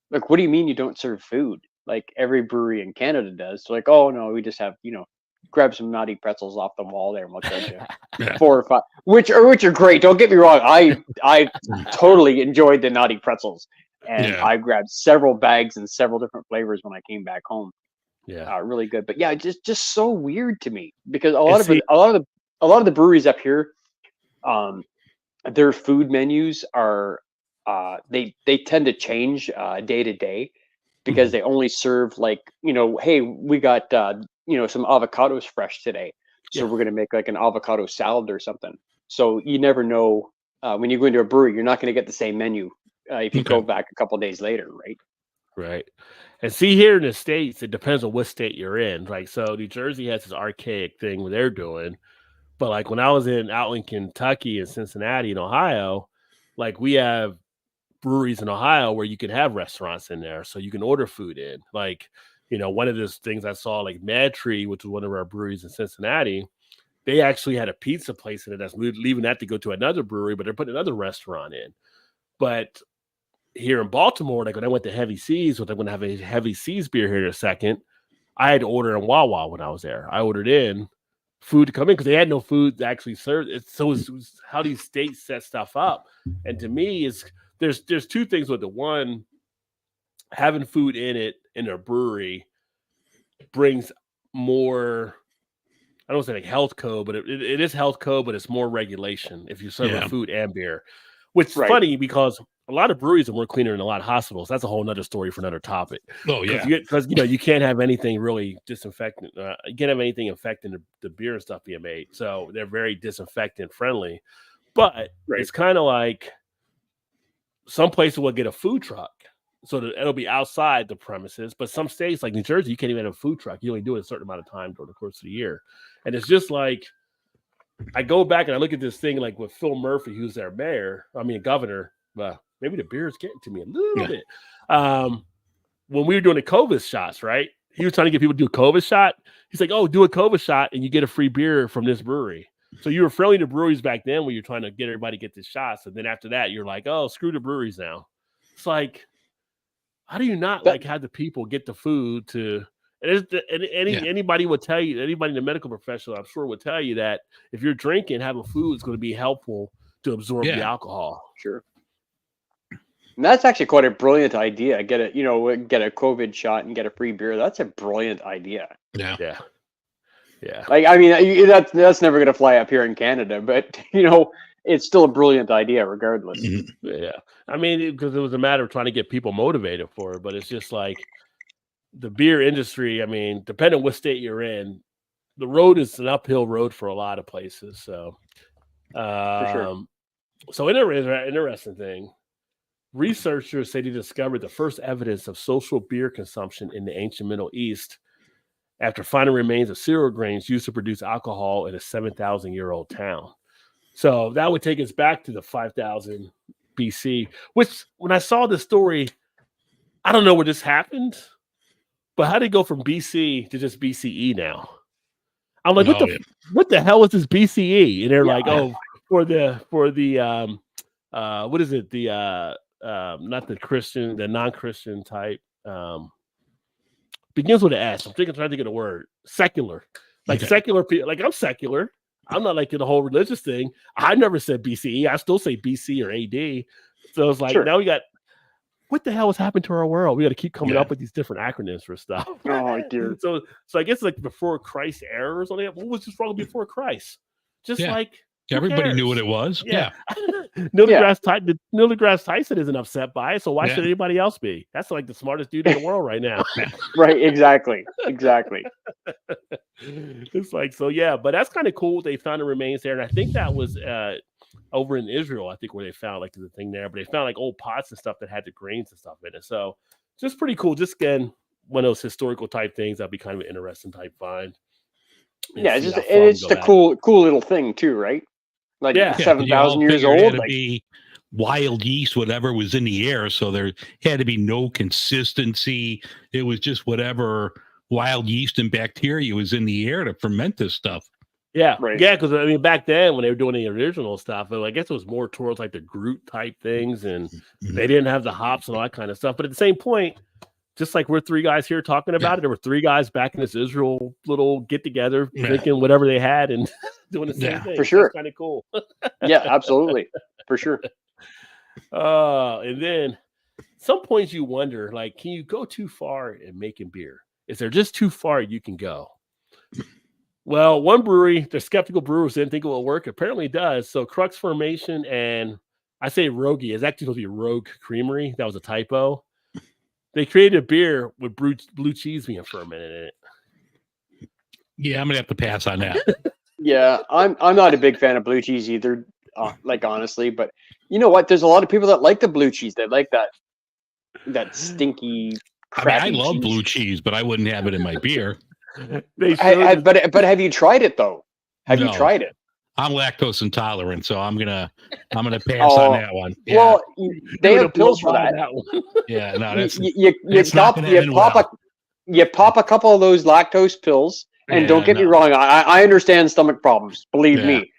like, what do you mean you don't serve food? Like, every brewery in Canada does. So, like, oh no, we just have, grab some naughty pretzels off the wall there and we'll charge you 4 or 5, which are great. Don't get me wrong. I totally enjoyed the naughty pretzels, and I grabbed several bags and several different flavors when I came back home. Yeah, really good. But yeah, just so weird to me because a lot of the breweries up here, their food menus are they tend to change day to day because they only serve, like, hey, we got some avocados fresh today, so we're gonna make like an avocado salad or something. So you never know when you go into a brewery, you're not going to get the same menu if you go back a couple of days later, right? Right. And see, here in the States, it depends on what state you're in. Like, so New Jersey has this archaic thing what they're doing. But like when I was out in Kentucky and Cincinnati and Ohio, like we have breweries in Ohio where you can have restaurants in there. So you can order food in. Like, one of those things I saw, like Mad Tree, which was one of our breweries in Cincinnati, they actually had a pizza place in it that's leaving that to go to another brewery, but they're putting another restaurant in. But here in Baltimore, like when I went to Heavy Seas, which I'm going to have a Heavy Seas beer here in a second, I had to order in Wawa when I was there. I ordered in food to come in because they had no food to actually serve. So it's how these states set stuff up. And to me, there's two things with it. One, having food in it in a brewery brings more, I don't say like health code, but it is health code, but it's more regulation if you serve food and beer. Which is funny because a lot of breweries are more cleaner than a lot of hospitals. That's a whole nother story for another topic. Oh, yeah. Because you can't have anything really disinfectant. You can't have anything infecting the beer and stuff being made. So they're very disinfectant friendly. But it's kind of like some places will get a food truck. So that it'll be outside the premises. But some states like New Jersey, you can't even have a food truck. You only do it a certain amount of time during the course of the year. And it's just like, I go back and I look at this thing like with Phil Murphy, who's their governor. Maybe the beer is getting to me a little bit. When we were doing the COVID shots, right? He was trying to get people to do a COVID shot. He's like, oh, do a COVID shot and you get a free beer from this brewery. So you were friendly to breweries back then when you're trying to get everybody to get the shots. And then after that, you're like, oh, screw the breweries now. It's like, how do you not have the people get the food to... Anybody would tell you, anybody in the medical profession, I'm sure would tell you that if you're drinking, having food is going to be helpful to absorb the alcohol. Sure. And that's actually quite a brilliant idea. Get a COVID shot and get a free beer. That's a brilliant idea. Yeah. Like, I mean, that's never going to fly up here in Canada, but it's still a brilliant idea regardless. Mm-hmm. Yeah. I mean, because it was a matter of trying to get people motivated for it, but it's just like, the beer industry, I mean, depending on what state you're in, the road is an uphill road for a lot of places. So, for sure. So interesting thing. Researchers say they discovered the first evidence of social beer consumption in the ancient Middle East after finding remains of cereal grains used to produce alcohol in a 7,000-year-old town. So that would take us back to the 5,000 BC, which when I saw this story, I don't know where this happened. But how did it go from BC to just BCE now? I'm like, what the hell is this BCE? And they're for the what is it? The not the Christian, the non-Christian type begins with an S. I'm trying to think of the word. Secular. Like secular people. Like I'm secular. I'm not like the whole religious thing. I never said BCE. I still say BC or AD. So it's like now we got what the hell has happened to our world? We got to keep coming up with these different acronyms for stuff. Oh dear. So I guess like before Christ era or something. What was just wrong before Christ? Just like everybody knew what it was. Yeah. Neil deGrasse Tyson isn't upset by it, so why should anybody else be? That's like the smartest dude in the world right now. Right, exactly. It's like, so but that's kind of cool. They found the remains there, and I think that was over in Israel, I think, where they found like the thing there, but they found like old pots and stuff that had the grains and stuff in it. So just pretty cool. Just again, one of those historical type things that'd be kind of an interesting type find. Yeah, it's just a cool little thing too, right? Like 7,000 years old. Had to be wild yeast, whatever was in the air. So there had to be no consistency. It was just whatever wild yeast and bacteria was in the air to ferment this stuff. Yeah, right. Yeah, because I mean, back then when they were doing the original stuff, I guess it was more towards like the Groot type things, and they didn't have the hops and all that kind of stuff. But at the same point, just like we're three guys here talking about it, there were three guys back in this Israel little get together, drinking whatever they had and doing the same thing. For sure. Kind of cool. Yeah, absolutely. For sure. And then some points you wonder, like, can you go too far in making beer? Is there just too far you can go? Well, one brewery, the skeptical brewers didn't think it will work. Apparently it does. So Crux Formation and I say Rogie is actually supposed to be Rogue Creamery. That was a typo. They created a beer with blue cheese being fermented in it. Yeah, I'm gonna have to pass on that. Yeah, I'm not a big fan of blue cheese either. Like honestly, but you know what? There's a lot of people that like the blue cheese. They like that stinky. I love blue cheese, but I wouldn't have it in my beer. But have you tried it though? Have you tried it? I'm lactose intolerant, so I'm gonna pass on that one. Yeah. Well, they have pills for that. Yeah, no, that's you pop a couple of those lactose pills, and don't get me wrong, I understand stomach problems. Believe me,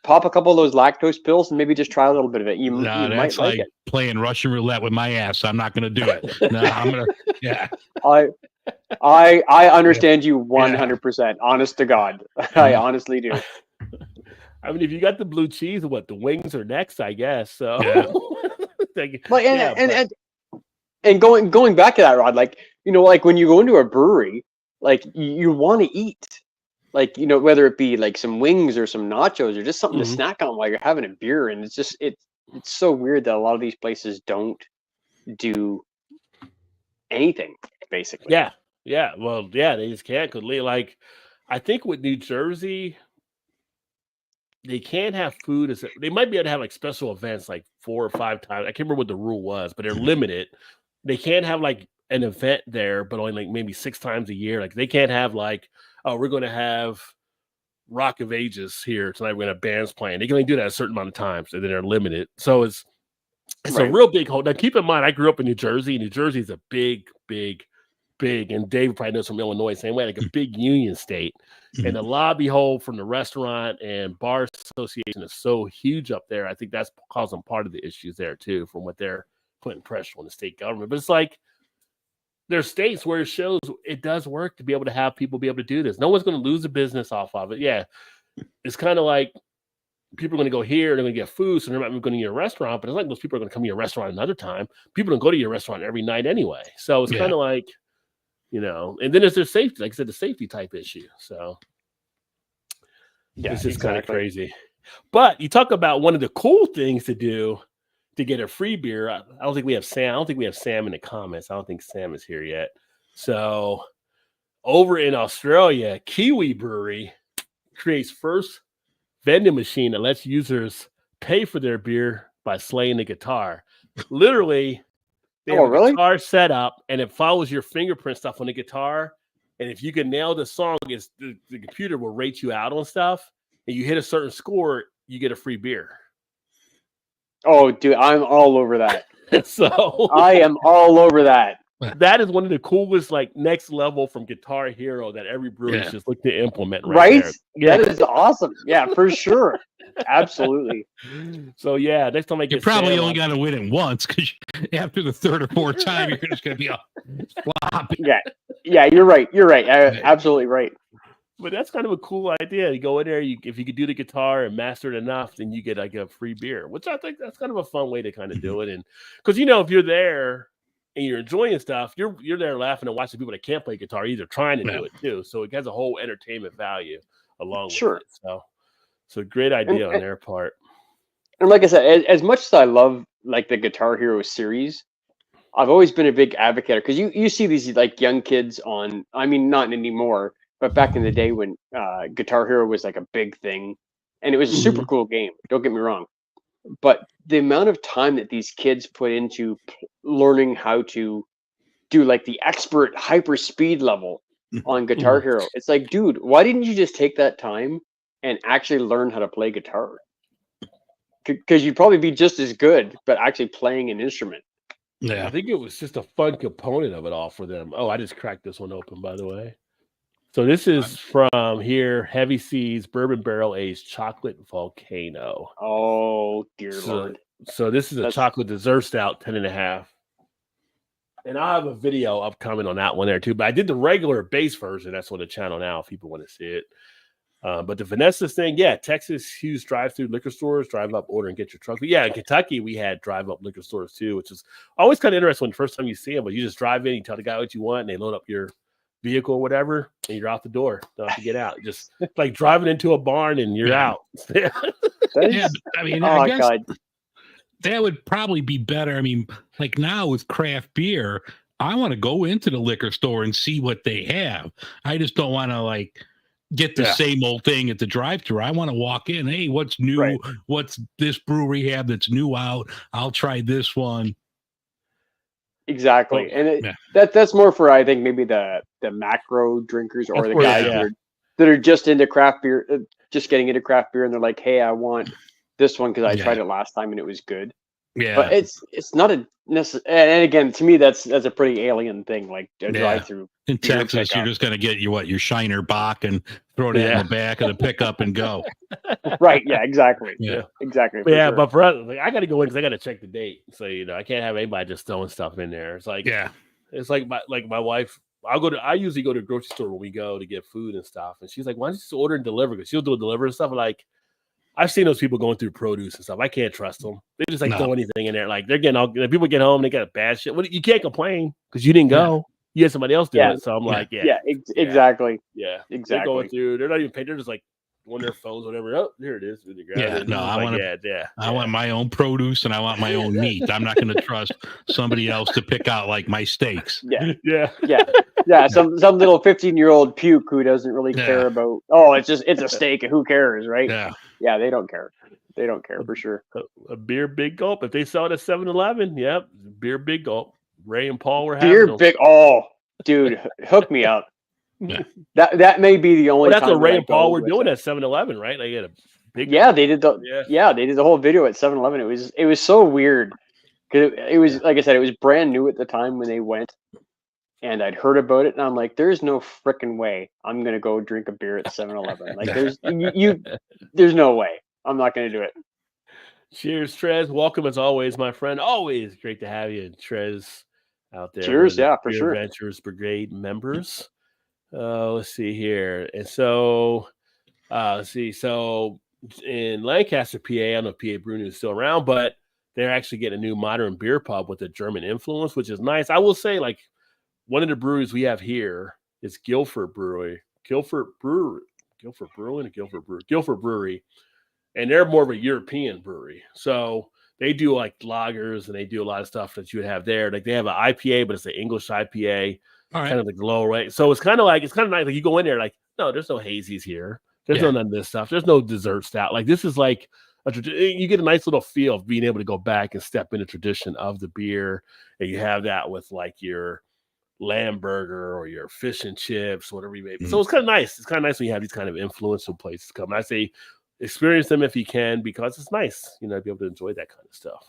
pop a couple of those lactose pills and maybe just try a little bit of it. You might like it. Playing Russian roulette with my ass. I'm not gonna do it. No, I'm gonna. Yeah. I understand you 100%. Honest to God, I honestly do. I mean, if you got the blue cheese, the wings are next, I guess. So, and going back to that, Rod, like like when you go into a brewery, like you want to eat, like whether it be like some wings or some nachos or just something to snack on while you're having a beer, and it's just it's so weird that a lot of these places don't do anything basically. Well, they just can't. Cause like, I think with New Jersey, they can't have food. They might be able to have like special events like 4 or 5 times. I can't remember what the rule was, but they're limited. They can't have like an event there, but only like maybe 6 times a year. Like they can't have like, oh, we're going to have Rock of Ages here tonight. We're going to have bands playing. They can only do that a certain amount of times, and then they're limited. So it's a real big hole. Now keep in mind, I grew up in New Jersey. New Jersey is a big, and Dave probably knows from Illinois, same way, like a big union state. And the lobby hole from the restaurant and bar association is so huge up there. I think that's causing part of the issues there too, from what they're putting pressure on the state government. But it's like there's states where it shows it does work to be able to have people be able to do this. No one's going to lose a business off of it. Yeah, it's kind of like people are going to go here, they're going to get food, so they're not going to your restaurant. But it's like those people are going to come to your restaurant another time. People don't go to your restaurant every night anyway. So it's kind of like, and then there's safety, like I said, the safety type issue. So it's just kind of crazy. But you talk about one of the cool things to do to get a free beer. I don't think we have Sam. I don't think we have Sam in the comments. I don't think Sam is here yet. So over in Australia, Kiwi Brewery creates first vending machine that lets users pay for their beer by slaying the guitar. Literally, they have a guitar set up, and it follows your fingerprint stuff on the guitar. And if you can nail the song, the computer will rate you out on stuff. And you hit a certain score, you get a free beer. Oh, dude, I'm all over that. So I am all over that. that is one of the coolest, like next level from Guitar Hero that every brewery is just looking to implement right there. Yeah. That is awesome. Yeah, for sure. Absolutely. So yeah, next time I get You probably Sam, only got to win it once, because after the third or fourth time, you're just going to be floppy. Yeah, you're right. Absolutely right. But that's kind of a cool idea. You go in there, if you could do the guitar and master it enough, then you get like a free beer, which I think that's kind of a fun way to kind of do it. And because if you're there and you're enjoying stuff, you're there laughing and watching people that can't play guitar either trying to do it too. So it has a whole entertainment value along with it. So great idea on their part. And like I said, as much as I love like the Guitar Hero series, I've always been a big advocate, because you see these like young kids on, I mean, not anymore, but back in the day when Guitar Hero was like a big thing, and it was a super cool game. Don't get me wrong, but the amount of time that these kids put into learning how to do like the expert hyper speed level on Guitar Hero, it's like, dude, why didn't you just take that time and actually learn how to play guitar? Because you'd probably be just as good, but actually playing an instrument. Yeah, I think it was just a fun component of it all for them. Oh, I just cracked this one open, by the way. So this is from here, Heavy Seas Bourbon Barrel Aged Chocolate Volcano. Oh, dear Lord. So this is a chocolate dessert stout, 10.5. And I'll have a video upcoming on that one there too. But I did the regular base version. That's on the channel now if people want to see it. But the Vanessa's thing, Texas Hughes drive-through liquor stores, drive up, order, and get your truck. But in Kentucky, we had drive-up liquor stores too, which is always kind of interesting when the first time you see them. But you just drive in, you tell the guy what you want, and they load up your vehicle or whatever, and you're out the door. Don't have to get out. Just like driving into a barn and you're out. I mean, I guess that would probably be better. I mean, like now with craft beer, I want to go into the liquor store and see what they have. I just don't want to like get the same old thing at the drive-thru. I want to walk in. Hey, what's new? Right. What's this brewery have that's new out? I'll try this one. Exactly. And that's more for, I think, maybe the macro drinkers or the guys that are just into craft beer, just getting into craft beer, and they're like, hey, I want this one because I tried it last time and it was good. Yeah. But it's not a necessary. And again, to me, that's a pretty alien thing, like a drive-through. In Texas, you're just going to get your Shiner Bock and throw it in the back of the pickup and go. Right. Yeah, exactly. Yeah. Exactly. But for us, like, I got to go in because I got to check the date. So, I can't have anybody just throwing stuff in there. It's like, it's like my wife. I usually go to the grocery store when we go to get food and stuff. And she's like, why don't you just order and deliver? Because she'll do a deliver and stuff. Like, I've seen those people going through produce and stuff. I can't trust them. They just throw anything in there. Like they're getting all. People get home, they got bad shit. Well, you can't complain because you didn't go. You had somebody else do it. So I'm like, exactly. Yeah, exactly. They're going through. They're not even paying. They're just like on their phones, whatever. Oh, here it is. I want my own produce and I want my own meat. I'm not going to trust somebody else to pick out like my steaks. Yeah. Some little 15-year-old puke who doesn't really care about. Oh, it's a steak. Who cares, right? Yeah. They don't care. They don't care for sure. A beer big gulp. If they sell it at 7-Eleven, beer big gulp. Ray and Paul were having beer big. Oh, dude, hook me up. That may be the only. That's what Ray and Paul were doing at 7-Eleven, right? They had a big. Yeah, they did they did the whole video at 7-Eleven. It was so weird because it was, like I said, it was brand new at the time when they went, and I'd heard about it, and I'm like, there's no freaking way I'm gonna go drink a beer at 7-Eleven. Like there's no way. I'm not gonna do it. Cheers, Trez. Welcome as always, my friend. Always great to have you, Trez, out there. Cheers, for sure. BeerVentures Brigade members. Let's see here. And so, So in Lancaster, PA, I don't know if PA Brewing is still around, but they're actually getting a new modern beer pub with a German influence, which is nice. I will say, like, one of the breweries we have here is Guilford Brewery. Guilford Brewery. And they're more of a European brewery. So they do like lagers and they do a lot of stuff that you would have there. Like they have an IPA, but it's an English IPA. Kind of like low rate. So it's kind of nice. Like you go in there, like, no, there's no hazies here. There's no none of this stuff. There's no dessert stout. Like this is like you get a nice little feel of being able to go back and step in the tradition of the beer. And you have that with like your lamb burger or your fish and chips, whatever you may be. So it's kind of nice. It's kind of nice when you have these kind of influential places come. And I say experience them if you can, because it's nice, to be able to enjoy that kind of stuff.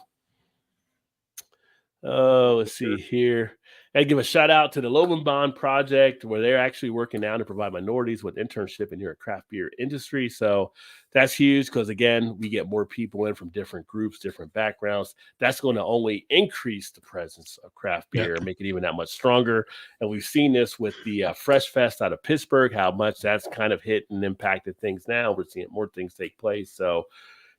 Oh, let's see here. I give a shout out to the Lowenbond Project, where they're actually working now to provide minorities with internship in your craft beer industry. So that's huge because, again, we get more people in from different groups, different backgrounds. That's going to only increase the presence of craft beer and make it even that much stronger. And we've seen this with the Fresh Fest out of Pittsburgh, how much that's kind of hit and impacted things now. We're seeing more things take place. So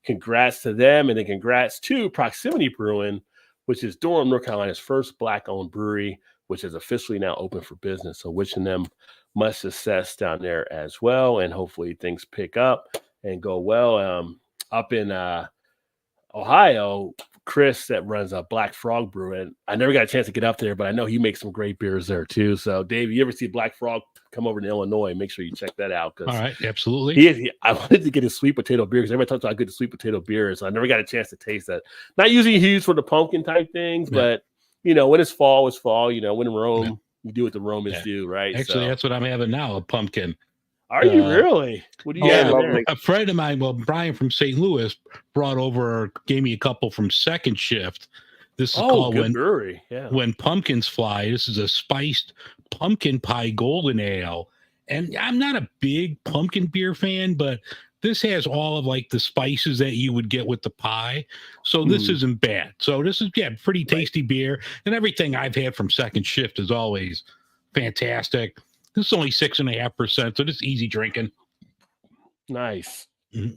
congrats to them. And then congrats to Proximity Brewing, which is Durham, North Carolina's first Black-owned brewery, which is officially now open for business. So wishing them much success down there as well. And hopefully things pick up and go well. Up in Ohio, Chris that runs a Black Frog Brewing. I never got a chance to get up there, but I know he makes some great beers there too. So Dave, you ever see Black Frog come over to Illinois, make sure you check that out. All right, absolutely. I wanted to get his sweet potato beer because everybody talks about how good the sweet potato beer is. So I never got a chance to taste that. Not usually huge for the pumpkin type things, but when it's fall, it's fall. When in Rome, you do what the Romans do, right? Actually, that's what I'm having now, a pumpkin. Are you really? What do you have there? A friend of mine, Brian from St. Louis, gave me a couple from Second Shift. This is called When Pumpkins Fly. This is a spiced pumpkin pie golden ale. And I'm not a big pumpkin beer fan, but this has all of like the spices that you would get with the pie. So this isn't bad. So this is, pretty tasty beer. And everything I've had from Second Shift is always fantastic. This is only 6.5%, so this is easy drinking. Nice.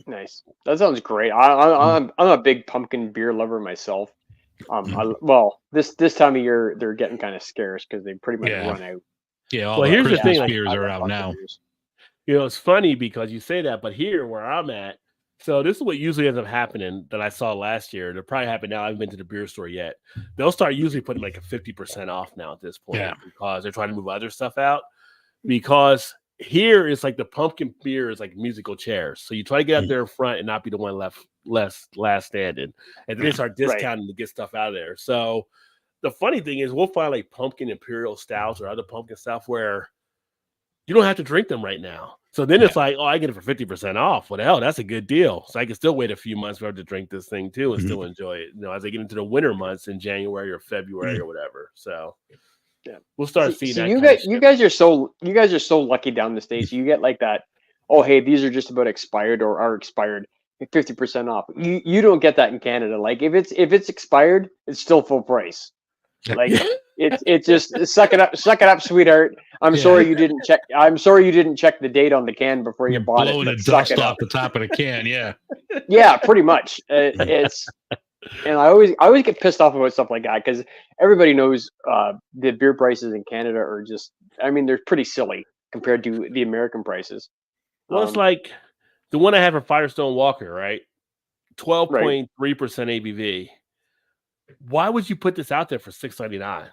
Nice. That sounds great. I'm a big pumpkin beer lover myself. This time of year they're getting kind of scarce because they pretty much run out. Yeah, all the here's Christmas the thing, beers are out now. Beers. It's funny because you say that, but here where I'm at, so this is what usually ends up happening that I saw last year. It'll probably happen now. I haven't been to the beer store yet. They'll start usually putting like a 50% off now at this point because they're trying to move other stuff out. Because here it's like the pumpkin beer is like musical chairs. So you try to get out there in front and not be the one last standing. And then they start discounting to get stuff out of there. So the funny thing is we'll find like pumpkin imperial stouts or other pumpkin stuff where you don't have to drink them right now. So then it's like, I get it for 50% off. What the hell? That's a good deal. So I can still wait a few months for to drink this thing too and still enjoy it. As I get into the winter months in January or February or whatever. So we'll start seeing that. You guys are so lucky down the States. You get like that. Oh, hey, these are just about expired or are expired. 50% off. You don't get that in Canada. Like if it's expired, it's still full price. Like it's just suck it up, sweetheart. I'm sorry you didn't check. I'm sorry you didn't check the date on the can before you bought it. Blowing the dust off the top of the can. Yeah. Yeah, pretty much. And I always get pissed off about stuff like that because everybody knows the beer prices in Canada are just, they're pretty silly compared to the American prices. Well, it's like the one I had for Firestone Walker, right? 12.3% ABV. Why would you put this out there for $6.99?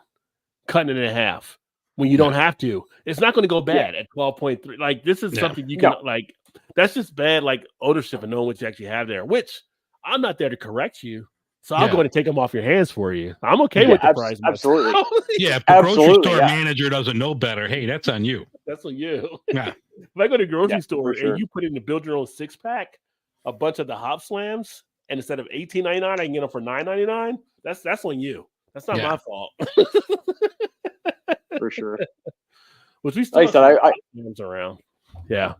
Cutting it in half when you don't have to. It's not going to go bad at 12.3. Like this is something you can like. That's just bad, like ownership and knowing what you actually have there. Which I'm not there to correct you. So I'm going to take them off your hands for you. I'm okay with the price. Absolutely. If the grocery store manager doesn't know better, hey, that's on you. That's on you. Yeah. If I go to the grocery store and you put in the build your own 6-pack, a bunch of the hop slams, and instead of $18.99, I can get them for $9.99. That's on you. That's not my fault. For sure. Which we still have around. Yeah.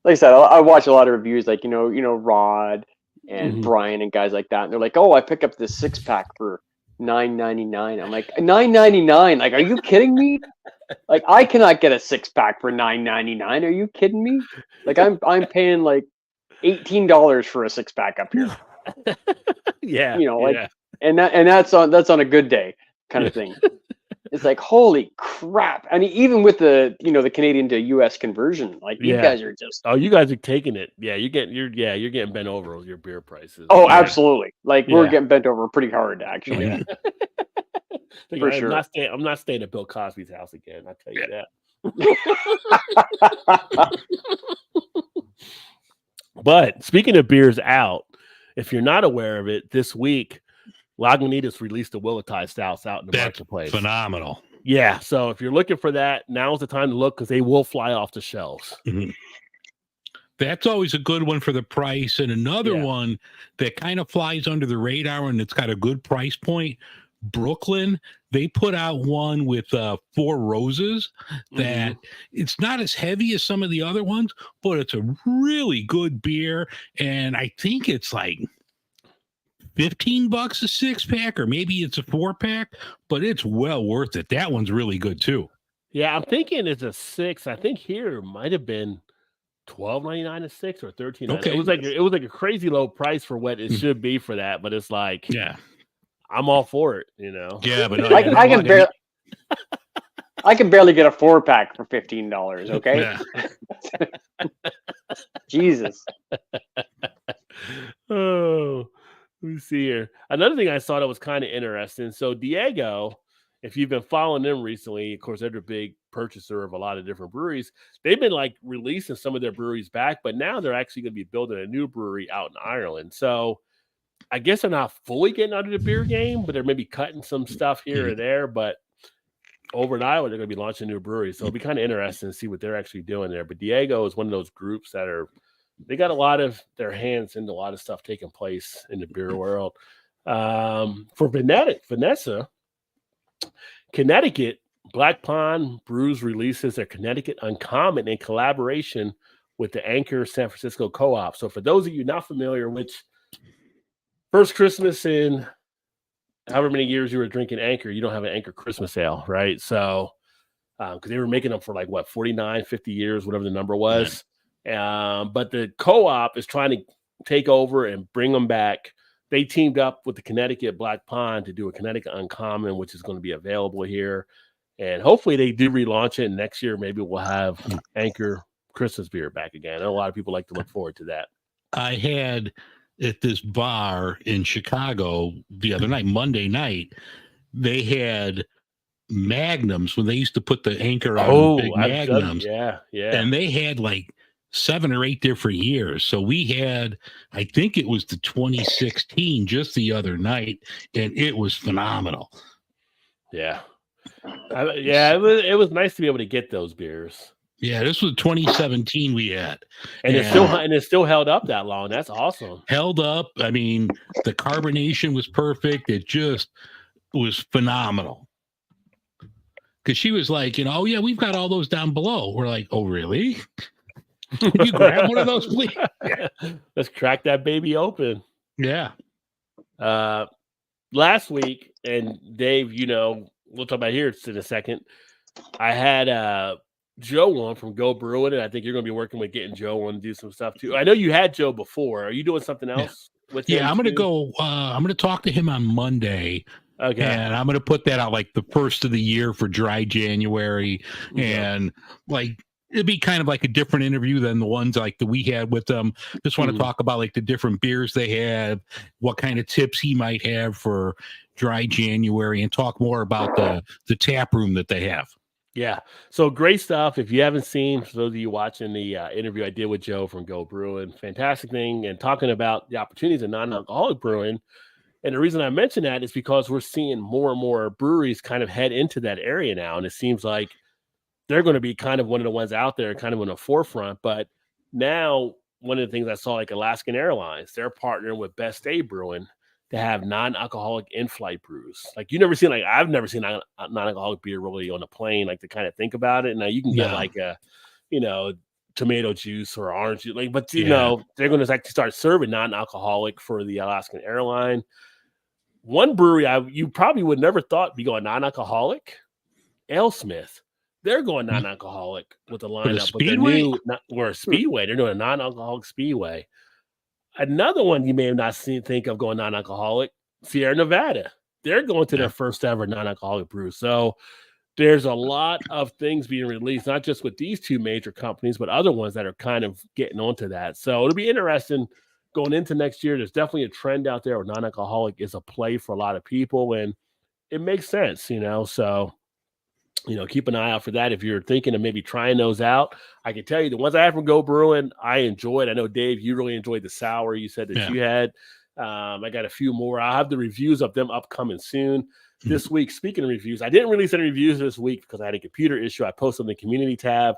Like I said, I watch a lot of reviews, like Rod and Brian and guys like that, and they're like, "Oh, I pick up this 6-pack for $9.99." I'm like, $9.99? Like, are you kidding me? Like, I cannot get a 6-pack for $9.99. Are you kidding me? Like, I'm paying like $18 for a 6-pack up here. And that's on a good day kind of thing. It's like, holy crap. Even with the Canadian to US conversion, like you guys are just you guys are taking it. Yeah, you're getting bent over with your beer prices. Oh, absolutely. Like we're getting bent over pretty hard actually. For sure. I'm not staying at Bill Cosby's house again, I'll tell you that. But speaking of beers out, if you're not aware of it, this week Lagunitas released the Willowtide Stouts out in the marketplace. Phenomenal. Yeah, so if you're looking for that, now's the time to look because they will fly off the shelves. That's always a good one for the price. And another one that kind of flies under the radar and it's got a good price point, Brooklyn, they put out one with 4 roses that it's not as heavy as some of the other ones, but it's a really good beer. And I think it's like $15 a 6-pack, or maybe it's a 4-pack, but it's well worth it. That one's really good too. Yeah, I'm thinking it's a 6. I think here it might have been $12.99 a 6 or $13.99. Okay. It was like a crazy low price for what it should be for that, but it's like, yeah, I'm all for it, you know. Yeah, but no, I can barely get a 4-pack for $15. Okay, yeah. Jesus. Oh, let me see here. Another thing I saw that was kind of interesting. So Diego, if you've been following them recently, of course, they're a big purchaser of a lot of different breweries. They've been like releasing some of their breweries back, but now they're actually going to be building a new brewery out in Ireland. So I guess they're not fully getting out of the beer game, but they're maybe cutting some stuff here or there. But over in Iowa, they're going to be launching a new brewery. So it'll be kind of interesting to see what they're actually doing there. But Diego is one of those groups that they got a lot of their hands into a lot of stuff taking place in the beer world. For Vanessa, Connecticut, Black Pond Brews releases their Connecticut Uncommon in collaboration with the Anchor San Francisco Co-op. So for those of you not familiar, which first Christmas in however many years you were drinking Anchor, you don't have an Anchor Christmas ale, right? So because they were making them for like, 49, 50 years, whatever the number was. But the co-op is trying to take over and bring them back. They teamed up with the Connecticut Black Pond to do a Connecticut Uncommon, which is going to be available here. And hopefully they do relaunch it. And next year, maybe we'll have Anchor Christmas beer back again. I know a lot of people like to look forward to that. I had at this bar in Chicago the other night, Monday night, they had magnums when they used to put the Anchor on big magnums. Yeah. And they had like 7 or 8 different years. So we had, I think it was the 2016 just the other night, and it was phenomenal. Yeah. It was nice to be able to get those beers. Yeah, this was 2017 we had. And it's still held up that long. That's awesome. Held up. I mean, the carbonation was perfect. It just was phenomenal. Because she was like, oh, yeah, we've got all those down below. We're like, oh, really? Can you grab one of those, please? Yeah. Let's crack that baby open. Yeah. Last week, and Dave, we'll talk about here in a second. I had Joe on from Go Brewing, and I think you're going to be working with getting Joe on to do some stuff too. I know you had Joe before. Are you doing something else with him? Yeah, I'm going to go. I'm going to talk to him on Monday. Okay. And I'm going to put that out like the first of the year for dry January. And like, it'd be kind of like a different interview than the ones like that we had with them. Just want to talk about like the different beers they have, what kind of tips he might have for dry January, and talk more about the tap room that they have. Yeah. So great stuff. If you haven't seen, for those of you watching the interview I did with Joe from Go Brewing, fantastic thing, and talking about the opportunities in non-alcoholic brewing. And the reason I mention that is because we're seeing more and more breweries kind of head into that area now. And it seems like they're going to be kind of one of the ones out there kind of in the forefront. But now one of the things I saw, like Alaskan Airlines, they're partnering with Best Day Brewing to have non-alcoholic in-flight brews. Like I've never seen non-alcoholic beer really on a plane, like to kind of think about it. Now you can get like a, tomato juice or orange juice, but they're going to actually start serving non-alcoholic for the Alaskan Airline. One brewery you probably would never thought be going non-alcoholic, AleSmith. They're going non-alcoholic with the lineup. But they're new, or Speedway. They're doing a non-alcoholic Speedway. Another one you may have not think of going non-alcoholic, Sierra Nevada. They're going to their first ever non-alcoholic brew. So there's a lot of things being released, not just with these two major companies, but other ones that are kind of getting onto that. So it'll be interesting going into next year. There's definitely a trend out there where non-alcoholic is a play for a lot of people, and it makes sense, so keep an eye out for that. If you're thinking of maybe trying those out, I can tell you the ones I had from Go Brewing, I enjoyed. I know, Dave, you really enjoyed the sour you said that you had. I got a few more. I'll have the reviews of them upcoming soon. This week, speaking of reviews, I didn't release any reviews this week because I had a computer issue. I posted on the community tab.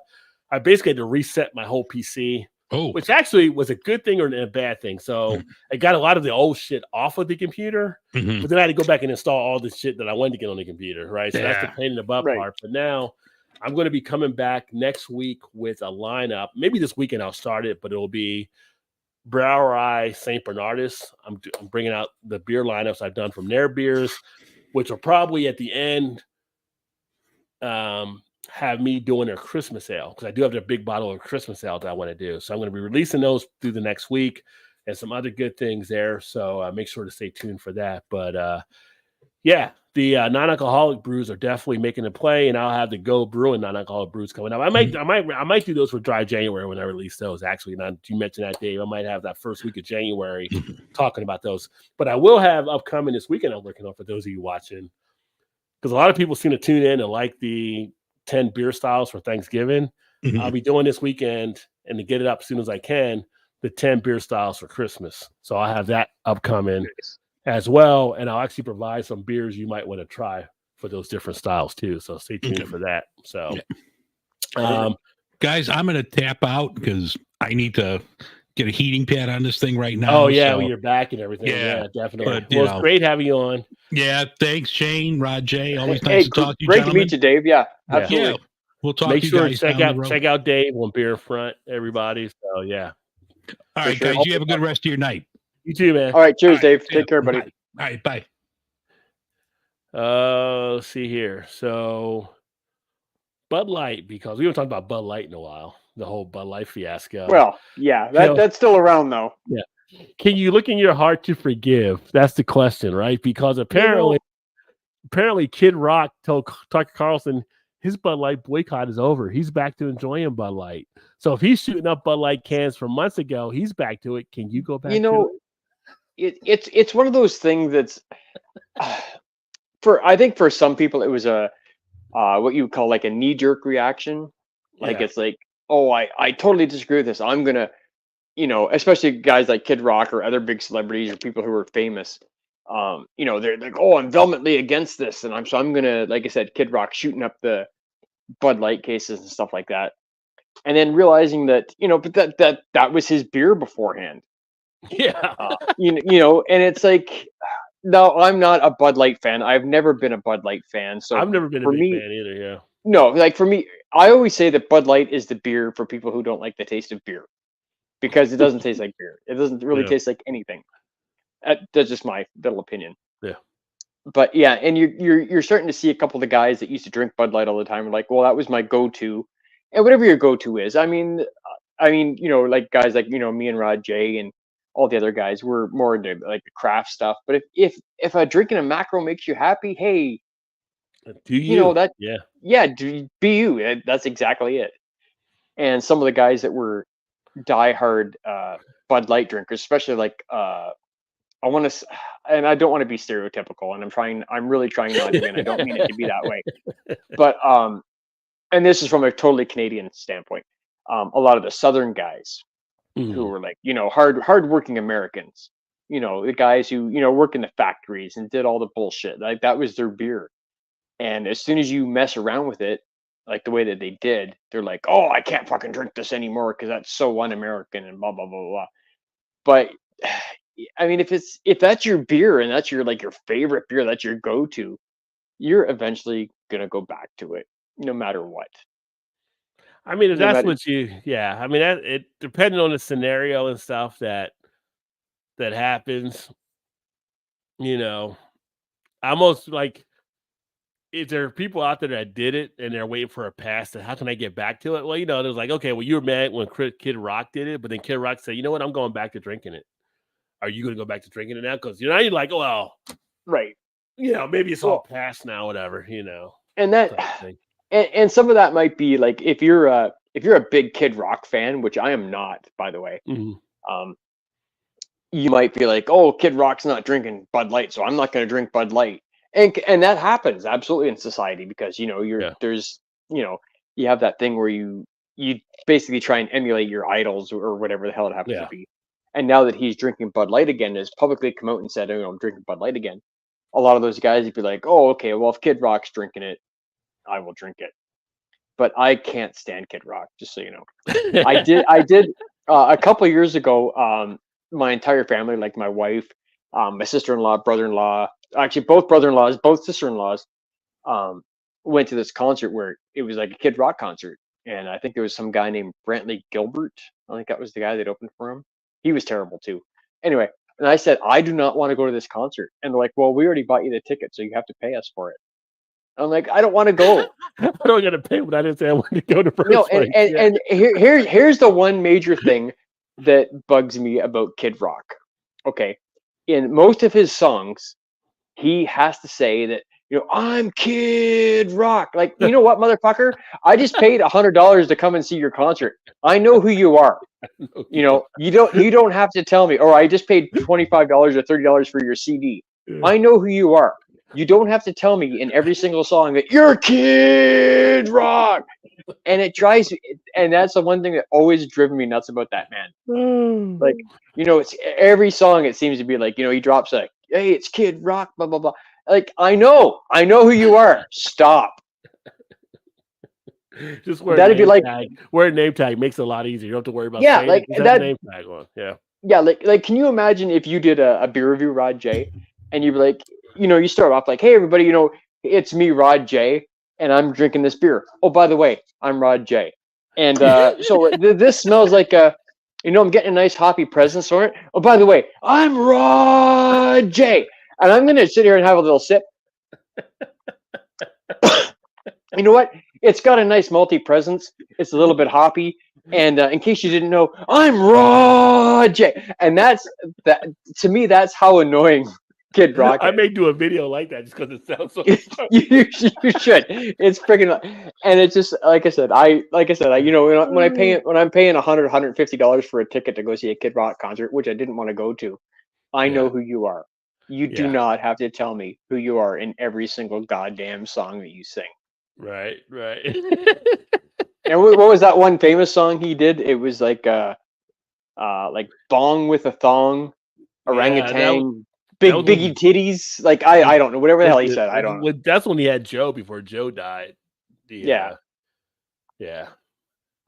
I basically had to reset my whole PC. Oh, which actually was a good thing or a bad thing. So I got a lot of the old shit off of the computer, but then I had to go back and install all the shit that I wanted to get on the computer, right? So that's the pain in the butt part. But now I'm going to be coming back next week with a lineup. Maybe this weekend I'll start it, but it'll be Brauerei St. Bernardus. I'm bringing out the beer lineups I've done from their beers, which will probably at the end have me doing their Christmas ale, because I do have their big bottle of Christmas ale that I want to do. So I'm going to be releasing those through the next week and some other good things there. So make sure to stay tuned for that. But yeah, the non-alcoholic brews are definitely making a play, and I'll have the Go Brewing non-alcoholic brews coming up. I might do those for Dry January when I release those. Actually, now you mentioned that, Dave. I might have that first week of January talking about those. But I will have upcoming this weekend I'm working on for those of you watching, because a lot of people seem to tune in and like the 10 beer styles for Thanksgiving. I'll be doing this weekend, and to get it up as soon as I can, the 10 beer styles for Christmas. So I'll have that upcoming as well, and I'll actually provide some beers you might want to try for those different styles too. So stay tuned for that. So, guys, I'm going to tap out because I need to get a heating pad on this thing right now. Oh yeah, so, you're back and everything. Yeah, definitely. But, well, it's great having you on. Yeah, thanks, Shane, Rod J. Always nice to talk to you. Great to meet you, Dave. Yeah, absolutely. Yeah. We'll talk Make to you sure guys to check out Dave on Beer Front, everybody. So yeah. All right, guys. You have a good rest of your night. You too, man. All right, cheers, Dave. Take care, buddy. All right, bye. Let's see here. So Bud Light, because we haven't talked about Bud Light in a while. The whole Bud Light fiasco. Well, yeah, that's still around though. Yeah. Can you look in your heart to forgive? That's the question, right? Because apparently Kid Rock told Tucker Carlson his Bud Light boycott is over. He's back to enjoying Bud Light. So if he's shooting up Bud Light cans from months ago, he's back to it. Can you go back to it? It's one of those things that's I think for some people it was a what you would call like a knee-jerk reaction. Like it's like, oh, I totally disagree with this. I'm gonna, especially guys like Kid Rock or other big celebrities or people who are famous. They're like, oh, I'm vehemently against this, and I'm gonna, like I said, Kid Rock shooting up the Bud Light cases and stuff like that, and then realizing that but that was his beer beforehand. Yeah, and it's like, no, I'm not a Bud Light fan. I've never been a Bud Light fan. So I've never been a big fan either. Yeah. No, like for me, I always say that Bud Light is the beer for people who don't like the taste of beer, because it doesn't taste like beer. It doesn't really taste like anything. That's just my little opinion. Yeah. But yeah, and you're starting to see a couple of the guys that used to drink Bud Light all the time are like, well, that was my go-to, and whatever your go-to is. I mean, like guys like me and Rod J and all the other guys were more into like the craft stuff. But if drinking a macro makes you happy, hey, do you? be you. That's exactly it. And some of the guys that were diehard Bud Light drinkers, especially like I want to, and I don't want to be stereotypical, and I'm really trying not to, and I don't mean it to be that way. But and this is from a totally Canadian standpoint. A lot of the Southern guys who were like, hardworking Americans, the guys who, work in the factories and did all the bullshit, like that was their beer. And as soon as you mess around with it, like the way that they did, they're like, oh, I can't fucking drink this anymore because that's so un-American and blah, blah, blah, blah. But I mean, if that's your beer and that's your favorite beer, that's your go-to, you're eventually going to go back to it no matter what. I mean, if that's what I mean, it depending on the scenario and stuff that happens, almost like, if there are people out there that did it and they're waiting for a pass, how can I get back to it? Well, there's like, okay, well, you were mad when Kid Rock did it, but then Kid Rock said, you know what, I'm going back to drinking it. Are you going to go back to drinking it now? Because you're like, oh, well, right. Maybe it's all past now, whatever, And that, and some of that might be like, if you're a big Kid Rock fan, which I am not, by the way, you might be like, oh, Kid Rock's not drinking Bud Light, so I'm not going to drink Bud Light. And that happens absolutely in society, because there's you have that thing where you basically try and emulate your idols or whatever the hell it happens to be. And now that he's drinking Bud Light again, has publicly come out and said, I'm drinking Bud Light again, a lot of those guys would be like, oh, okay, well, if Kid Rock's drinking it, I will drink it. But I can't stand Kid Rock, just so you know. I A couple of years ago, my entire family, like my wife, my sister-in-law, brother-in-law, actually both brother-in-laws, both sister-in-laws, um, went to this concert where it was like a Kid Rock concert, and I think there was some guy named Brantley Gilbert. I think that was the guy that opened for him. He was terrible too. Anyway, and I said, I do not want to go to this concert, and they're like, well, we already bought you the ticket, so you have to pay us for it. I'm like, I don't want to go. I don't got to pay, but I didn't say I wanted to go to first. No, and here's the one major thing that bugs me about Kid Rock. Okay, in most of his songs, he has to say that, I'm Kid Rock. Like, you know what, motherfucker? I just paid $100 to come and see your concert. I know who you are. You don't have to tell me. Or I just paid $25 or $30 for your CD. I know who you are. You don't have to tell me in every single song that you're Kid Rock. And it drives me, and that's the one thing that always driven me nuts about that man. Like, it's every song it seems to be like, he drops like, hey, it's Kid Rock, blah blah blah. Like, I know who you are. Stop. Just wear that'd be like tag. Wear a name tag makes it a lot easier. You don't have to worry about like that name tag on. Yeah. Yeah, like can you imagine if you did a beer review, Rod J, and you'd be like, you start off like, hey everybody, it's me, Rod J, and I'm drinking this beer. Oh, by the way, I'm Rod J. And so this smells like I'm getting a nice hoppy presence for it. Oh, by the way, I'm Rod J. And I'm gonna sit here and have a little sip. You know what? It's got a nice malty presence. It's a little bit hoppy. And in case you didn't know, I'm Rod J. And that to me, that's how annoying Kid Rock is. I may do a video like that just because it sounds so you should. It's freaking, and it's just like I said, when I'm paying $150 for a ticket to go see a Kid Rock concert, which I didn't want to go to, I know who you are. You do not have to tell me who you are in every single goddamn song that you sing. Right. And what was that one famous song he did? It was like Bong with a Thong, Orangutan, Biggie Titties. Like, I don't know, whatever the hell he said. I don't know. That's when he had Joe before Joe died. Yeah.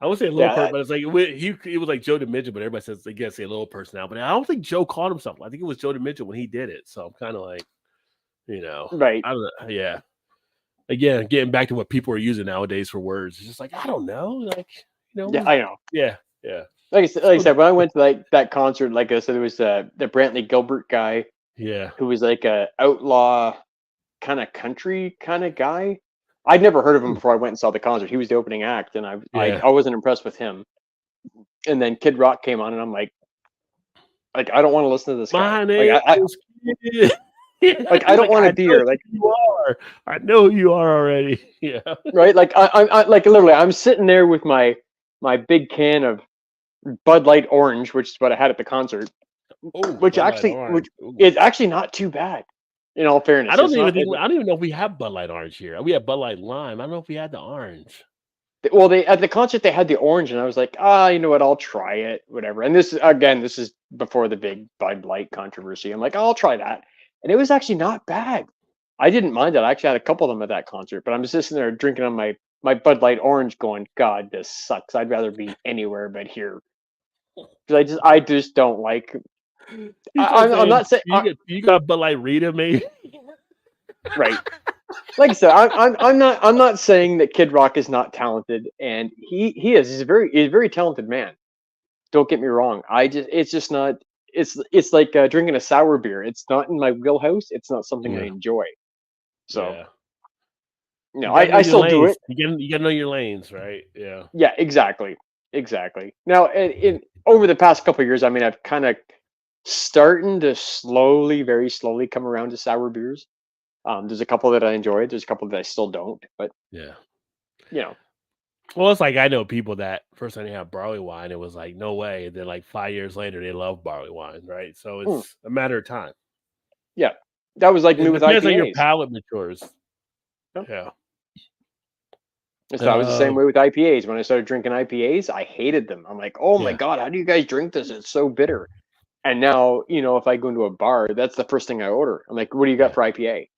I would say a little person, but it's like it was like Joe the Midget, but everybody says they can't say a little person now. But I don't think Joe called himself. I think it was Joe the Midget when he did it. So I'm kind of like, right? I don't know. Yeah. Again, getting back to what people are using nowadays for words, it's just like I don't know, like Yeah, I know. Yeah. Like I said, when I went to that concert, like I said, there was the Brantley Gilbert guy. Yeah. Who was like a outlaw kind of country kind of guy. I'd never heard of him before I went and saw the concert. He was the opening act, and I wasn't impressed with him. And then Kid Rock came on, and I'm like I don't want to listen to this guy. Like, I don't want to be here. Like, you are. I know who you are already. Yeah. Right. Like I like literally, I'm sitting there with my big can of Bud Light Orange, which is what I had at the concert. Which is actually not too bad. In all fairness, I don't even know if we have Bud Light Orange here. We have Bud Light Lime. I don't know if we had the orange. Well, at the concert they had the orange, and I was like, you know what? I'll try it, whatever. And this is before the big Bud Light controversy. I'm like, I'll try that, and it was actually not bad. I didn't mind it. I actually had a couple of them at that concert, but I'm just sitting there drinking on my Bud Light Orange, going, God, this sucks. I'd rather be anywhere but here. Because I just don't like. I'm not saying you got Bud Light Rita, maybe. Right. Like I said, I'm not saying that Kid Rock is not talented, and he is. He's a very talented man. Don't get me wrong. It's just not. It's like drinking a sour beer. It's not in my wheelhouse. It's not something I enjoy. So, I still do it. You gotta know your lanes, right? Yeah. Yeah, exactly. Now, over the past couple of years, I mean, I've kind of starting to very slowly come around to sour beers. There's a couple that I enjoyed. There's a couple that I still don't. But well, it's like I know people that first time they had barley wine, it was like no way. And then like 5 years later, they love barley wine, right? So it's a matter of time. Yeah, that was like me with IPAs. Depends on your palate matures. Yeah. So I was the same way with IPAs. When I started drinking IPAs, I hated them. I'm like, oh my God, how do you guys drink this? It's so bitter. And now, if I go into a bar, that's the first thing I order. I'm like, what do you got for IPA?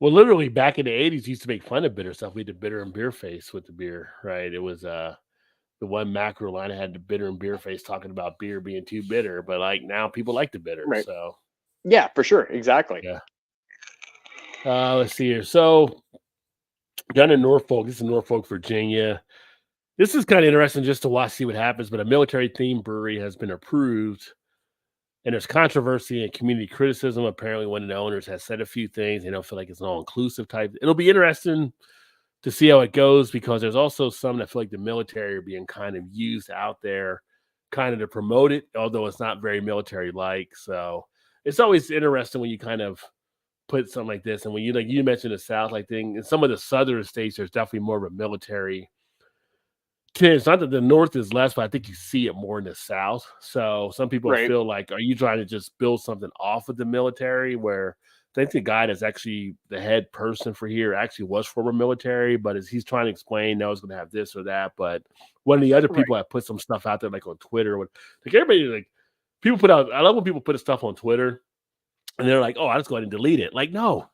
Well, literally back in the 80s, used to make fun of bitter stuff. We did bitter and beer face with the beer, right? It was the one macro line I had the bitter and beer face talking about beer being too bitter, but like now people like the bitter. Right. So Yeah, for sure. Exactly. yeah. Let's see here. So down in Norfolk, this is Norfolk, Virginia. This is kind of interesting just to watch, see what happens. But a military themed brewery has been approved, and there's controversy and community criticism. Apparently, one of the owners has said a few things. They don't feel like it's an all inclusive type. It'll be interesting to see how it goes because there's also some that feel like the military are being kind of used out there, kind of to promote it, although it's not very military like. So it's always interesting when you kind of put something like this, and when you mentioned the South, like thing in some of the southern states, there's definitely more of a military. It's not that the North is less, but I think you see it more in the South. So some people Right. feel like, are you trying to just build something off of the military? Where I think the guy that's actually the head person for here actually was former military, but as he's trying to explain, now it's going to have this or that. But one of the other people that put some stuff out there, like on Twitter, like everybody, like people put out. I love when people put stuff on Twitter, and they're like, "Oh, I just go ahead and delete it." Like, no,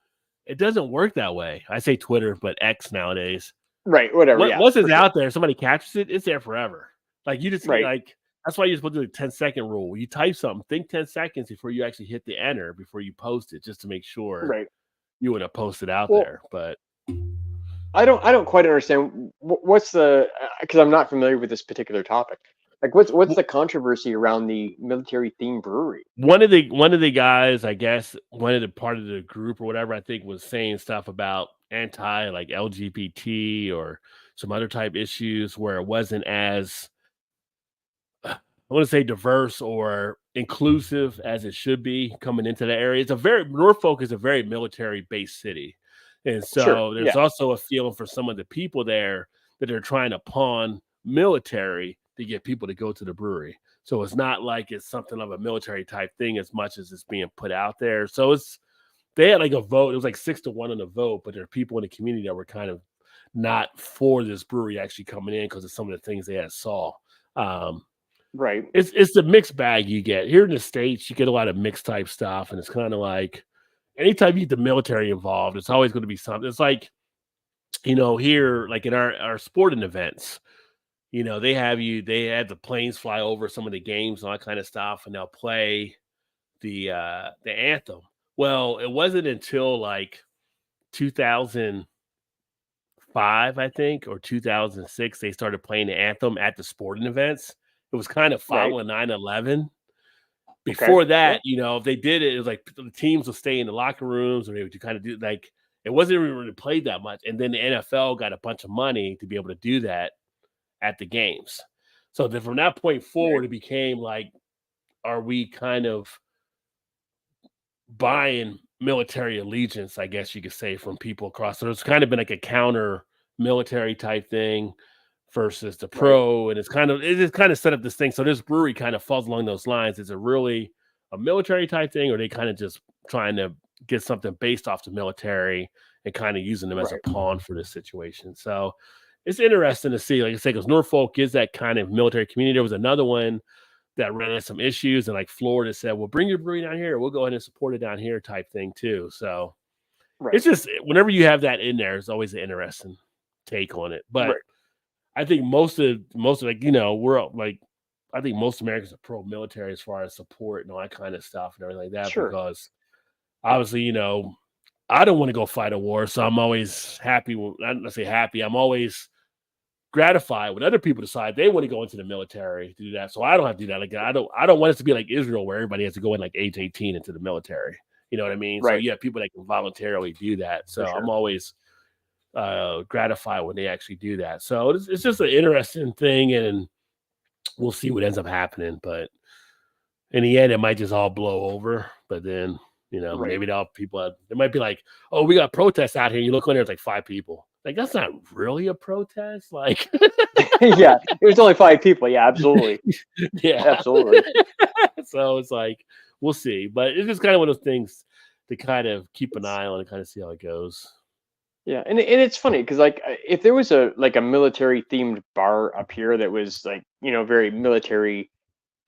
it doesn't work that way. I say Twitter, but X nowadays. Right. Whatever. Yeah. Once it's out there, somebody catches it, it's there forever. Like you just Right. like that's why you're supposed to do the 10-second rule. You type something, think 10 seconds before you actually hit the enter before you post it, just to make sure Right. you would have posted out Well, there. But I don't quite understand what's the because I'm not familiar with this particular topic. Like, what's the controversy around the military themed brewery? one of the guys, I guess, one of the part of the group or whatever, I think was saying stuff about anti like LGBT or some other type issues where it wasn't as I want to say diverse or inclusive as it should be coming into the area. Norfolk is a very military based city. And Sure. so there's Yeah. also a feeling for some of the people there that they're trying to pawn military to get people to go to the brewery. So it's not like it's something of a military type thing as much as it's being put out there. So they had like a vote. It was like 6-1 on the vote, but there are people in the community that were kind of not for this brewery actually coming in because of some of the things they had saw. Right. It's the mixed bag you get here in the States. You get a lot of mixed type stuff, and it's kind of like anytime you get the military involved, it's always going to be something. It's like here, like in our sporting events, they had the planes fly over some of the games and all that kind of stuff, and they'll play the anthem. Well, it wasn't until like 2005, I think, or 2006, they started playing the anthem at the sporting events. It was kind of Right. following 9/11. Okay. Before that, Yeah. if they did it, it was like the teams would stay in the locker rooms, or they would kind of do like it wasn't even really played that much. And then the NFL got a bunch of money to be able to do that at the games. So then from that point forward, it became like, are we kind of buying military allegiance, I guess you could say, from people across? So it's kind of been like a counter military type thing versus the pro, and it just kind of set up this thing. So this brewery kind of falls along those lines. Is it really a military type thing, or are they kind of just trying to get something based off the military and kind of using them as a pawn for this situation? So it's interesting to see, like I say, because Norfolk is that kind of military community. There was another one that ran into some issues, and like Florida said, well, bring your brewery down here, we'll go ahead and support it down here type thing too. So it's just whenever you have that in there, it's always an interesting take on it. But I think most of like, we're like, I think most Americans are pro military as far as support and all that kind of stuff and everything like that. Sure. Because obviously, I don't want to go fight a war. So I'm always happy. I don't say happy. I'm always gratified when other people decide they want to go into the military to do that. So I don't have to do that. Like I don't want it to be like Israel where everybody has to go in like age 18 into the military. You know what I mean? Right. So you have people that can voluntarily do that. So I'm always gratified when they actually do that. So it's just an interesting thing, and we'll see what ends up happening. But in the end, it might just all blow over. But then, maybe they might be like, oh, we got protests out here. You look on there, it's like 5 people. Like, that's not really a protest. Like, yeah, it was only 5 people. Yeah, absolutely. Yeah, absolutely. So it's like, we'll see. But it's just kind of one of those things to kind of keep an eye on and kind of see how it goes. Yeah, and it's funny because like if there was a military themed bar up here that was like very military,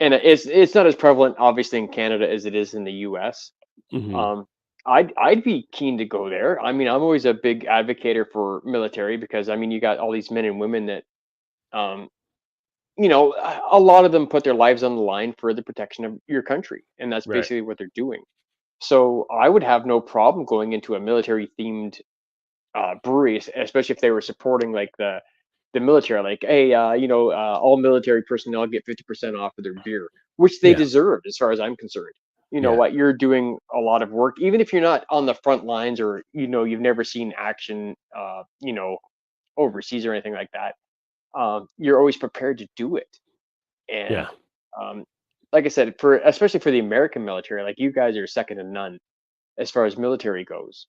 and it's not as prevalent obviously in Canada as it is in the U.S. Mm-hmm. I'd be keen to go there. I mean, I'm always a big advocate for military because I mean you got all these men and women that a lot of them put their lives on the line for the protection of your country, and that's Right. basically what they're doing. So I would have no problem going into a military themed brewery, especially if they were supporting like the military, like, hey, all military personnel get 50% off of their beer, which they Yeah. deserve, as far as I'm concerned. You know Yeah. what? You're doing a lot of work, even if you're not on the front lines or you've never seen action, overseas or anything like that. You're always prepared to do it, and Yeah. um, like I said, especially for the American military, like you guys are second to none as far as military goes.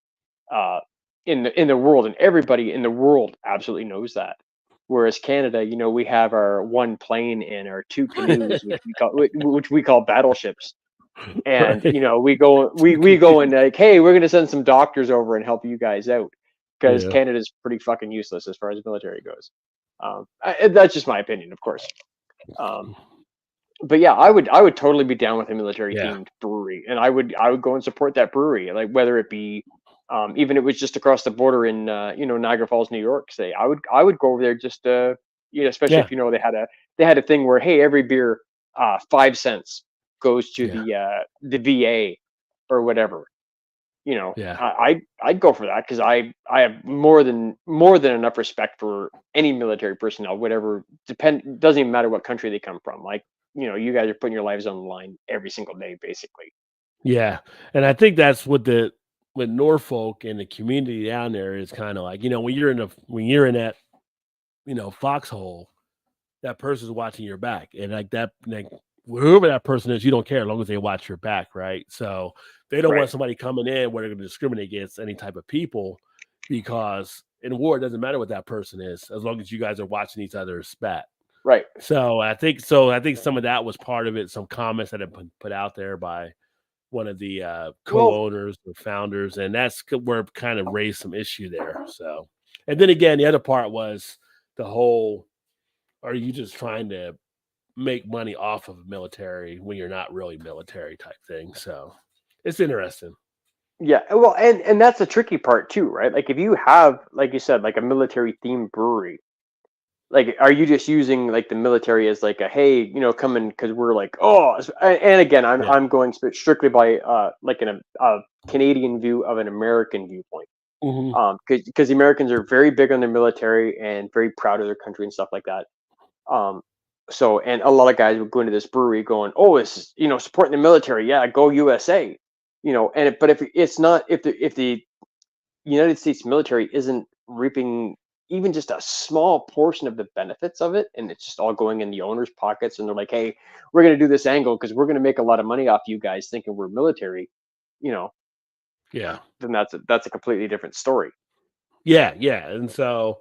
Uh, in the world, and everybody in the world absolutely knows that. Whereas Canada, we have our one plane and our two canoes, which we call battleships. And Right. we go and like, hey, we're gonna send some doctors over and help you guys out, because Yeah. Canada's pretty fucking useless as far as military goes. That's just my opinion, of course. Um, but yeah, I would totally be down with a military Yeah. themed brewery, and I would go and support that brewery, like whether it be even it was just across the border in Niagara Falls, New York. Say I would go over there just especially Yeah. if they had a thing where, hey, every beer 5 cents goes to Yeah. the VA or whatever. Yeah. I'd go for that, because I have more than enough respect for any military personnel, whatever, doesn't even matter what country they come from. Like, you guys are putting your lives on the line every single day, basically. Yeah. And I think that's what with Norfolk and the community down there is kind of like, when you're in that, foxhole, that person's watching your back. And like whoever that person is, you don't care as long as they watch your back, right? So they don't Right, want somebody coming in where they're going to discriminate against any type of people, because in war it doesn't matter what that person is as long as you guys are watching each other's back. right. So I think some of that was part of it. Some comments that have been put out there by one of the Well, co-owners or founders, and that's where kind of raised some issue there. So, and then again, the other part was the whole: are you just trying to make money off of military when you're not really military type thing? So, it's interesting. yeah. Well, and that's the tricky part too, right? Like, if you have, like you said, like a military themed brewery, like, are you just using like the military as like a, hey, come in because we're like, oh, and again, I'm Yeah. I'm going strictly by like a Canadian view of an American viewpoint. Hmm. Because the Americans are very big on their military and very proud of their country and stuff like that. Um, so, and a lot of guys would go into this brewery going, oh, it's supporting the military, yeah, go USA. But if it's not, if the United States military isn't reaping even just a small portion of the benefits of it, and it's just all going in the owners' pockets, and they're like, hey, we're going to do this angle because we're going to make a lot of money off you guys thinking we're military, you know, Yeah. then that's a completely different story. Yeah. Yeah. And so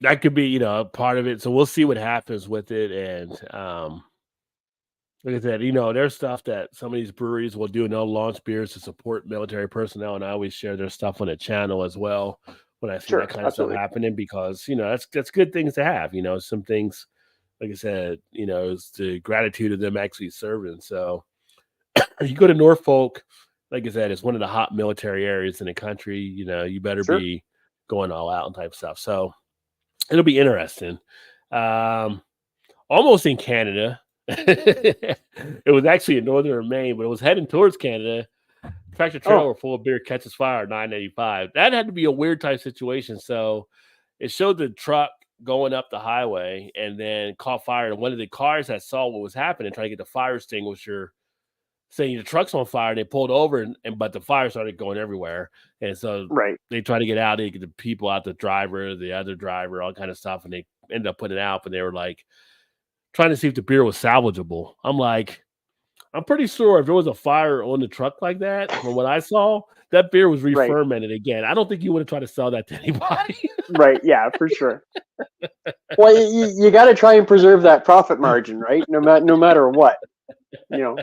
that could be, a part of it. So we'll see what happens with it. And like I said, there's stuff that some of these breweries will do, and they'll launch beers to support military personnel. And I always share their stuff on the channel as well when I see that Sure, kind of stuff absolutely. happening, because, that's good things to have. Some things, like I said, is the gratitude of them actually serving. So you go to Norfolk, like I said, it's one of the hot military areas in the country. You better Sure. be going all out and type stuff. So it'll be interesting. Um, Almost in Canada. It was actually in northern Maine, but it was heading towards Canada. Tractor Oh, trailer full of beer catches fire, 985. That had to be a weird type situation. So it showed the truck going up the highway and then caught fire. And one of the cars that saw what was happening, trying to get the fire extinguisher, saying the truck's on fire. They pulled over, but the fire started going everywhere. And so right. they tried to get out. They get the people out, the driver, the other driver, all kind of stuff, and they ended up putting it out. But they were like trying to see if the beer was salvageable. I'm like, I'm pretty sure if there was a fire on the truck like that, from what I saw, that beer was Right. re-fermented again. I don't think you would have tried to sell that to anybody. Right. Yeah, for sure. Well, you got to try and preserve that profit margin, right? No matter what, you know.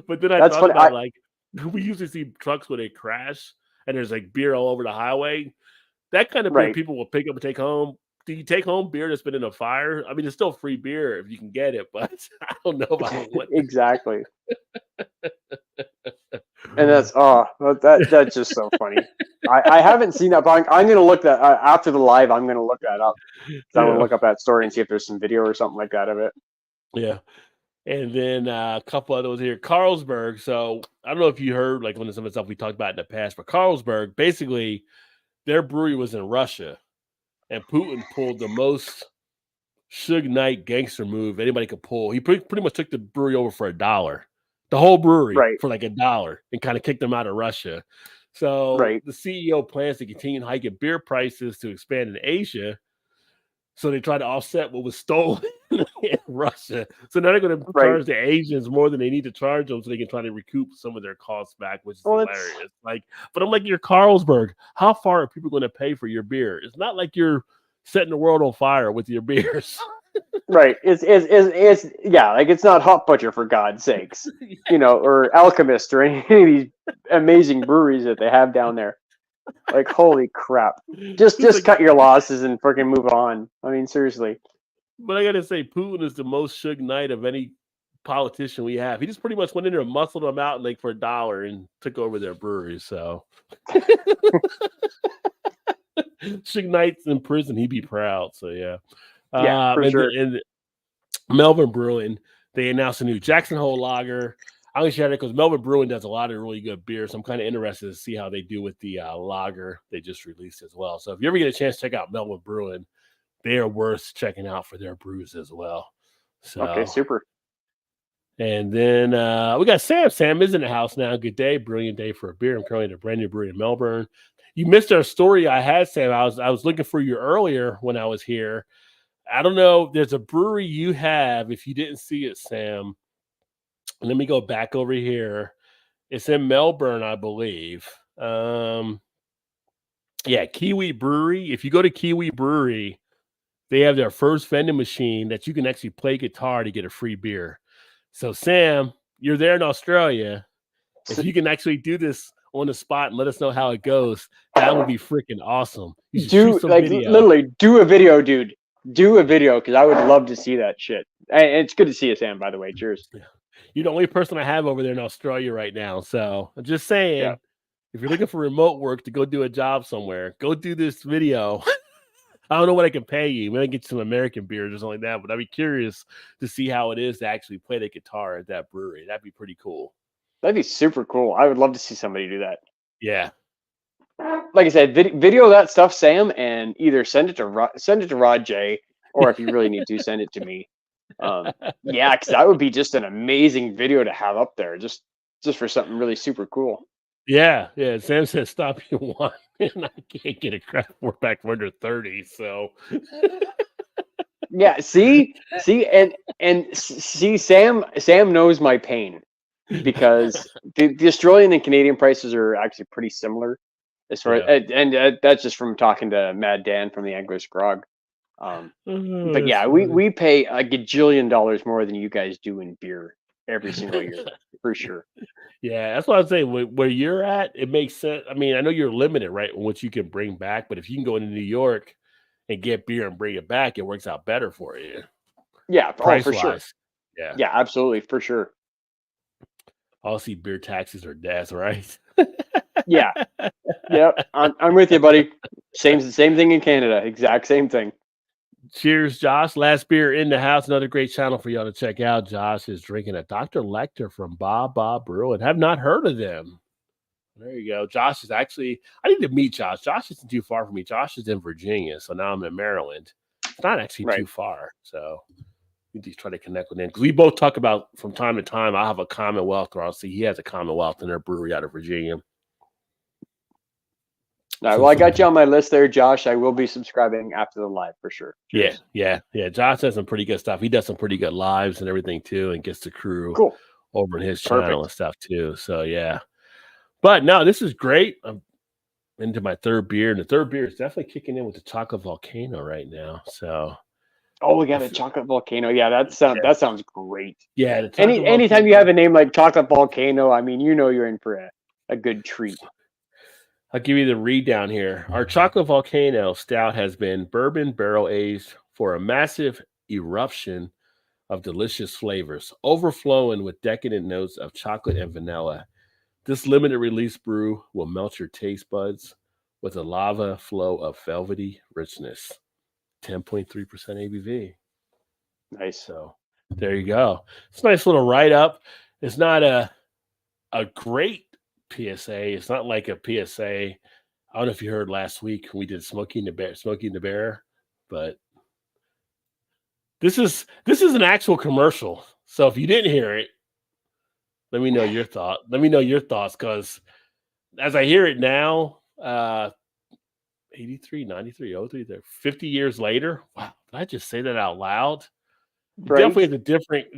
But then I That's thought what about, I like, we usually see trucks when they crash and there's like beer all over the highway. That kind of beer right. people will pick up and take home. Do you take home beer that's been in a fire? I mean, it's still free beer if you can get it, but I don't know if I would want that. Exactly. And that's that's just so funny. I haven't seen that, but I'm gonna look that after the live. I'm gonna look that up. I want to look up that story and see if there's some video or something like that of it. Yeah. And then a couple other ones here. Carlsberg. So I don't know if you heard like some of the stuff we talked about in the past, but Carlsberg, basically, their brewery was in Russia, and Putin pulled the most Suge Knight gangster move anybody could pull. He pretty much took the brewery over for $1, the whole brewery for like $1, and kind of kicked them out of Russia. So the CEO plans to continue hiking beer prices to expand in Asia. So they tried to offset what was stolen in Russia. So now they're going to charge the Asians more than they need to charge them, so they can try to recoup some of their costs back, which is hilarious. But I'm like, you're Carlsberg. How far are people going to pay for your beer? It's not like you're setting the world on fire with your beers. Right. It's like it's not Hot Butcher, for God's sakes, or Alchemist or any of these amazing breweries that they have down there. Like, holy crap. Just cut your losses and freaking move on. I mean, seriously. But I got to say, Putin is the most Suge Knight of any politician we have. He just pretty much went in there and muscled them out like for $1 and took over their breweries. So Suge Knight's in prison. He'd be proud. So, yeah. For sure. And Melbourne Brewing, they announced a new Jackson Hole lager. I'm going to share that because Melbourne Brewing does a lot of really good beer. So I'm kind of interested to see how they do with the lager they just released as well. So if you ever get a chance to check out Melbourne Brewing, they are worth checking out for their brews as well. So okay, super. And then we got Sam. Sam is in the house now. Good day. Brilliant day for a beer. I'm currently at a brand new brewery in Melbourne. You missed our story I had, Sam. I was looking for you earlier when I was here. I don't know. There's a brewery you have. If you didn't see it, Sam, let me go back over here. It's in Melbourne, I believe. Kiwi Brewery. If you go to Kiwi Brewery, they have their first vending machine that you can actually play guitar to get a free beer. So, Sam, you're there in Australia. If you can actually do this on the spot and let us know how it goes, that would be freaking awesome. You should shoot some video. Literally, do a video, dude. Do a video, because I would love to see that shit. And it's good to see you, Sam, by the way. Cheers. Yeah. You're the only person I have over there in Australia right now. So I'm just saying, if you're looking for remote work to go do a job somewhere, go do this video. I don't know what I can pay you. Maybe I get you some American beers or something like that, but I'd be curious to see how it is to actually play the guitar at that brewery. That'd be pretty cool. That'd be super cool. I would love to see somebody do that. Yeah. Like I said, video that stuff, Sam, and either send it to Rod J, or if you really need to, send it to me. Because that would be just an amazing video to have up there, just for something really super cool. Yeah. Sam says stop you one, and I can't get a craft work back for under 30. So see, Sam knows my pain, because the Australian and Canadian prices are actually pretty similar. As far and that's just from talking to Mad Dan from the Anglers Grog. But yeah, we pay a gajillion dollars more than you guys do in beer every single year, for sure. Yeah, that's what I'm saying. Where you're at, it makes sense. I mean, I know you're limited, right, on what you can bring back, but if you can go into New York and get beer and bring it back, it works out better for you. Yeah, for sure. Yeah, absolutely, for sure. Obviously, beer taxes are death, right? Yeah. I'm with you, buddy. Same thing in Canada. Exact same thing. Cheers, Josh. Last beer in the house. Another great channel for y'all to check out. Josh is drinking a Dr. Lecter from Bob Brewing. Have not heard of them. There you go. Josh is actually, I need to meet Josh. Josh isn't too far from me. Josh is in Virginia, so now I'm in Maryland. It's not actually too far, so we just try to connect with him. Because we both talk about, from time to time, I have a Commonwealth, or I'll see he has a Commonwealth in their brewery out of Virginia. All right, well, I got you on my list there, Josh. I will be subscribing after the live for sure. Cheers. Yeah. Josh has some pretty good stuff. He does some pretty good lives and everything too, and gets the crew over in his channel and stuff too. So yeah, but no, this is great. I'm into my third beer, and the third beer is definitely kicking in with the Chocolate Volcano right now. So, we got a Chocolate Volcano. Yeah, that sounds great. Yeah, anytime you have a name like Chocolate Volcano, I mean, you're in for a good treat. I'll give you the read down here. Our Chocolate Volcano Stout has been bourbon barrel aged for a massive eruption of delicious flavors, overflowing with decadent notes of chocolate and vanilla. This limited release brew will melt your taste buds with a lava flow of velvety richness. 10.3% ABV. Nice. So there you go. It's a nice little write-up. It's not a great PSA. It's not like a PSA. I don't know if you heard last week we did Smoking the Bear, but this is an actual commercial. So if you didn't hear it, let me know your thought. Let me know your thoughts, because as I hear it now, 83, 93, 03, 50 years later. Wow, did I just say that out loud? Right. Definitely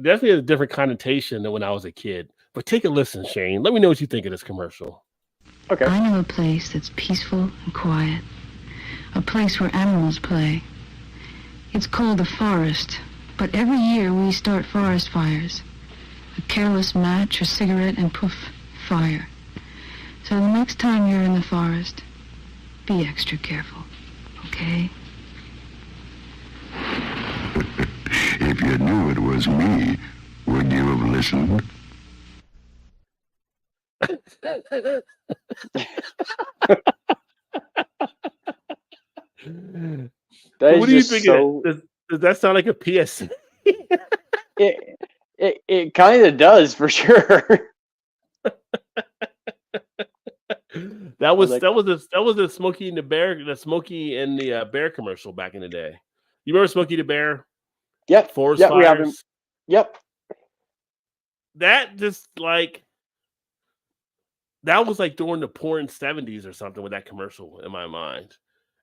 has a different connotation than when I was a kid. But take a listen, Shane. Let me know what you think of this commercial. Okay. I know a place that's peaceful and quiet. A place where animals play. It's called the forest, but every year we start forest fires. A careless match or cigarette and poof, fire. So the next time you're in the forest, be extra careful, okay? If you knew it was me, would you have listened? What do you think? Does that sound like a PS? It kind of does, for sure. That was the Smokey and the Bear commercial back in the day. You remember Smokey the Bear? Yep. Forest yep, fires. we have him. Yep. That just like that was like during the porn 70s or something with that commercial in my mind.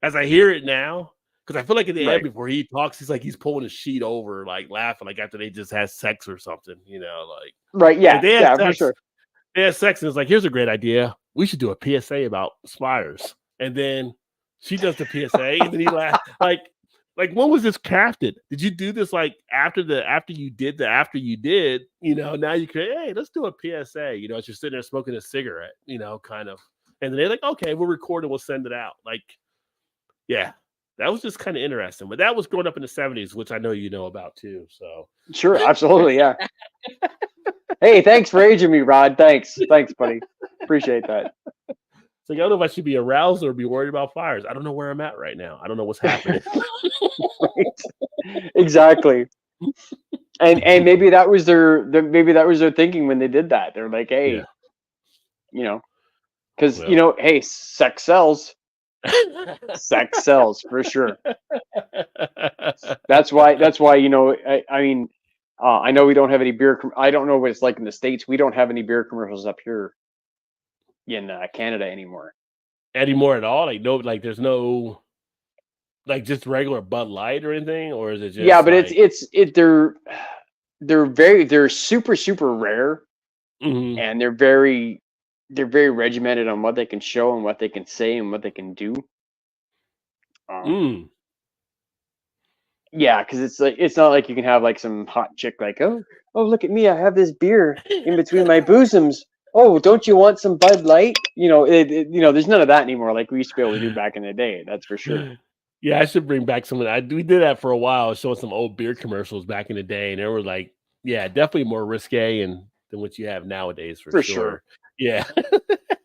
As I hear it now, because I feel like at the end before he talks, he's pulling his sheet over, like laughing, like after they just had sex or something, like right, yeah, like for sure. They had sex, and it's like, here's a great idea. We should do a PSA about spires. And then she does the PSA, and then he laughs. Like when was this crafted? Did you do this like after you did? Now you can, hey, let's do a PSA. As you're sitting there smoking a cigarette, kind of. And then they're like, okay, we'll record and we'll send it out. Like, yeah, that was just kind of interesting. But that was growing up in the 70s, which I know you know about too. So sure, absolutely, yeah. Hey, thanks for aging me, Rod. Thanks, buddy. Appreciate that. So I don't know if I should be aroused or be worried about fires. I don't know where I'm at right now. I don't know what's happening. Right. Exactly. And maybe that was their thinking when they did that. They're like, hey, because hey, sex sells. Sex sells for sure. That's why I mean, I know we don't have any beer. I don't know what it's like in the States. We don't have any beer commercials up here in Canada anymore. Anymore at all? Like no, like there's no, like just regular Bud Light or anything, or is it just? Yeah, but they're super rare, and they're very regimented on what they can show and what they can say and what they can do. Yeah, because it's not like you can have like some hot chick like, oh look at me, I have this beer in between my bosoms. Oh, don't you want some Bud Light? There's none of that anymore. Like we used to be able to do back in the day. That's for sure. Yeah, I should bring back some of that. We did that for a while, showing some old beer commercials back in the day, and they were like, yeah, definitely more risque than what you have nowadays for sure. Yeah.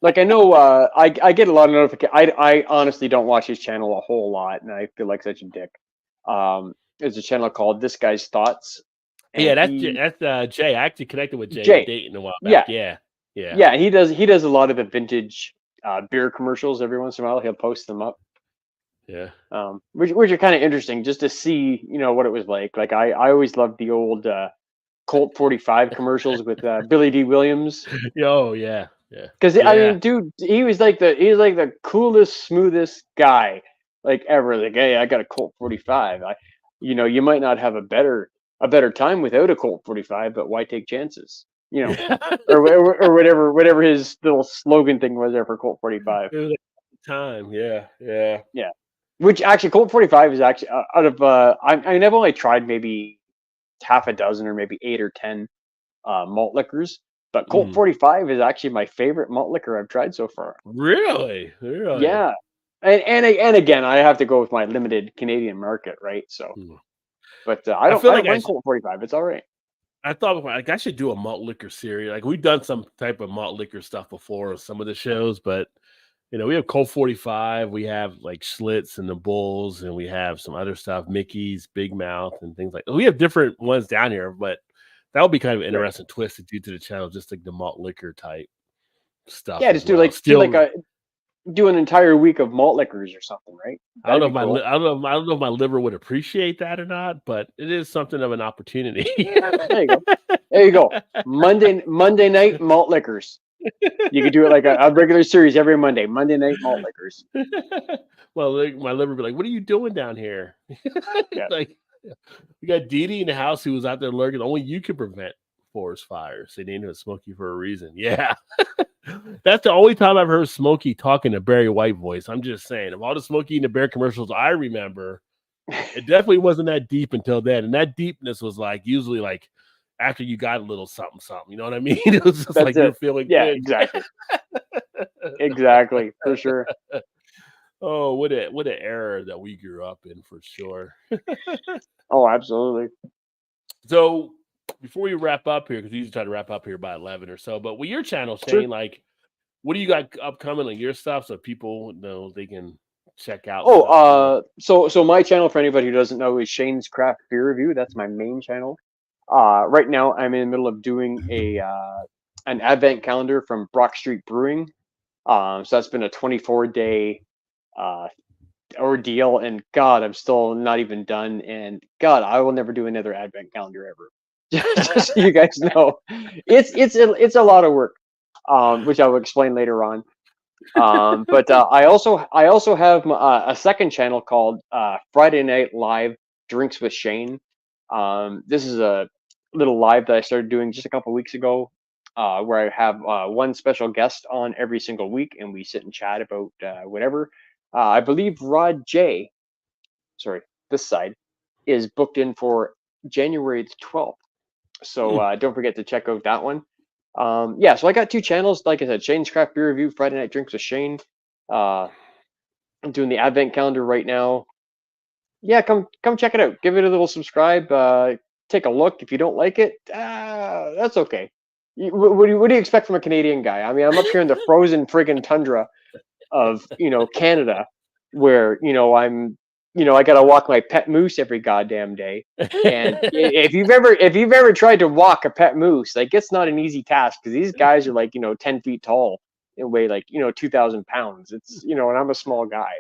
Like I know, I get a lot of notifications. I honestly don't watch his channel a whole lot, and I feel like such a dick. There's a channel called This Guy's Thoughts. Yeah, that's Jay. I actually connected with Jay Dayton a while back. Yeah. He does a lot of the vintage beer commercials every once in a while. He'll post them up. Yeah. Which are kind of interesting just to see, what it was like. Like I always loved the old Colt 45 commercials with Billy D. Williams. Oh yeah. Yeah. Because I mean, dude, he was like the coolest, smoothest guy like ever. Like, hey, I got a Colt 45. You might not have a better time without a Colt 45, but why take chances? Or whatever his little slogan thing was there for Colt 45. Time, yeah. Which actually, Colt 45 is actually out of I've only tried maybe half a dozen or maybe 8 or 10 malt liquors. But Colt 45 is actually my favorite malt liquor I've tried so far. Really? Yeah. And again, I have to go with my limited Canadian market, right? So, but I don't like Colt 45. It's all right. I thought like I should do a malt liquor series. Like we've done some type of malt liquor stuff before on some of the shows, but we have Colt 45, we have like Schlitz and the Bulls, and we have some other stuff, Mickey's, Big Mouth, and things like that. We have different ones down here, but that would be kind of an interesting twist to do to the channel, just like the malt liquor type stuff. Yeah, just do do an entire week of malt liquors or something, right? I don't know if I don't know if my liver would appreciate that or not, but it is something of an opportunity. There you go. There you go. Monday night malt liquors. You could do it like a regular series every Monday. Monday night malt liquors. Well, my liver would be like, "What are you doing down here?" Like, we got Dee Dee in the house who was out there lurking. Only you can prevent forest fires. They named him Smokey for a reason. Yeah. That's the only time I've heard Smokey talking to Barry White voice. I'm just saying, of all the Smokey and the Bear commercials I remember, it definitely wasn't that deep until then. And that deepness was like usually like after you got a little something. You know what I mean? It was just like you're feeling good. Exactly. Exactly, for sure. Oh, what an era that we grew up in, for sure. Oh, absolutely. So before we wrap up here, because we usually try to wrap up here by 11 or so, but with your channel, Shane, like, what do you got upcoming, like your stuff, so people know they can check out? So my channel, for anybody who doesn't know, is Shane's Craft Beer Review. That's my main channel. Right now, I'm in the middle of doing an advent calendar from Brock Street Brewing. So that's been a 24-day ordeal, and God, I'm still not even done. And God, I will never do another advent calendar ever. Just so you guys know, it's a lot of work, which I will explain later on. But I also have a second channel called Friday Night Live Drinks with Shane. This is a little live that I started doing just a couple weeks ago, where I have one special guest on every single week, and we sit and chat about whatever. I believe Rod J, this side, is booked in for January 12th. So don't forget to check out that one. So I got two channels. Like I said, Shane's Craft Beer Review, Friday Night Drinks with Shane. I'm doing the advent calendar right now. Yeah, come check it out. Give it a little subscribe. Take a look. If you don't like it, that's okay. What do you expect from a Canadian guy? I mean, I'm up here in the frozen friggin' tundra of Canada, where I gotta walk my pet moose every goddamn day. And if you've ever tried to walk a pet moose, like, it's not an easy task, because these guys are like 10 feet tall and weigh like 2,000 pounds. It's and I'm a small guy,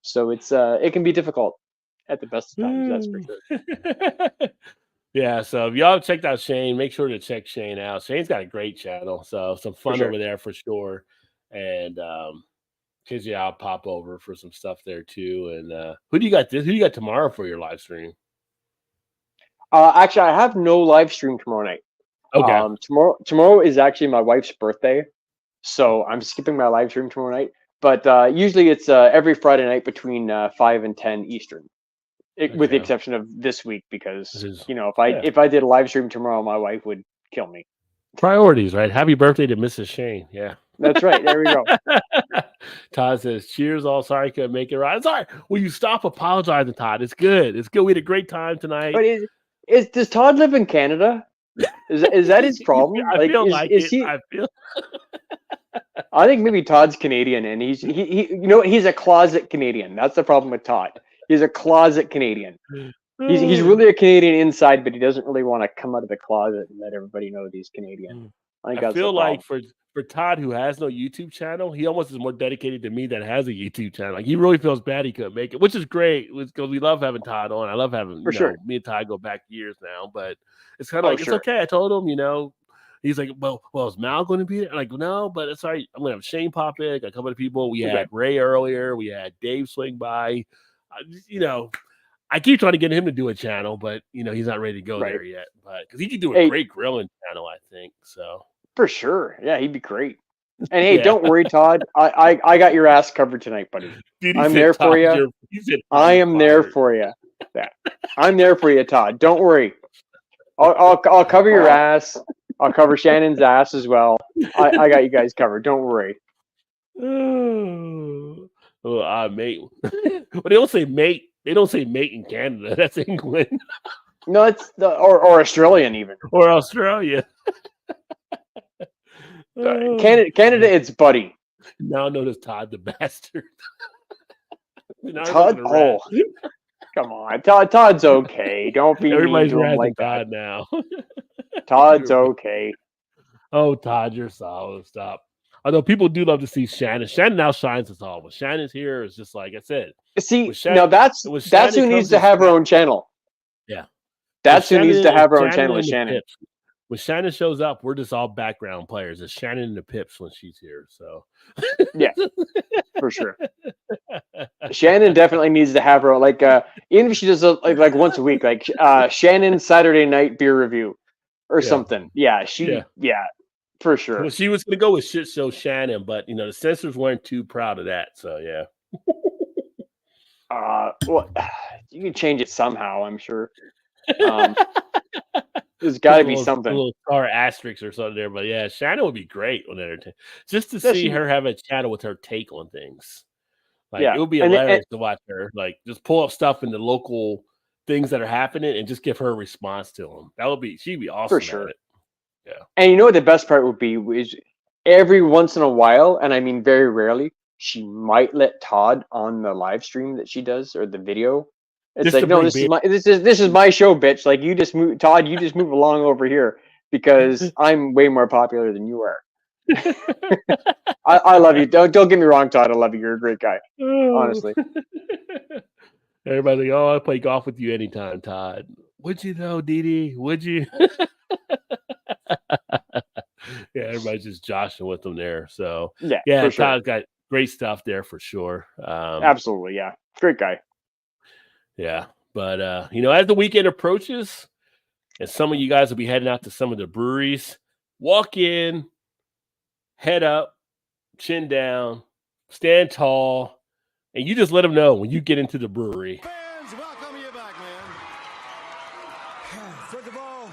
so it can be difficult at the best of times. That's for sure. Yeah, so if y'all checked out Shane, make sure to check Shane out. Shane's got a great channel, so some fun over there for sure. And I'll pop over for some stuff there too. And who do you got tomorrow for your live stream? Actually, I have no live stream tomorrow night. Okay. Tomorrow is actually my wife's birthday, so I'm skipping my live stream tomorrow night. But usually it's every Friday night between 5 and 10 Eastern. With the exception of this week, because if I did a live stream tomorrow, my wife would kill me. Priorities, right? Happy birthday to Mrs. Shane. Yeah, that's right. There we go. Todd says, "Cheers, all. Sorry, couldn't make it right." Sorry. Will you stop apologizing, Todd? It's good. It's good. We had a great time tonight. But does Todd live in Canada? Is that his problem? I think maybe Todd's Canadian, and he's a closet Canadian. That's the problem with Todd. He's a closet Canadian. He's really a Canadian inside, but he doesn't really want to come out of the closet and let everybody know that he's Canadian. I feel like for Todd, who has no YouTube channel, he almost is more dedicated to me that has a YouTube channel. Like, he really feels bad he couldn't make it, which is great, because we love having Todd on. I love having me and Todd go back years now, but it's kind of it's okay. I told him, he's like, well, is Mal going to be there? I'm like, no, but it's all right. I'm going to have Shane pop in, a couple of people. We had Ray earlier. We had Dave swing by. I keep trying to get him to do a channel, but he's not ready to go there yet. But because he could do a great grilling channel, I think so. For sure, yeah, he'd be great. And hey, don't worry, Todd. I got your ass covered tonight, buddy. I'm there for you. I am there for you. Yeah, I'm there for you, Todd. Don't worry. I'll cover your ass. I'll cover Shannon's ass as well. I got you guys covered. Don't worry. Mate. But they don't say mate. They don't say mate in Canada. That's England. No, it's or Australian even. Or Australia. Canada, it's Buddy. Now known as Todd the Bastard. Todd? Oh, come on. Todd's okay. Don't be Everybody's mean to him razzing like Todd that. now. Todd's okay. Oh, Todd, you're solid. Stop. Although people do love to see Shannon. Shannon now shines us all. When Shannon's here, it's just like I said. See, now that's who needs to have her own channel. Yeah. That's who needs to have her own channel is Shannon. When Shannon shows up, we're just all background players. It's Shannon and the Pips when she's here. So yeah, for sure. Shannon definitely needs to have her like even if she does like once a week, like Shannon Saturday night beer review or something. Yeah, for sure. Well, she was gonna go with Shit Show Shannon, but the censors weren't too proud of that. So yeah. Well, you can change it somehow, I'm sure. There's got to be something. A little star asterisk or something there, but yeah, Shannon would be great on entertainment. Just to see her have a channel with her take on things. Like it would be hilarious to watch her like just pull up stuff in the local things that are happening and just give her a response to them. She'd be awesome for sure. At it. Yeah. And you know what the best part would be is every once in a while, and I mean very rarely, she might let Todd on the live stream that she does or the video. It's just like, no, this is my show, bitch. Like you just move, Todd. You just move along over here because I'm way more popular than you are. I love you. Don't get me wrong, Todd. I love you. You're a great guy. Honestly. Everybody's like, oh, I'll play golf with you anytime, Todd. Would you though, Dee? Would you? Yeah, everybody's just joshing with them there. So yeah, Todd's sure. Got great stuff there for sure. Absolutely, yeah, great guy. Yeah, but as the weekend approaches, and some of you guys will be heading out to some of the breweries, walk in, head up, chin down, stand tall, and you just let them know when you get into the brewery. Fans, welcome you back, man. First of all,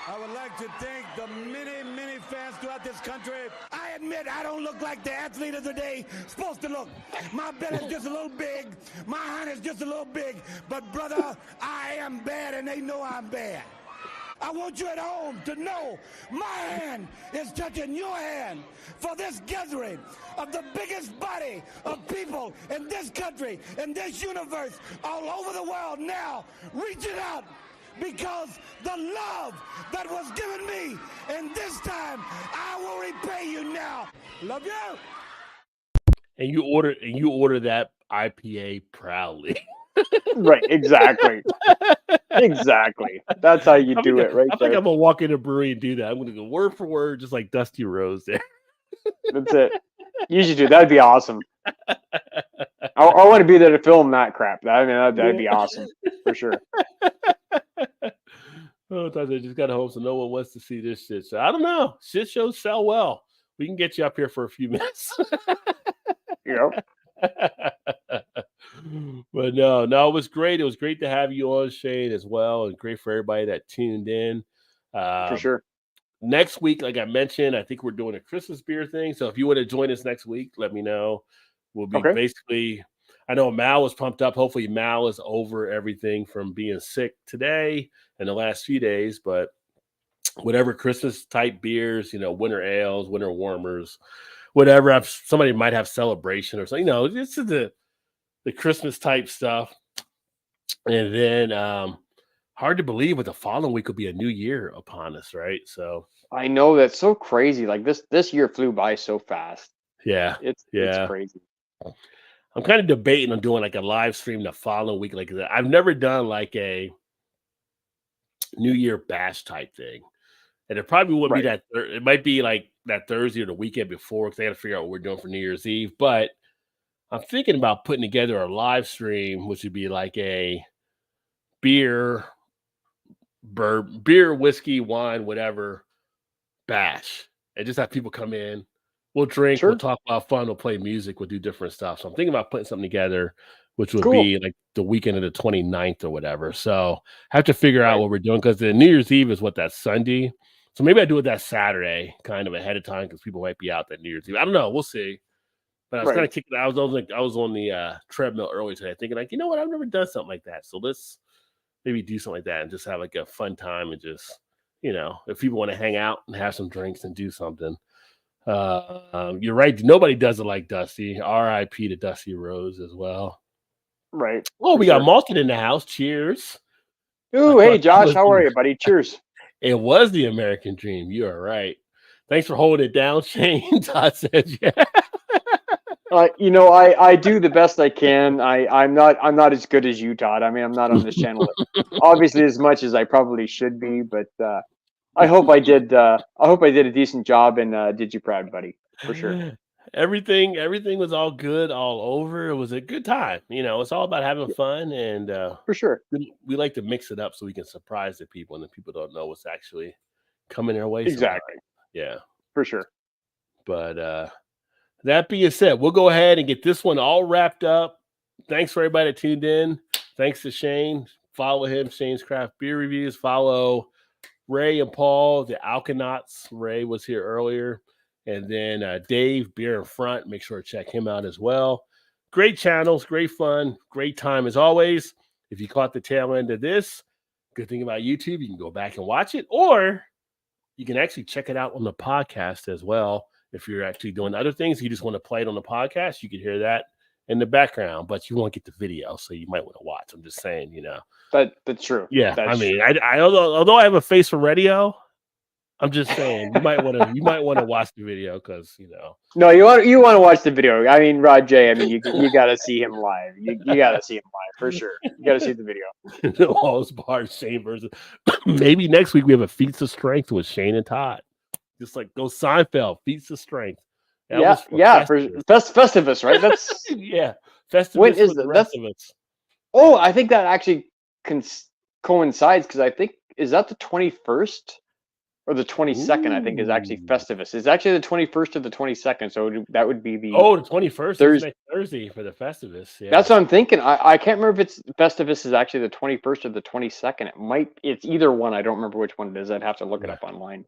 I would like to thank the many fans throughout this country. I admit I don't look like the athlete of the day supposed to look. My belly's just a little big. My hand is just a little big. But, brother, I am bad, and they know I'm bad. I want you at home to know my hand is touching your hand for this gathering of the biggest body of people in this country, in this universe, all over the world now. Reach it out. Because the love that was given me, and this time I will repay you now. Love you. And you order that IPA proudly. Right, exactly. Exactly. That's how you do it, right? I think I'm gonna walk in a brewery and do that. I'm gonna go word for word, just like Dusty Rose there. That's it. You should do that'd be awesome. I want to be there to film that crap. That'd be awesome for sure. Oh, I just got home, so no one wants to see this shit. So I don't know. Shit shows sell well. We can get you up here for a few minutes. Yep. But no, it was great. It was great to have you on, Shane, as well, and great for everybody that tuned in. For sure. Next week, like I mentioned, I think we're doing a Christmas beer thing. So if you want to join us next week, let me know. We'll be basically. I know Mal was pumped up. Hopefully Mal is over everything from being sick today and the last few days, but whatever Christmas type beers, winter ales, winter warmers, whatever. Somebody might have celebration or something, this is the Christmas type stuff. And then hard to believe, but the following week will be a new year upon us, right? So I know that's so crazy. Like this year flew by so fast. Yeah. It's crazy. I'm kind of debating on doing like a live stream the following week. Like I've never done like a New Year bash type thing. And it probably wouldn't be that. It might be like that Thursday or the weekend before because I got to figure out what we're doing for New Year's Eve. But I'm thinking about putting together a live stream, which would be like a beer, whiskey, wine, whatever bash. And just have people come in. We'll drink, We'll talk about fun, we'll play music, we'll do different stuff. So I'm thinking about putting something together, which would be like the weekend of the 29th or whatever. So I have to figure out what we're doing because the New Year's Eve is that Sunday. So maybe I do it that Saturday kind of ahead of time because people might be out that New Year's Eve. I don't know. We'll see. But I was kind of kicking I was on the treadmill earlier today thinking like, you know what? I've never done something like that. So let's maybe do something like that and just have like a fun time and just, if people want to hang out and have some drinks and do something. You're right. Nobody does it like Dusty. R.I.P. to Dusty Rose as well. Right. Oh, we got Malkin in the house. Cheers. Ooh, hey, Josh. How are you, buddy? Cheers. It was the American dream. You are right. Thanks for holding it down, Shane. Todd says, yeah. I do the best I can. I'm not as good as you, Todd. I mean, I'm not on this channel obviously as much as I probably should be, but I hope I did a decent job and did you proud, buddy, for sure. Everything was all good all over. It was a good time. It's all about having fun, and for sure we like to mix it up so we can surprise the people, and the people don't know what's actually coming their way. Exactly. Yeah, for sure. But that being said, we'll go ahead and get this one all wrapped up. Thanks for everybody that tuned in. Thanks to Shane. Follow him, Shane's Craft Beer Reviews. Follow Ray and Paul, the Alkanauts. Ray was here earlier. And then Dave, Beer in Front. Make sure to check him out as well. Great channels, great fun, great time as always. If you caught the tail end of this, good thing about YouTube, you can go back and watch it, or you can actually check it out on the podcast as well. If you're actually doing other things, you just want to play it on the podcast, you can hear that in the background, but you won't get the video, so you might want to watch. I'm just saying, That's true. Yeah, that's true. Although I have a face for radio, I'm just saying you might want to watch the video because No, you want to watch the video. I mean, Rod J. I mean, you got to see him live. You got to see him live for sure. You got to see the video. All those bars, Shane versus. Maybe next week we have a Feats of Strength with Shane and Todd. Just like go Seinfeld, Feats of Strength. For Festivus, right? That's yeah, Festivus. When is it? Festivus. Oh, I think that actually coincides because I think is that the 21st or the 22nd. I think is actually Festivus. It's actually the 21st or the 22nd. So that would be the the 21st Thursday for the Festivus. Yeah, that's what I'm thinking. I can't remember if it's Festivus is actually the 21st or the 22nd. It's either one. I don't remember which one it is. I'd have to look it up online.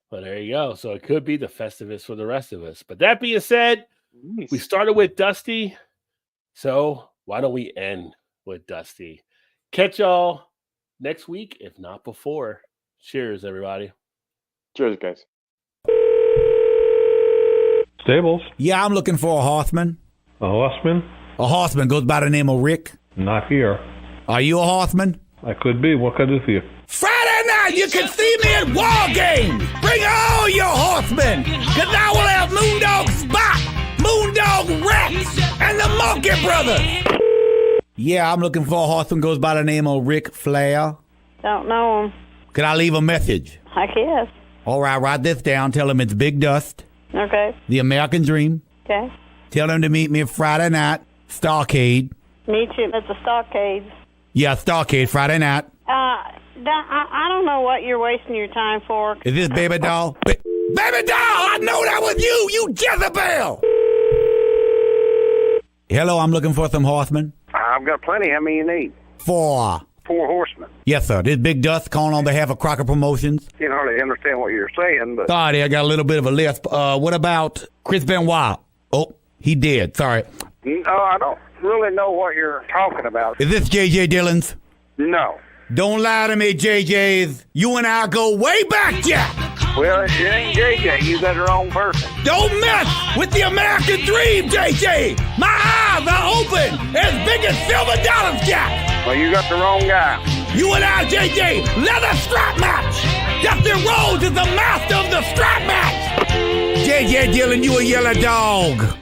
Well, there you go. So it could be the Festivus for the rest of us. But that being said, we started with Dusty. So why don't we end with Dusty? Catch y'all next week, if not before. Cheers, everybody. Cheers, guys. Stables. Yeah, I'm looking for a horseman. A horseman? A horseman goes by the name of Rick. Not here. Are you a horseman? I could be. What can I do for you? Friday night, you can see me at War Games. Bring all your horsemen, because I will have Moondog Spot, Moondog Rex, and the Monkey Brothers. Yeah, I'm looking for a horseman goes by the name of Rick Flair. Don't know him. Can I leave a message? I guess. All right, write this down. Tell him it's Big Dust. Okay. The American Dream. Okay. Tell him to meet me Friday night, Starcade. Meet you at the Starcade. Yeah, Starcade, Friday night. I don't know what you're wasting your time for. Is this Baby Doll? Baby Doll, I know that was you Jezebel! Hello, I'm looking for some horsemen. I've got plenty. How many you need? 4. 4 horsemen. Yes, sir. This Big Dust calling on behalf of Crocker Promotions. Can't hardly understand what you're saying, but... Sorry, I got a little bit of a lisp. What about Chris Benoit? Oh, he did. Sorry. No, I don't really know what you're talking about. Is this J.J. Dillon's? No. Don't lie to me, JJ's. You and I go way back, Jack. Well, it ain't JJ. You got the wrong person. Don't mess with the American dream, JJ. My eyes are open as big as silver dollars, Jack. Well, you got the wrong guy. You and I, JJ, leather strap match. Dustin Rhodes is the master of the strap match. JJ Dillon, you a yellow dog.